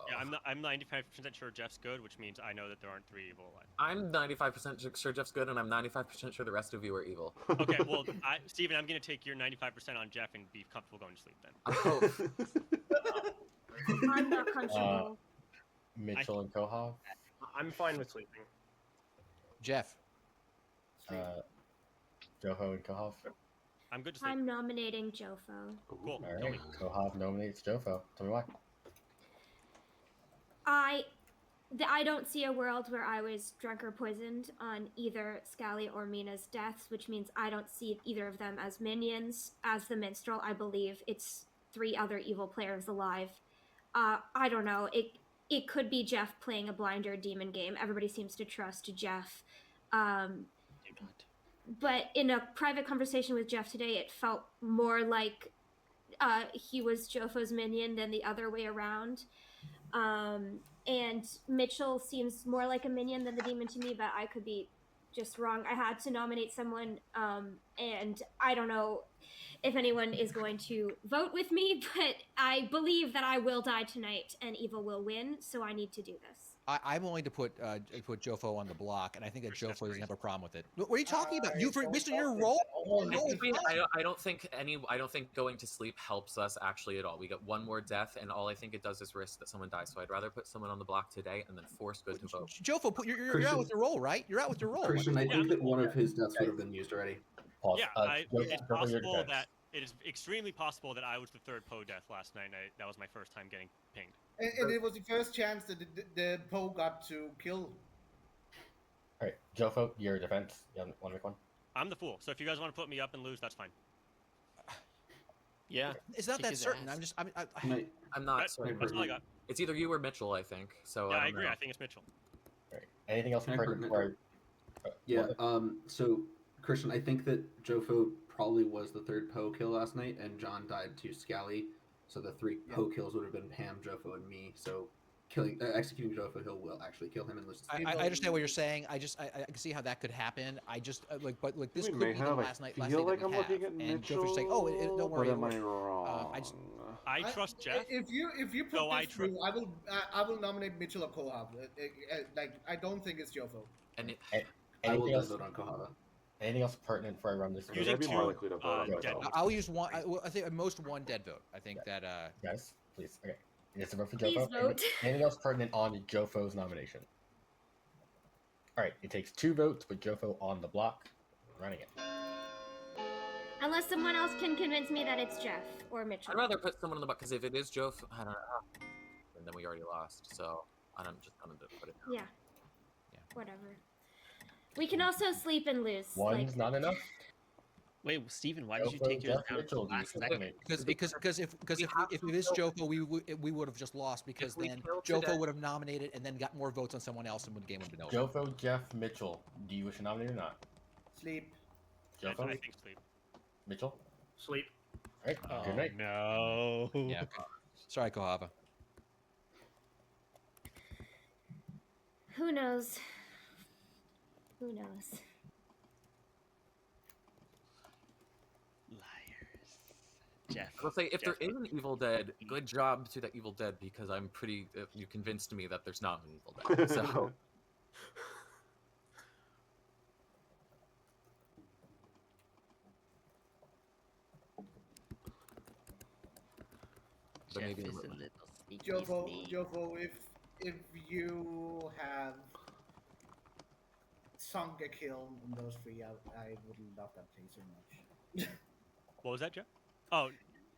Yeah, I'm 95% sure Jeff's good, which means I know that there aren't 3 evil alive. I'm 95% sure Jeff's good, and I'm 95% sure the rest of you are evil. Okay, well, Steven, I'm going to take your 95% on Jeff and be comfortable going to sleep then. I'm not comfortable. Mitchell and Kohav? I'm fine with sleeping. Jeff. Joho and Kohav? I'm good to sleep. I'm nominating Jofo. Cool. All right. Kohav nominates Jofo. Tell me why. I don't see a world where I was drunk or poisoned on either Scally or Mina's deaths, which means I don't see either of them as minions. As the minstrel, I believe it's 3 other evil players alive. I don't know. It could be Jeff playing a blinder demon game. Everybody seems to trust Jeff. But in a private conversation with Jeff today, it felt more like he was Jofo's minion than the other way around. And Mitchell seems more like a minion than the demon to me, but I could be just wrong. I had to nominate someone, and I don't know if anyone is going to vote with me, but I believe that I will die tonight and evil will win, so I need to do this. I'm willing to put Jofo on the block, and I think that Jofo doesn't have a problem with it. What are you talking about? You've missed your role. I don't think going to sleep helps us actually at all. We get 1 more death, and all I think it does is risk that someone dies. So I'd rather put someone on the block today and then force good to vote. Jofo, you're out with your role, right? You're out with your role. Christian, I think that one of his deaths would have been used already. Yeah, it's possible that it is extremely possible that I was the 3rd Poe death last night. And that was my first time getting pinged. And it was the first chance that the Poe got to kill. All right, Jofo, your defense. You want to make one? I'm the fool. So if you guys want to put me up and lose, that's fine. Yeah. It's not that certain. I'm not. That's all I got. It's either you or Mitchell, I think. So yeah, I agree. don't know. I think it's Mitchell. All right. Anything else? Yeah. So Christian, I think that Jofo probably was the third Poe kill last night, and John died to Scally. So the three Poe kills would have been Pam, Jofo, and me. So executing Jofo Hill will actually kill him unless I understand what you're saying. I can see how that could happen. I just but this We could may be have. the I last night feel like that I'm we have. looking at And Mitchell. Joker's saying, "Oh, don't worry." But am I wrong? I trust Jeff. If you put So I this through, I will nominate Mitchell or Kohab. Like I don't think it's Jofo. And I will Anything else? vote on Kohava. Anything else pertinent before I run this? Using I'd be more likely to vote on dead myself. votes. I'll use one. I think at most one dead vote. I think that. Guys, please. Okay. It's a vote for Please Jofo. vote. Anything else pertinent on Jofo's nomination? All right. It takes 2 votes to put Jofo on the block. Running it. Unless someone else can convince me that it's Jeff or Mitchell. I'd rather put someone on the buck because if it is Joe, I don't know. And then we already lost, so I'm just gonna put it down. Yeah. Whatever. We can also sleep and lose. One's not enough. Wait, Steven, why did you Jofo, take yours Jeff down Mitchell, to the last do you second? Because if it is Jofo, we would have just lost because we then killed Jofo today- would have nominated and then got more votes on someone else and the game would have been over. Jofo, Jeff, Mitchell. Do you wish to nominate or not? Sleep. Jofo, I think sleep. Mitchell. Sleep. All right. Oh Good night. no. Yeah. Sorry, Kohava. Who knows? Who knows? Liars. Jeff. I'll say if there Jeff- is an Evil Dead, good job to that Evil Dead because I'm pretty. You convinced me that there's not an Evil Dead. So. But Jeff maybe is a a little- little sneaky. Jofo, if you have sunk a kill in those 3, I would love that play so much. What was that, Jeff? Oh,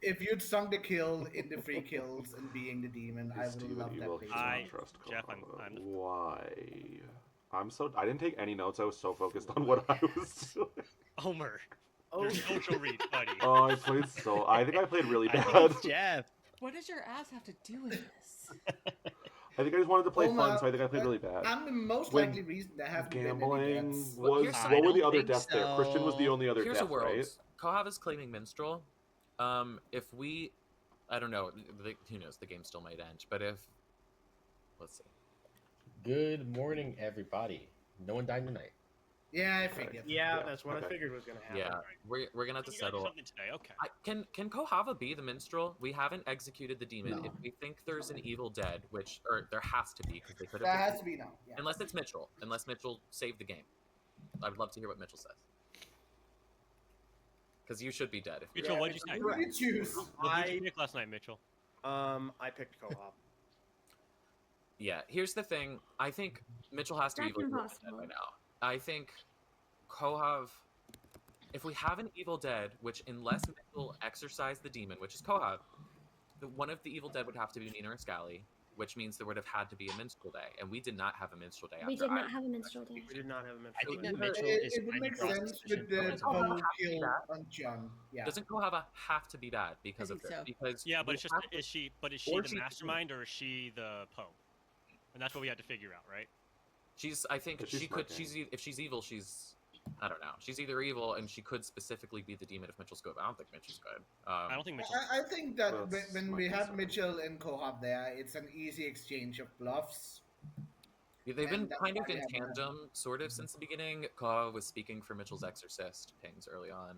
If you'd sunk the kill in the 3 kills and being the demon, I would Steven love Evil, that he's play. I- not trust Jeff, Kohava. I'm- Why? I didn't take any notes. I was so focused on what I was doing. Homer. Your social read, buddy. Oh, I played so. I think I played really I think bad. it's Jeff. What does your ass have to do with this? I think I just wanted to play Oh, fun, no, so I think I played really bad. I'm the most When likely reason there haven't been any Gambling deaths. was. here's- What I were the don't other think deaths there? Christian was the so. only other Here's death, a world. right? Kohava's claiming minstrel. If we, I don't know. Who knows? The game still might end. But if, let's see. Good morning, everybody. No one died tonight. Yeah, I figured. Yeah, that's what I figured was gonna happen. Yeah, we're gonna have to You got settle. something today. Okay. Can Kohava be the minstrel? We haven't executed the demon. No. If we think there's an evil dead, or there has to be because they could That have. has to be now. Yeah. Unless it's Mitchell. Unless Mitchell saved the game. I would love to hear what Mitchell says. Because you should be dead. If Mitchell, Yeah, what'd you say? Who did you choose? What did you pick last night, Mitchell? I picked co-op. Yeah, here's the thing. I think Mitchell has to be That's Evil Dead impossible. by now. I think Kohav. If we have an Evil Dead, which unless Mitchell exorcised the demon, which is Kohav, one of the Evil Dead would have to be Nina or Scally, which means there would have had to be a minstrel day, and we did not have a minstrel day. We after did not I- have a minstrel day. We did not have a I think that Either- Mitchell It, is it would trying make to draw sense suspicion with the from Doesn't Poe Kohava have to be kill bad? on John. Yeah. Doesn't Kohava have to be bad because of think this? so. Because Yeah, but we it's just have to- is she or the she's- mastermind or is she the Poe? And that's what we had to figure out, right? She's. I think But she's she could. smart, She's. If she's evil, she's. I don't know. She's either evil, and she could specifically be the demon if Mitchell's good. I don't think Mitchell's good. I don't think Mitchell. I think that Well, when, it's when my we have concern. Mitchell and Kohab there, it's an easy exchange of bluffs. Yeah, they've been And that's kind of why we in have that. tandem, sort of, since the beginning. Kaw was speaking for Mitchell's exorcist pings early on.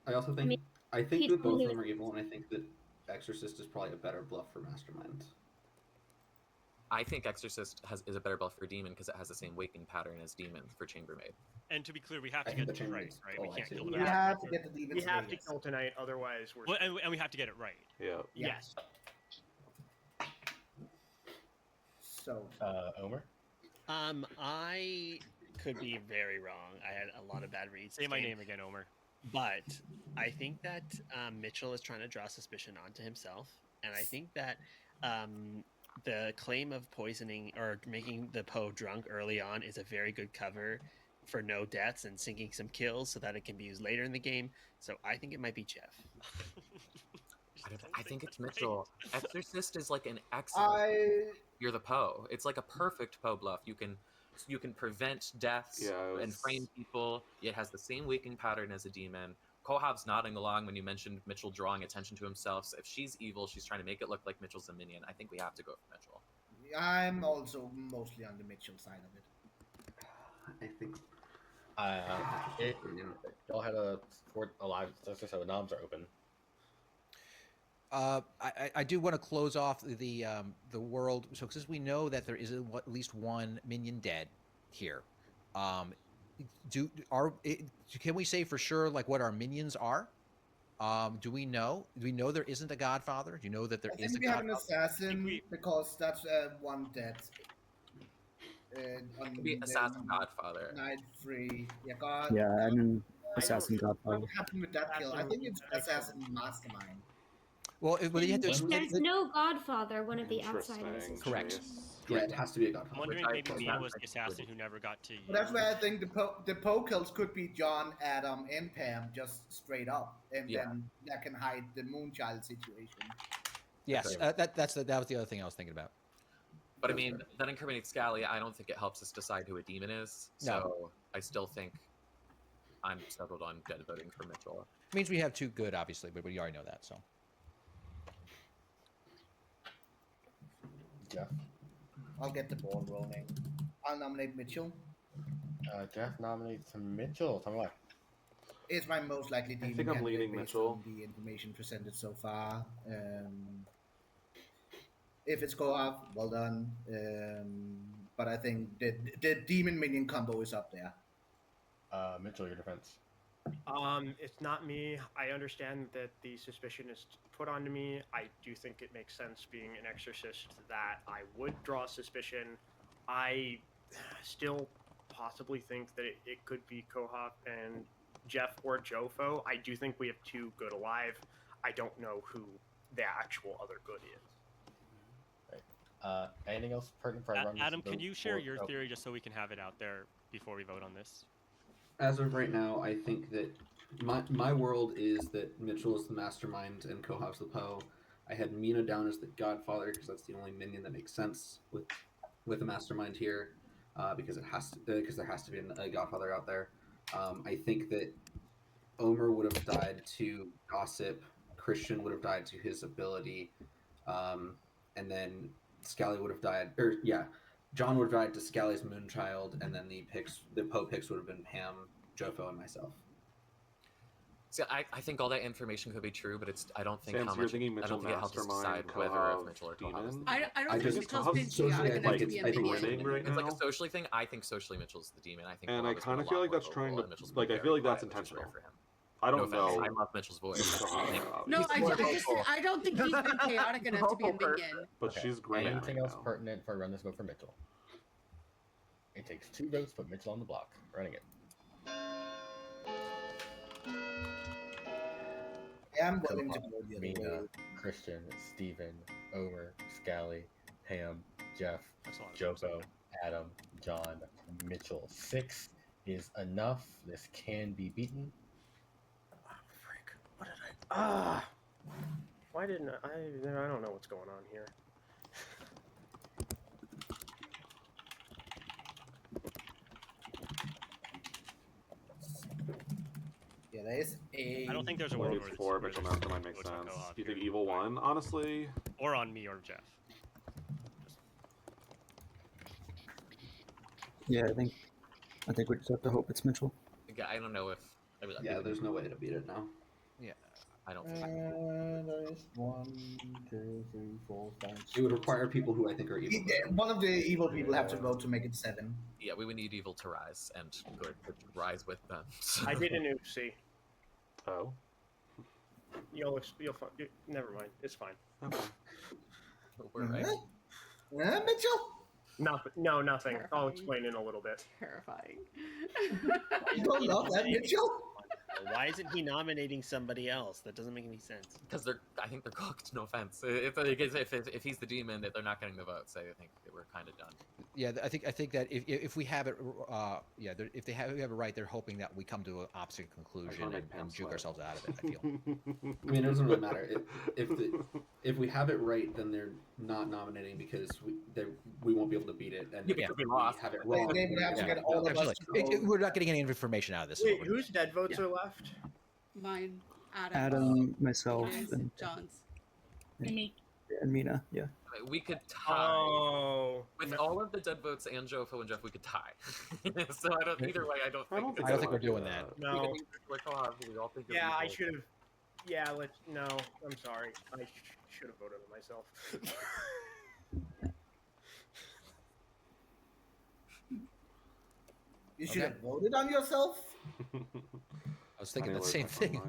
I also think mean, I think he's that both of really- them are evil, and I think that Exorcist is probably a better bluff for Mastermind. I think exorcist is a better bluff for demon because it has the same waking pattern as demon for chambermaid. And to be clear, we have I to think get the this right, chambermaid's right? all We I can't see. kill the We master. have to get the demons. We have to yes. kill tonight, otherwise we're. Well, and we have to get it right. Yeah. Yes. So Omer? I could be very wrong. I had a lot of bad reads. Say this my game. name again, Omer. But I think that Mitchell is trying to draw suspicion onto himself, and I think that the claim of poisoning or making the Poe drunk early on is a very good cover for no deaths and sinking some kills so that it can be used later in the game. So I think it might be Jeff. I think it's Mitchell. Exorcist is like an excellent. I You're the Poe. It's like a perfect Poe bluff. You can you can prevent deaths and frame people. It has the same waking pattern as a demon. Kohab's nodding along when you mentioned Mitchell drawing attention to himself. So if she's evil, she's trying to make it look like Mitchell's a minion. I think we have to go for Mitchell. I'm also mostly on the Mitchell side of it. I think. If y'all had a live sister, so the knobs are open. I do want to close off the world. So since we know that there is at least one minion dead here, can we say for sure like what our minions are? Do we know? Do we know there isn't a Godfather? Do you know that there is a we have Godfather? an assassin because that's one dead. On Maybe Assassin Godfather. Night 3. Yeah, God. Yeah, I mean, Assassin What Godfather. happened with that kill? I think it's Assassin Mastermind. Well, you have to explain. There's no Godfather, one of the outsiders. is Correct. Yeah, it has to be a Godfather. I'm wondering if maybe Mina was the assassin who never got to. But that's why I think the Poe kills could be John, Adam, and Pam just straight up, and then that can hide the Moonchild situation. Yes, that was the other thing I was thinking about. But I mean, that incriminates Scally. I don't think it helps us decide who a demon is. So I still think I'm settled on dead voting for Mitchell. It means we have two good, obviously, but we already know that. So. Jeff. I'll get the ball rolling. I'll nominate Mitchell. Jeff nominates Mitchell. Tell me why. It's my most likely demon. I think I'm leaning based Mitchell. on the information presented so far. If it's Kohav, well done. But I think the demon minion combo is up there. Mitchell, your defense. It's not me. I understand that the suspicion is put onto me. I do think it makes sense, being an exorcist, that I would draw suspicion. I still possibly think that it could be Kohav and Jeff or Jofo. I do think we have two good alive. I don't know who the actual other good is. Anything else pertinent for everyone? Adam, can you share your theory just so we can have it out there before we vote on this? As of right now, I think that my world is that Mitchell is the mastermind and Kohav's the Poe. I had Mina down as the Godfather because that's the only minion that makes sense with a mastermind here, because there has to be a Godfather out there. I think that Omer would have died to gossip. Christian would have died to his ability, and then Scally would have died. John would have died to Scally's Moonchild, and then the Poe picks would have been Pam, Jofo, and myself. See, I think all that information could be true, but I don't think Sam, how so you're much. thinking I don't think it helps us Mastermind, decide whether Kohav, Mitchell or demon? Kohav is the I don't think Mitchell's Kohav's been socially, chaotic enough to be a minion. winning right It's now. like a socially thing. I think socially Mitchell's the demon. I think. And Kohav I has kind been of a feel lot like more that's trying vocal, to and Mitchell's been like. I very feel like that's quiet, which is rare intentional. for him. I don't No offense, know. I love Mitchell's voice. No, I don't think he's been chaotic enough to be a minion. But she's great. Anything right else now. pertinent for run this vote for Mitchell? It takes 2 votes to put Mitchell on the block. Running it. Yeah, I'm willing to go the other Mina, way. Christian, Steven, Omer, Scally, Pam, Jeff, That's a lot of Jofo, Adam, John, Mitchell. 6 is enough. This can be beaten. What did why didn't I don't know what's going on here. Yeah, there is a. I don't think there's a world where It's 4, where Mitchell there's Mastermind makes votes on sense. Kohav Do you here. think Evil won? Honestly, Or on me or Jeff. Yeah, I think we just have to hope it's Mitchell. I don't know if. Yeah, there's no way to beat it now. Yeah, I don't think. There is 1, 2, 3, 4, 5. It would require people who I think are evil. One of the evil people have to vote to make it 7. Yeah, we would need evil to rise and good to rise with them. I did an oopsie. oh, You'll find. Never mind. It's fine. okay. We're right. Mitchell? No, nothing. I'll Terrifying. explain in a little bit. Terrifying. You don't love that, Mitchell? Why isn't he nominating somebody else? That doesn't make any sense. Because I think they're cooked. No offense. If he's the demon, that they're not getting the votes, I think that we're kind of done. Yeah, I think that if we have it, if they have it right, they're hoping that we come to an opposite conclusion and juke ourselves out of it. I feel. I mean, it doesn't really matter if we have it right, then they're not nominating because we won't be able to beat it, and if we lost. have it wrong. They would have to get all of us to vote. We're not getting any information out of this. Wait, whose dead votes are left? Mine, Adam, myself, Mine's and John's. Me. Mina. Yeah. We could tie. With all of the dead votes and Jofo and Jeff, we could tie. So I don't. Either way, I don't think we're doing that. No. We all think Yeah, I should have. Yeah, no, I'm sorry. I should have voted on myself. You should have voted on yourself. I was thinking the same thing.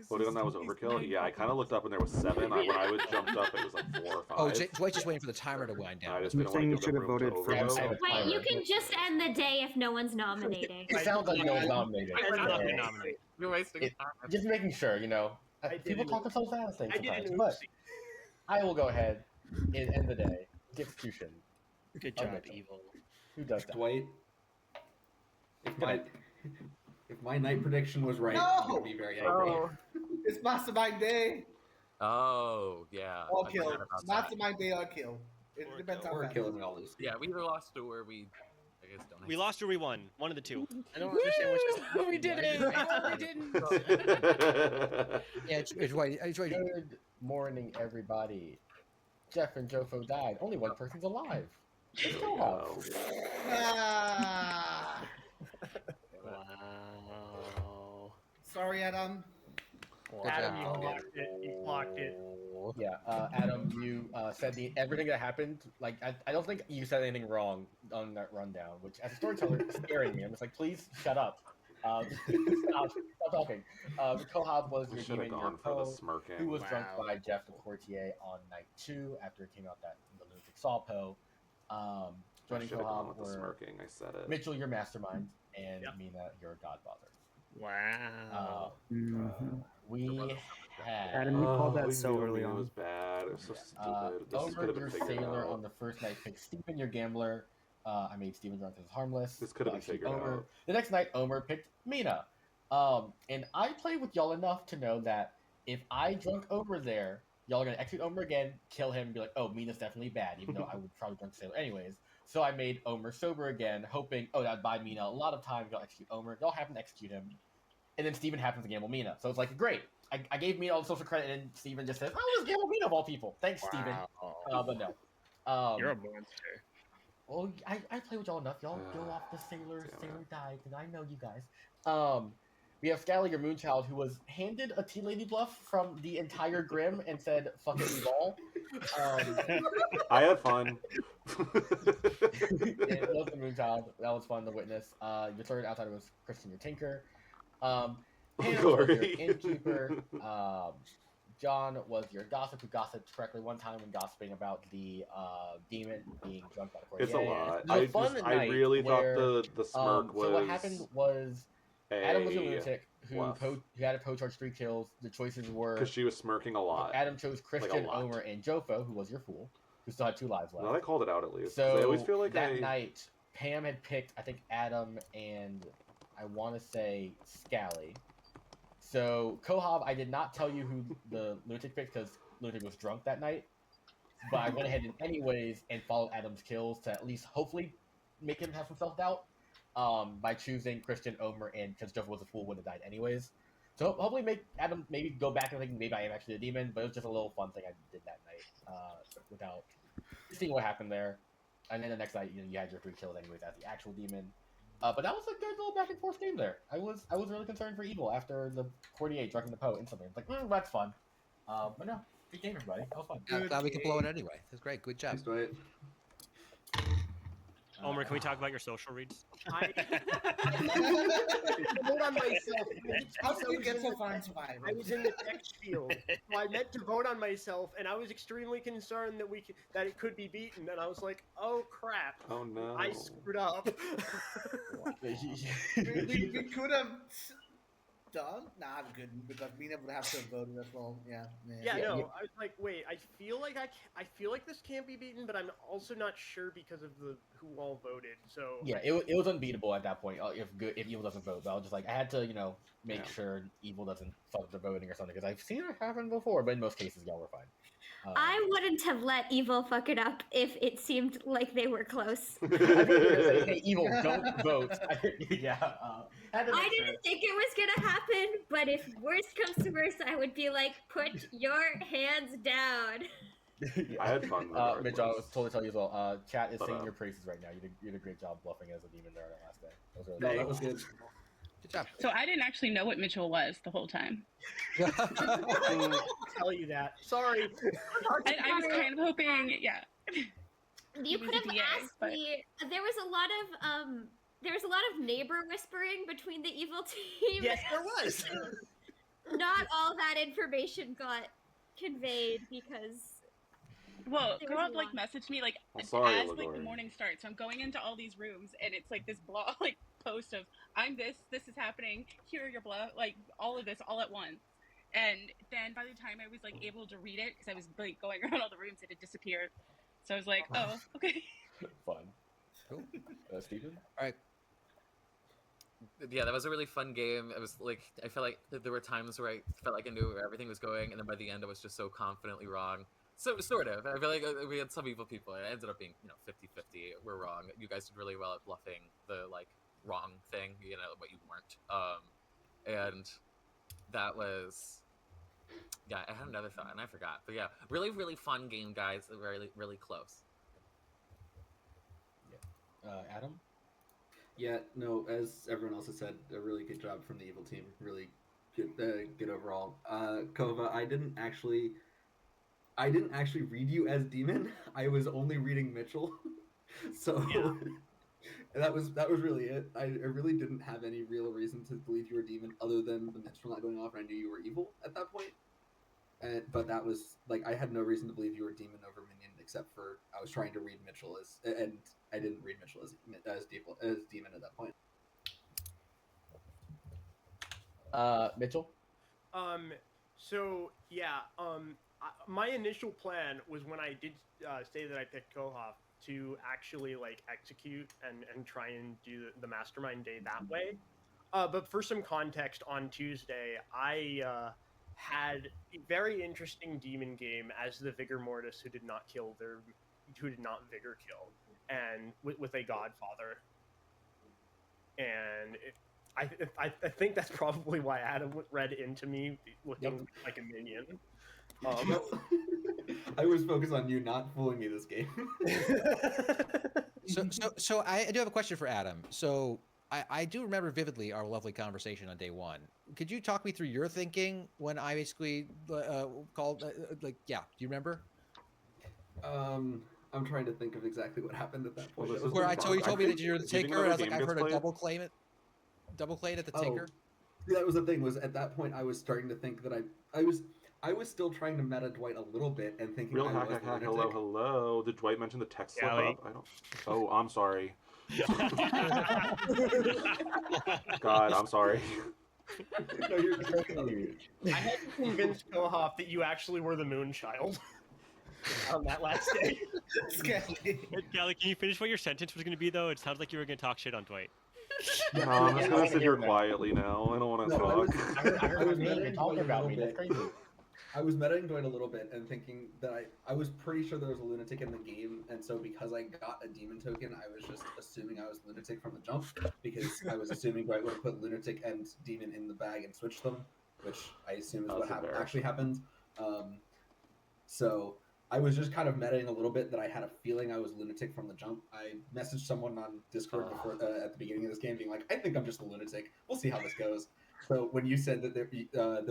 Voting on that was overkill. Yeah, I kind of looked up and there was 7. When I was jumped up, it was like 4 or 5. Oh, Dwight's just waiting for the timer to wind down. I just I'm didn't want saying to you give should them have room to voted for overvote. himself. Wait, you can just end the day if no one's nominating. It sounds like no one's nominated. We're not gonna nominate. You're wasting time. Just making sure, you know. People talk themselves out of things sometimes, but I will go ahead and end the day. The execution. Good of job, Mitchell. Evil. Who does that? Dwight, if my night prediction was right, No! I'm gonna be very angry. It's Mastermind Day. Oh yeah. All I kill. forgot about that. Mastermind Day or kill. It depends on Or that. killing all these. Yeah, we either lost or we. I guess don't. We lost or we won. One of the two. I don't understand what's just happening. We did it! Oh, we didn't! Yeah, Dwight. Good morning, everybody. Jeff and Jofo died. Only one person's alive. Let's go Wow. Ah, Wow. sorry, Adam. Adam, you job. locked it. You locked it. Yeah, Adam, you said everything that happened. Like, I don't think you said anything wrong on that rundown, which as a storyteller is scaring me. I'm just like, please shut up. Stop talking. Kohab was We your should have demon, gone your for the foe, smirking. who was drunk Wow. by Jeff the Courtier on night 2 after it came out that the lunatic saw Poe. I Joining should have gone Kohab with the were smirking. I said it. Mitchell, your mastermind, and Yep. Mina, your godfather. Wow. Mhm. We had Adam, you called that we so knew early It on. was bad. It was so stupid. This Omer, could have your been figured sailor out. on the first night picked Stephen, your gambler. I made Stephen drunk as harmless. This could have been Actually, figured Omer. out. The next night, Omer picked Mina. And I played with y'all enough to know that if I drunk Omer there, y'all are gonna execute Omer again, kill him, and be like, "Oh, Mina's definitely bad," even though I would probably drunk sailor anyways. So I made Omer sober again, hoping, oh, that'd buy Mina a lot of time. Y'all execute Omer. Y'all happen to execute him, and then Stephen happens to gamble Mina. So it's like, great. I gave Mina all the social credit, and Stephen just says, "Oh, let's gamble Mina of all people." Thanks, Stephen. But no. You're a monster. Well, I play with y'all enough. Y'all go off the sailor died, and I know you guys. We have Scally, your moonchild, who was handed a tea lady bluff from the entire Grim and said, "Fuck it, we ball." I had fun. It was the moonchild. That was fun to witness. Your third outsider was Christian, your tinker. Hannah was your Glory. innkeeper. John was your gossip, who gossiped correctly one time when gossiping about the demon being drunk by the court. It's a lot. It was a fun I night really thought where, the smirk was. So what happened was Adam was a a lunatic who bluff. who had a charge 3 kills. The choices were Because she was smirking a lot. Adam chose Christian, lot. Omer, and Jofo, who was your fool, who still had 2 lives left. Well, I called it out at least. 'cause So I always feel like that night, Pam had picked, I think, Adam and I want to say Scally. So Kohab, I did not tell you who the lunatic picked because lunatic was drunk that night. But I went ahead and anyways and followed Adam's kills to at least hopefully make him have some self doubt by choosing Christian, Omer, and because Jofo was a fool would have died anyways. So hopefully make Adam maybe go back and think maybe I am actually a demon. But it was just a little fun thing I did that night without seeing what happened there. And then the next night, you had your 3 kills anyways as the actual demon. But that was a good little back and forth game there. I was really concerned for Evil after the 48 drunk in the Poe instantly. I was like, that's fun. But no, good game, everybody. That was fun. Glad we could blow it anyway. That's great. Good job. Thanks, Dwight. Omer, can we talk about your social reads? I vote on myself. How do you get so far in survival? I was in the text field, so I meant to vote on myself, and I was extremely concerned that it could be beaten, and I was like, "Oh crap! Oh no! I screwed up." we could have done. Nah, we couldn't because Mina would have to have voted as well. Yeah. I was like, wait, I feel like this can't be beaten, but I'm also not sure because of who all voted. So Yeah, it was unbeatable at that point. If evil doesn't vote, but I was just like, I had to make sure evil doesn't fuck the voting or something because I've seen it happen before, but in most cases y'all were fine. I wouldn't have let evil fuck it up if it seemed like they were close. I think hey, evil, don't vote. I didn't think it was gonna happen, but if worst comes to worst, I would be like, put your hands down. I had fun. Mitch, I was told to tell you as well. Chat is singing your praises right now. You did a great job bluffing as a demon there that last day. That was good. Good job. So I didn't actually know what Mitchell was the whole time. I'll tell you that. Sorry. I was kind of hoping, yeah. You could have asked me. There was a lot of neighbor whispering between the evil team. Yes, there was. Not all that information got conveyed because. Well, Go-Up messaged me as the morning starts. So I'm going into all these rooms and it's like this blog post of I'm this is happening, here are your all of this all at once. And then by the time I was able to read it, because I was going around all the rooms, it had disappeared. So I was like, oh, okay. Fun. Cool. Stephen? All right. Yeah, that was a really fun game. It was I felt like there were times where I felt like I knew where everything was going, and then by the end I was just so confidently wrong. So, sort of. I feel like we had some evil people, and it ended up being, 50-50. We're wrong. You guys did really well at bluffing the, wrong thing, what you weren't. And that was... Yeah, I had another thought, and I forgot. But yeah, really, really fun game, guys. Really, really close. Yeah. Adam? Yeah, no, as everyone else has said, a really good job from the evil team. Really good overall. Kova, I didn't actually read you as demon. I was only reading Mitchell. So yeah. that was really it. I really didn't have any real reason to believe you were demon other than the Mitchell not going off and I knew you were evil at that point. But that was I had no reason to believe you were demon over minion except for I was trying to read Mitchell and I didn't read Mitchell as demon at that point. Mitchell? So yeah, my initial plan was when I did say that I picked Kohoff to actually execute and try and do the mastermind day that way. But for some context, on Tuesday, I had a very interesting demon game as the Vigor Mortis who did not Vigor kill, and with a Godfather. And I think that's probably why Adam read into me looking like a minion. I was focused on you not fooling me this game. So I do have a question for Adam. So I do remember vividly our lovely conversation on day one. Could you talk me through your thinking when I basically called, do you remember? I'm trying to think of exactly what happened at that point. So you told me that you're the tinker, and I was like, I've heard a double claim at the tinker. That was the thing. Was at that point I was starting to think that I was still trying to meta Dwight a little bit and thinking Real hack. Hello. Did Dwight mention the text slip up? I don't. Oh, I'm sorry. God, I'm sorry. No, you're I had to convince Kohoff that you actually were the Moonchild on that last day. Gally, can you finish what your sentence was going to be, though? It sounds like you were going to talk shit on Dwight. No, I'm just going to sit here quietly now. I don't want to talk. I was metaing Dwight about me. That's crazy. I was metaing Dwight a little bit and thinking that I was pretty sure there was a lunatic in the game, and so because I got a demon token, I was just assuming I was lunatic from the jump, because I was assuming Dwight would have put lunatic and demon in the bag and switched them, which I assume is what actually happened. So I was just kind of metaing a little bit that I had a feeling I was lunatic from the jump. I messaged someone on Discord before at the beginning of this game being like, I think I'm just a lunatic. We'll see how this goes. So when you said that there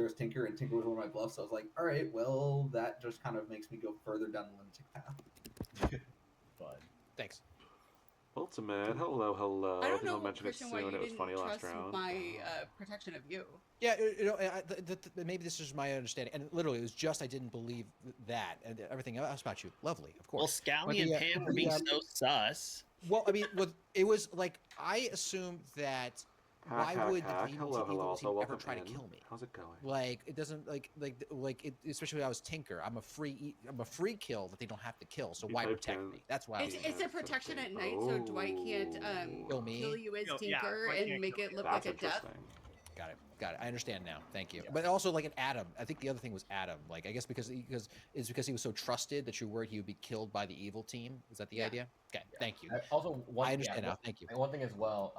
was Tinker and Tinker was one of my bluffs, I was like, all right, well, that just kind of makes me go further down the lunatic path. Fun. Thanks. Ultimate, hello. I don't think know, I'll mention it Christian, why soon. you It was didn't funny last trust round. my protection of you. Yeah, maybe this is my understanding, and literally, it was just I didn't believe that, and everything else about you, lovely, of Well, course. Scally and Pam were being so sus. Well, I mean, it was like I assumed that. Why would the evil team ever try to kill me? How's it going? Like it doesn't like it, especially when I was Tinker. I'm a free kill that they don't have to kill. So why protect me? That's why. It's a protection at night, so Dwight can't kill me. kill you as Yeah, Tinker Dwight and can't make kill it you. look That's like a death. Got it. I understand now. Thank you. But also like an Adam. I think the other thing was Adam. Like I guess because he was so trusted that you were he would be killed by the evil team. Is that the idea? Okay. Thank you. Also, I understand now. Thank you. And one thing as well,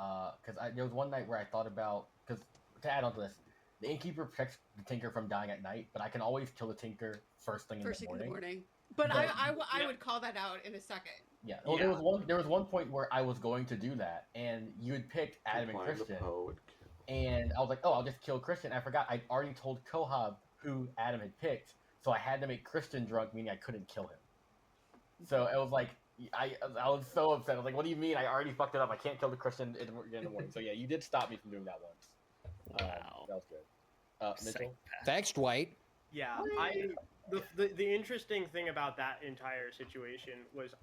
because there was one night where I thought about, because to add on to this, the innkeeper protects the Tinker from dying at night, but I can always kill the Tinker first thing in the morning. But I would call that out in a second. Yeah. Well, there was one point where I was going to do that, and you had picked Adam and Christian, and I was like, oh, I'll just kill Christian. I forgot I'd already told Kohab who Adam had picked, so I had to make Christian drunk, meaning I couldn't kill him. So it was like I was so upset. I was like, what do you mean? I already fucked it up. I can't kill the Christian in the morning. So yeah, you did stop me from doing that once. Wow. That was good. Mitchell? Thanks, Dwight. Yeah, the interesting thing about that entire situation was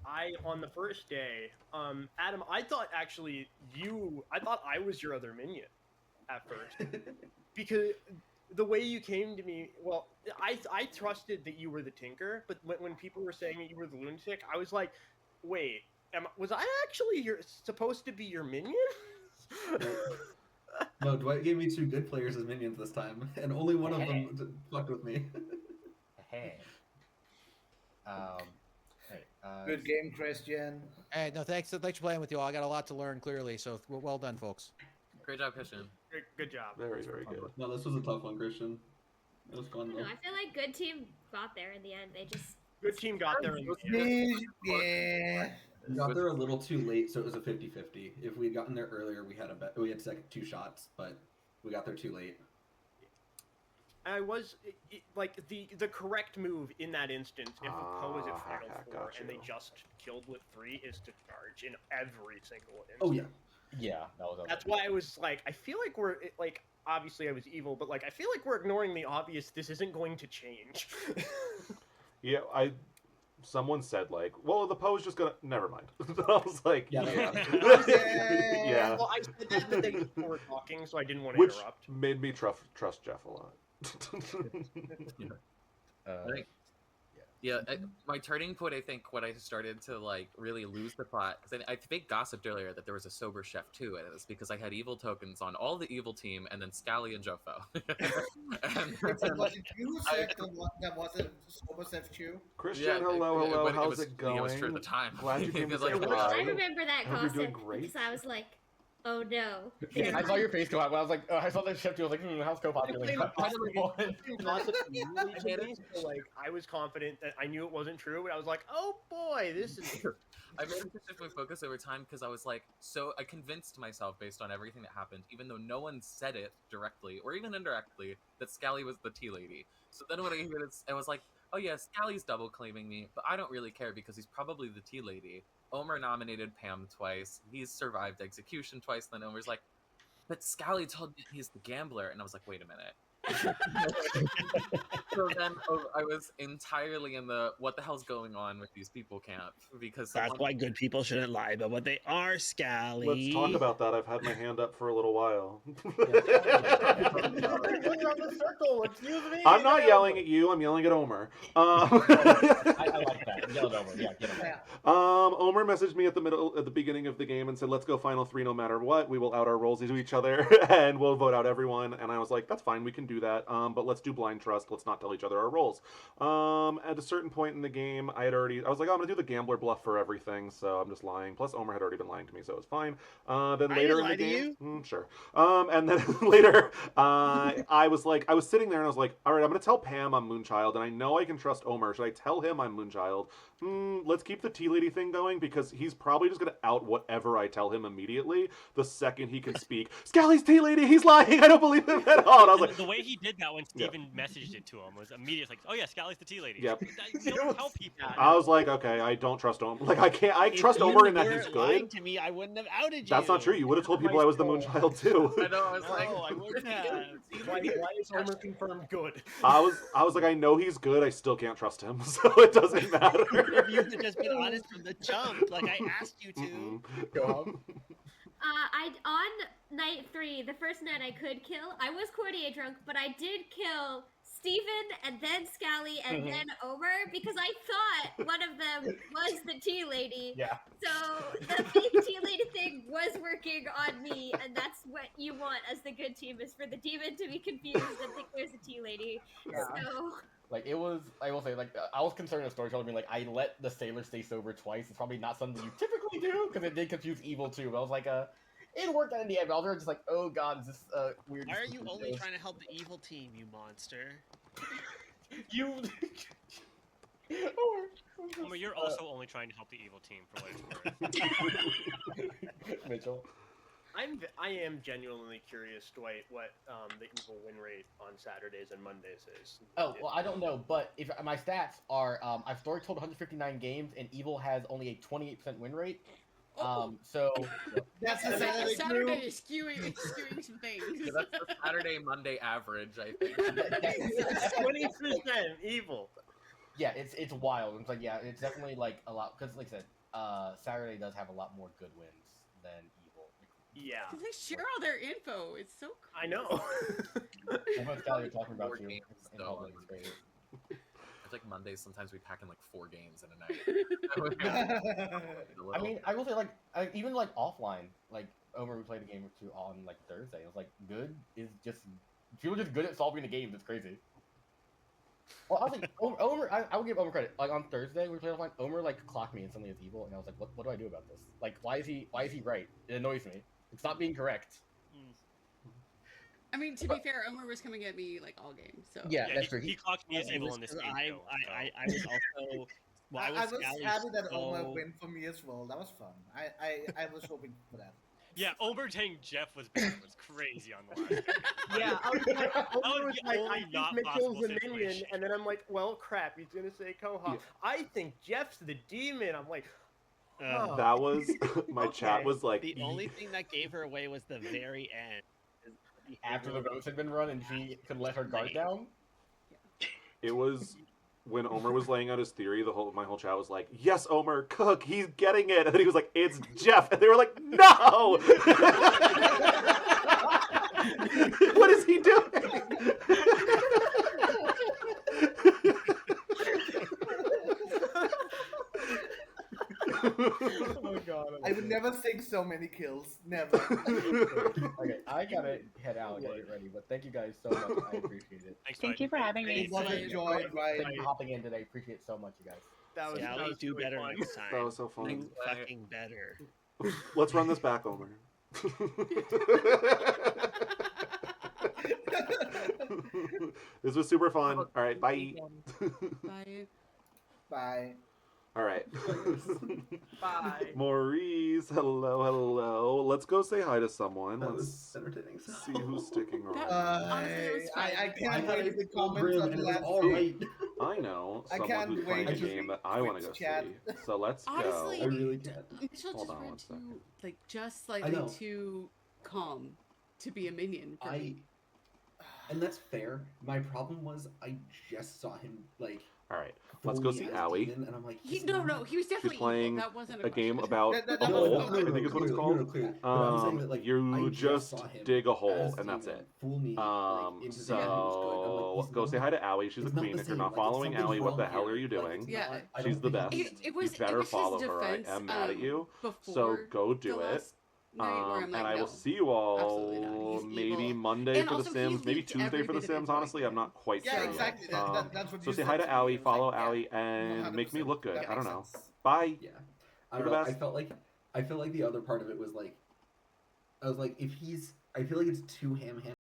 on the first day, Adam, I thought I was your other minion at first because the way you came to me, well, I trusted that you were the Tinker, but when people were saying that you were the lunatic, I was like, wait, was I actually supposed to be your minion? No, Dwight gave me 2 good players as minions this time, and only one of them fucked with me. Hey. Good game, Christian. Hey, no, thanks for playing with you all. I got a lot to learn clearly, so well done, folks. Great job, Christian. Good job. Very good. No, this was a tough one, Christian. It was fun I don't though. know. I feel like good team got there in the end. They just Good team got there in the end. Yeah. We got there a little too late, so it was a 50-50. If we'd gotten there earlier, we had 2 shots, but we got there too late. I was like the correct move in that instance. If a Poe is at final 4 and they just killed with 3, is to charge in every single instance. Oh yeah, yeah. That's why I was like, I feel like we're like, obviously I was evil, but like I feel like we're ignoring the obvious. This isn't going to change. Yeah, someone said like, well, the Poe's just gonna. Never mind. I was like, yeah. Yeah. Well, I said that, but then people were talking, so I didn't want to Which interrupt. made me trust Jeff a lot. My turning point, I think, when I started to like really lose the plot, because I think gossiped earlier that there was a sober chef too, and it was because I had evil tokens on all the evil team, and then Scally and Jofo. Was it you said that was a sober chef too? Christian, hello. How's it going? It was true at the time. Glad you came to Because, say like, hi. I remember that Hope you're doing gossip great. because I was like, oh no. I saw your face go out when I was like, I saw that shift. I was like, how's Kohab doing? So like I was confident that I knew it wasn't true, but I was like, oh boy, this is. I made to shift my focus over time because I was like, so I convinced myself based on everything that happened, even though no one said it directly or even indirectly, that Scally was the tea lady. So then when I heard it, I was like, oh yeah, Scally's double claiming me, but I don't really care because he's probably the tea lady. Omer nominated Pam twice. He's survived execution twice. Then Omer's like, but Scally told me he's the gambler. And I was like, wait a minute. So then I was entirely in the what the hell's going on with these people camp, because That's why good people shouldn't lie about what they are, Scally. Let's talk about that. I've had my hand up for a little while. I'm not yelling at you. I'm yelling at Omer. I like that. Yell at Omer. Yeah, get him. Omer messaged me at the beginning of the game and said, "Let's go final 3 no matter what. We will out our roles to each other and we'll vote out everyone." And I was like, "That's fine. We can do that. But let's do blind trust. Let's not tell each other our roles." At a certain point in the game, I was like, "Oh, I'm gonna do the gambler bluff for everything." So I'm just lying. Plus, Omer had already been lying to me, so it was fine. Then later in the game, sure. And then later, I was sitting there and I was like, "All right, I'm gonna tell Pam I'm Moonchild, and I know I can trust Omer. Should I tell him I'm Moonchild? Let's keep the tea lady thing going because he's probably just gonna out whatever I tell him immediately the second he can speak. Scally's tea lady, he's lying. I don't believe him at all." And I was like, the way he did that when Yep. Steven messaged it to him. Was immediate like, oh yeah, Scally's the tea lady. Yep. You don't tell people. I was like, okay, I don't trust Omer. Like, I can't. I If trust you Omer in that were he's lying good. to me, I wouldn't have outed you. That's not true. You would have told people I was the Moonchild too. I know. I was like, No, I wouldn't have. Why is Homer confirmed good? I was like, I know he's good. I still can't trust him, so it doesn't matter. If you had just been honest from the jump, like I asked you to. go on. I on night 3, the first night I could kill. I was Courtier drunk, but I did kill Steven and then Scally and then Omer because I thought one of them was the tea lady. Yeah. So the fake tea lady thing was working on me, and that's what you want as the good team is for the demon to be confused and think there's a tea lady. Yeah. So Like, it was, I will say, like, I was concerned with storytelling, being like, I let the sailor stay sober twice. It's probably not something you typically do, because it did confuse evil, too. But I was like, it worked out in the end, but I was just like, oh god, is this weird. Why are you only trying to help the evil team, you monster? You... Homer, you're also only trying to help the evil team for what it's worth. Mitchell? I am genuinely curious, Dwight, what the evil win rate on Saturdays and Mondays is. Oh, well, I don't know, but if my stats are, I've story told 159 games, and evil has only a 28% win rate. So That's the Saturday, Saturday crew. is skewing some things. Yeah, that's the Saturday Monday average, I think. 20% evil. Yeah, it's wild. It's like, yeah, it's definitely like a lot, because like I said, Saturday does have a lot more good wins than evil. Yeah. Because they share all their info. It's so cool. I know. I'm going to Scally talking about Four you. games, in though, public, it's great. I think Mondays sometimes we pack in like 4 games in a night. I mean, I will say, like, even like offline, like Omer, we played a game or two on like Thursday. It was like, good is just people are just good at solving the games. It's crazy. Well, I was like, Omer, I will give Omer credit. Like on Thursday, we played offline. Omer like clocked me instantly as evil, and I was like, what do I do about this? Like, why is he right? It annoys me. It's not being correct. I mean, to be fair, Omer was coming at me like all game. So Yeah, that's true. He clocked me as evil in this game. I was also. Well, I was Scally, happy that so... Omer win for me as well. That was fun. I was hoping for that. Yeah, Omer saying Jeff was bad was crazy on the last game. Yeah, I was like, That Omer was was the like, only I think not Mitchell's possible the minion, situation. and then I'm like, well, crap, he's gonna say Koha. Yeah. I think Jeff's the demon. I'm like, That was my chat was like The only thing that gave her away was the very end. After the votes had been run and she could let her guard down. it was when Omer was laying out his theory. My whole chat was like, yes, Omer, cook, he's getting it, and then he was like, it's Jeff, and they were like, no. What is he doing? oh god. I would never think so many kills. Never. Okay, I gotta head out and get ready, but thank you guys so much. I appreciate it. Thanks, Thank you for having me. It was a joy, right? Thank you for hopping in today. Appreciate it so much, you guys. That was, Scally, do really better fun. next time. That was so fun. Do fucking better. Let's run this back, Omer. This was super fun. All right, bye. Bye. Bye. All right. Bye. Maurice, hello. Let's go say hi to someone. That Let's was entertaining. see who's sticking around. I can't wait for the comments grim on and the it was last all game. right. I know I someone can't who's wait playing a to game see that I want to go Twitch chat. see. So let's Honestly, go. I really can't. Mitchell Hold just on one went second. too, like, just I slightly know. too calm to be a minion for me. And that's fair. My problem was I just saw him like. All right, let's go see Allie. And I'm like, He was definitely She's evil. playing That wasn't a game about That a was hole, no, I think is what it's called. But I'm saying that, like, I You just saw him dig a hole, as and that's demon it. Fool me, like, into thinking he was good. I'm So like, he's go not- say hi to Allie. She's the he's not queen. the If you're same. not Like, following something's Allie, what the wrong hell here. are you Like, doing? it's Yeah. not- I She's don't the think best. he's- It was, You better it was follow his her. I defense, am mad at you. Before So go the do it. last night where I'm like, And I no, will see you all absolutely not. He's maybe evil. Monday And for the also, he Sims, maybe leaked Tuesday every for the bit of Sims. info I Honestly, I'm not quite Yeah, sure exactly. yet. That's what So you say said hi to to me. Allie, It was follow like, yeah, Allie, and make me 100%. look good. That I don't makes know. sense. Bye. Yeah. I You're don't the know. best. I felt like the other part of it was like, I was like, if he's, I feel like it's too ham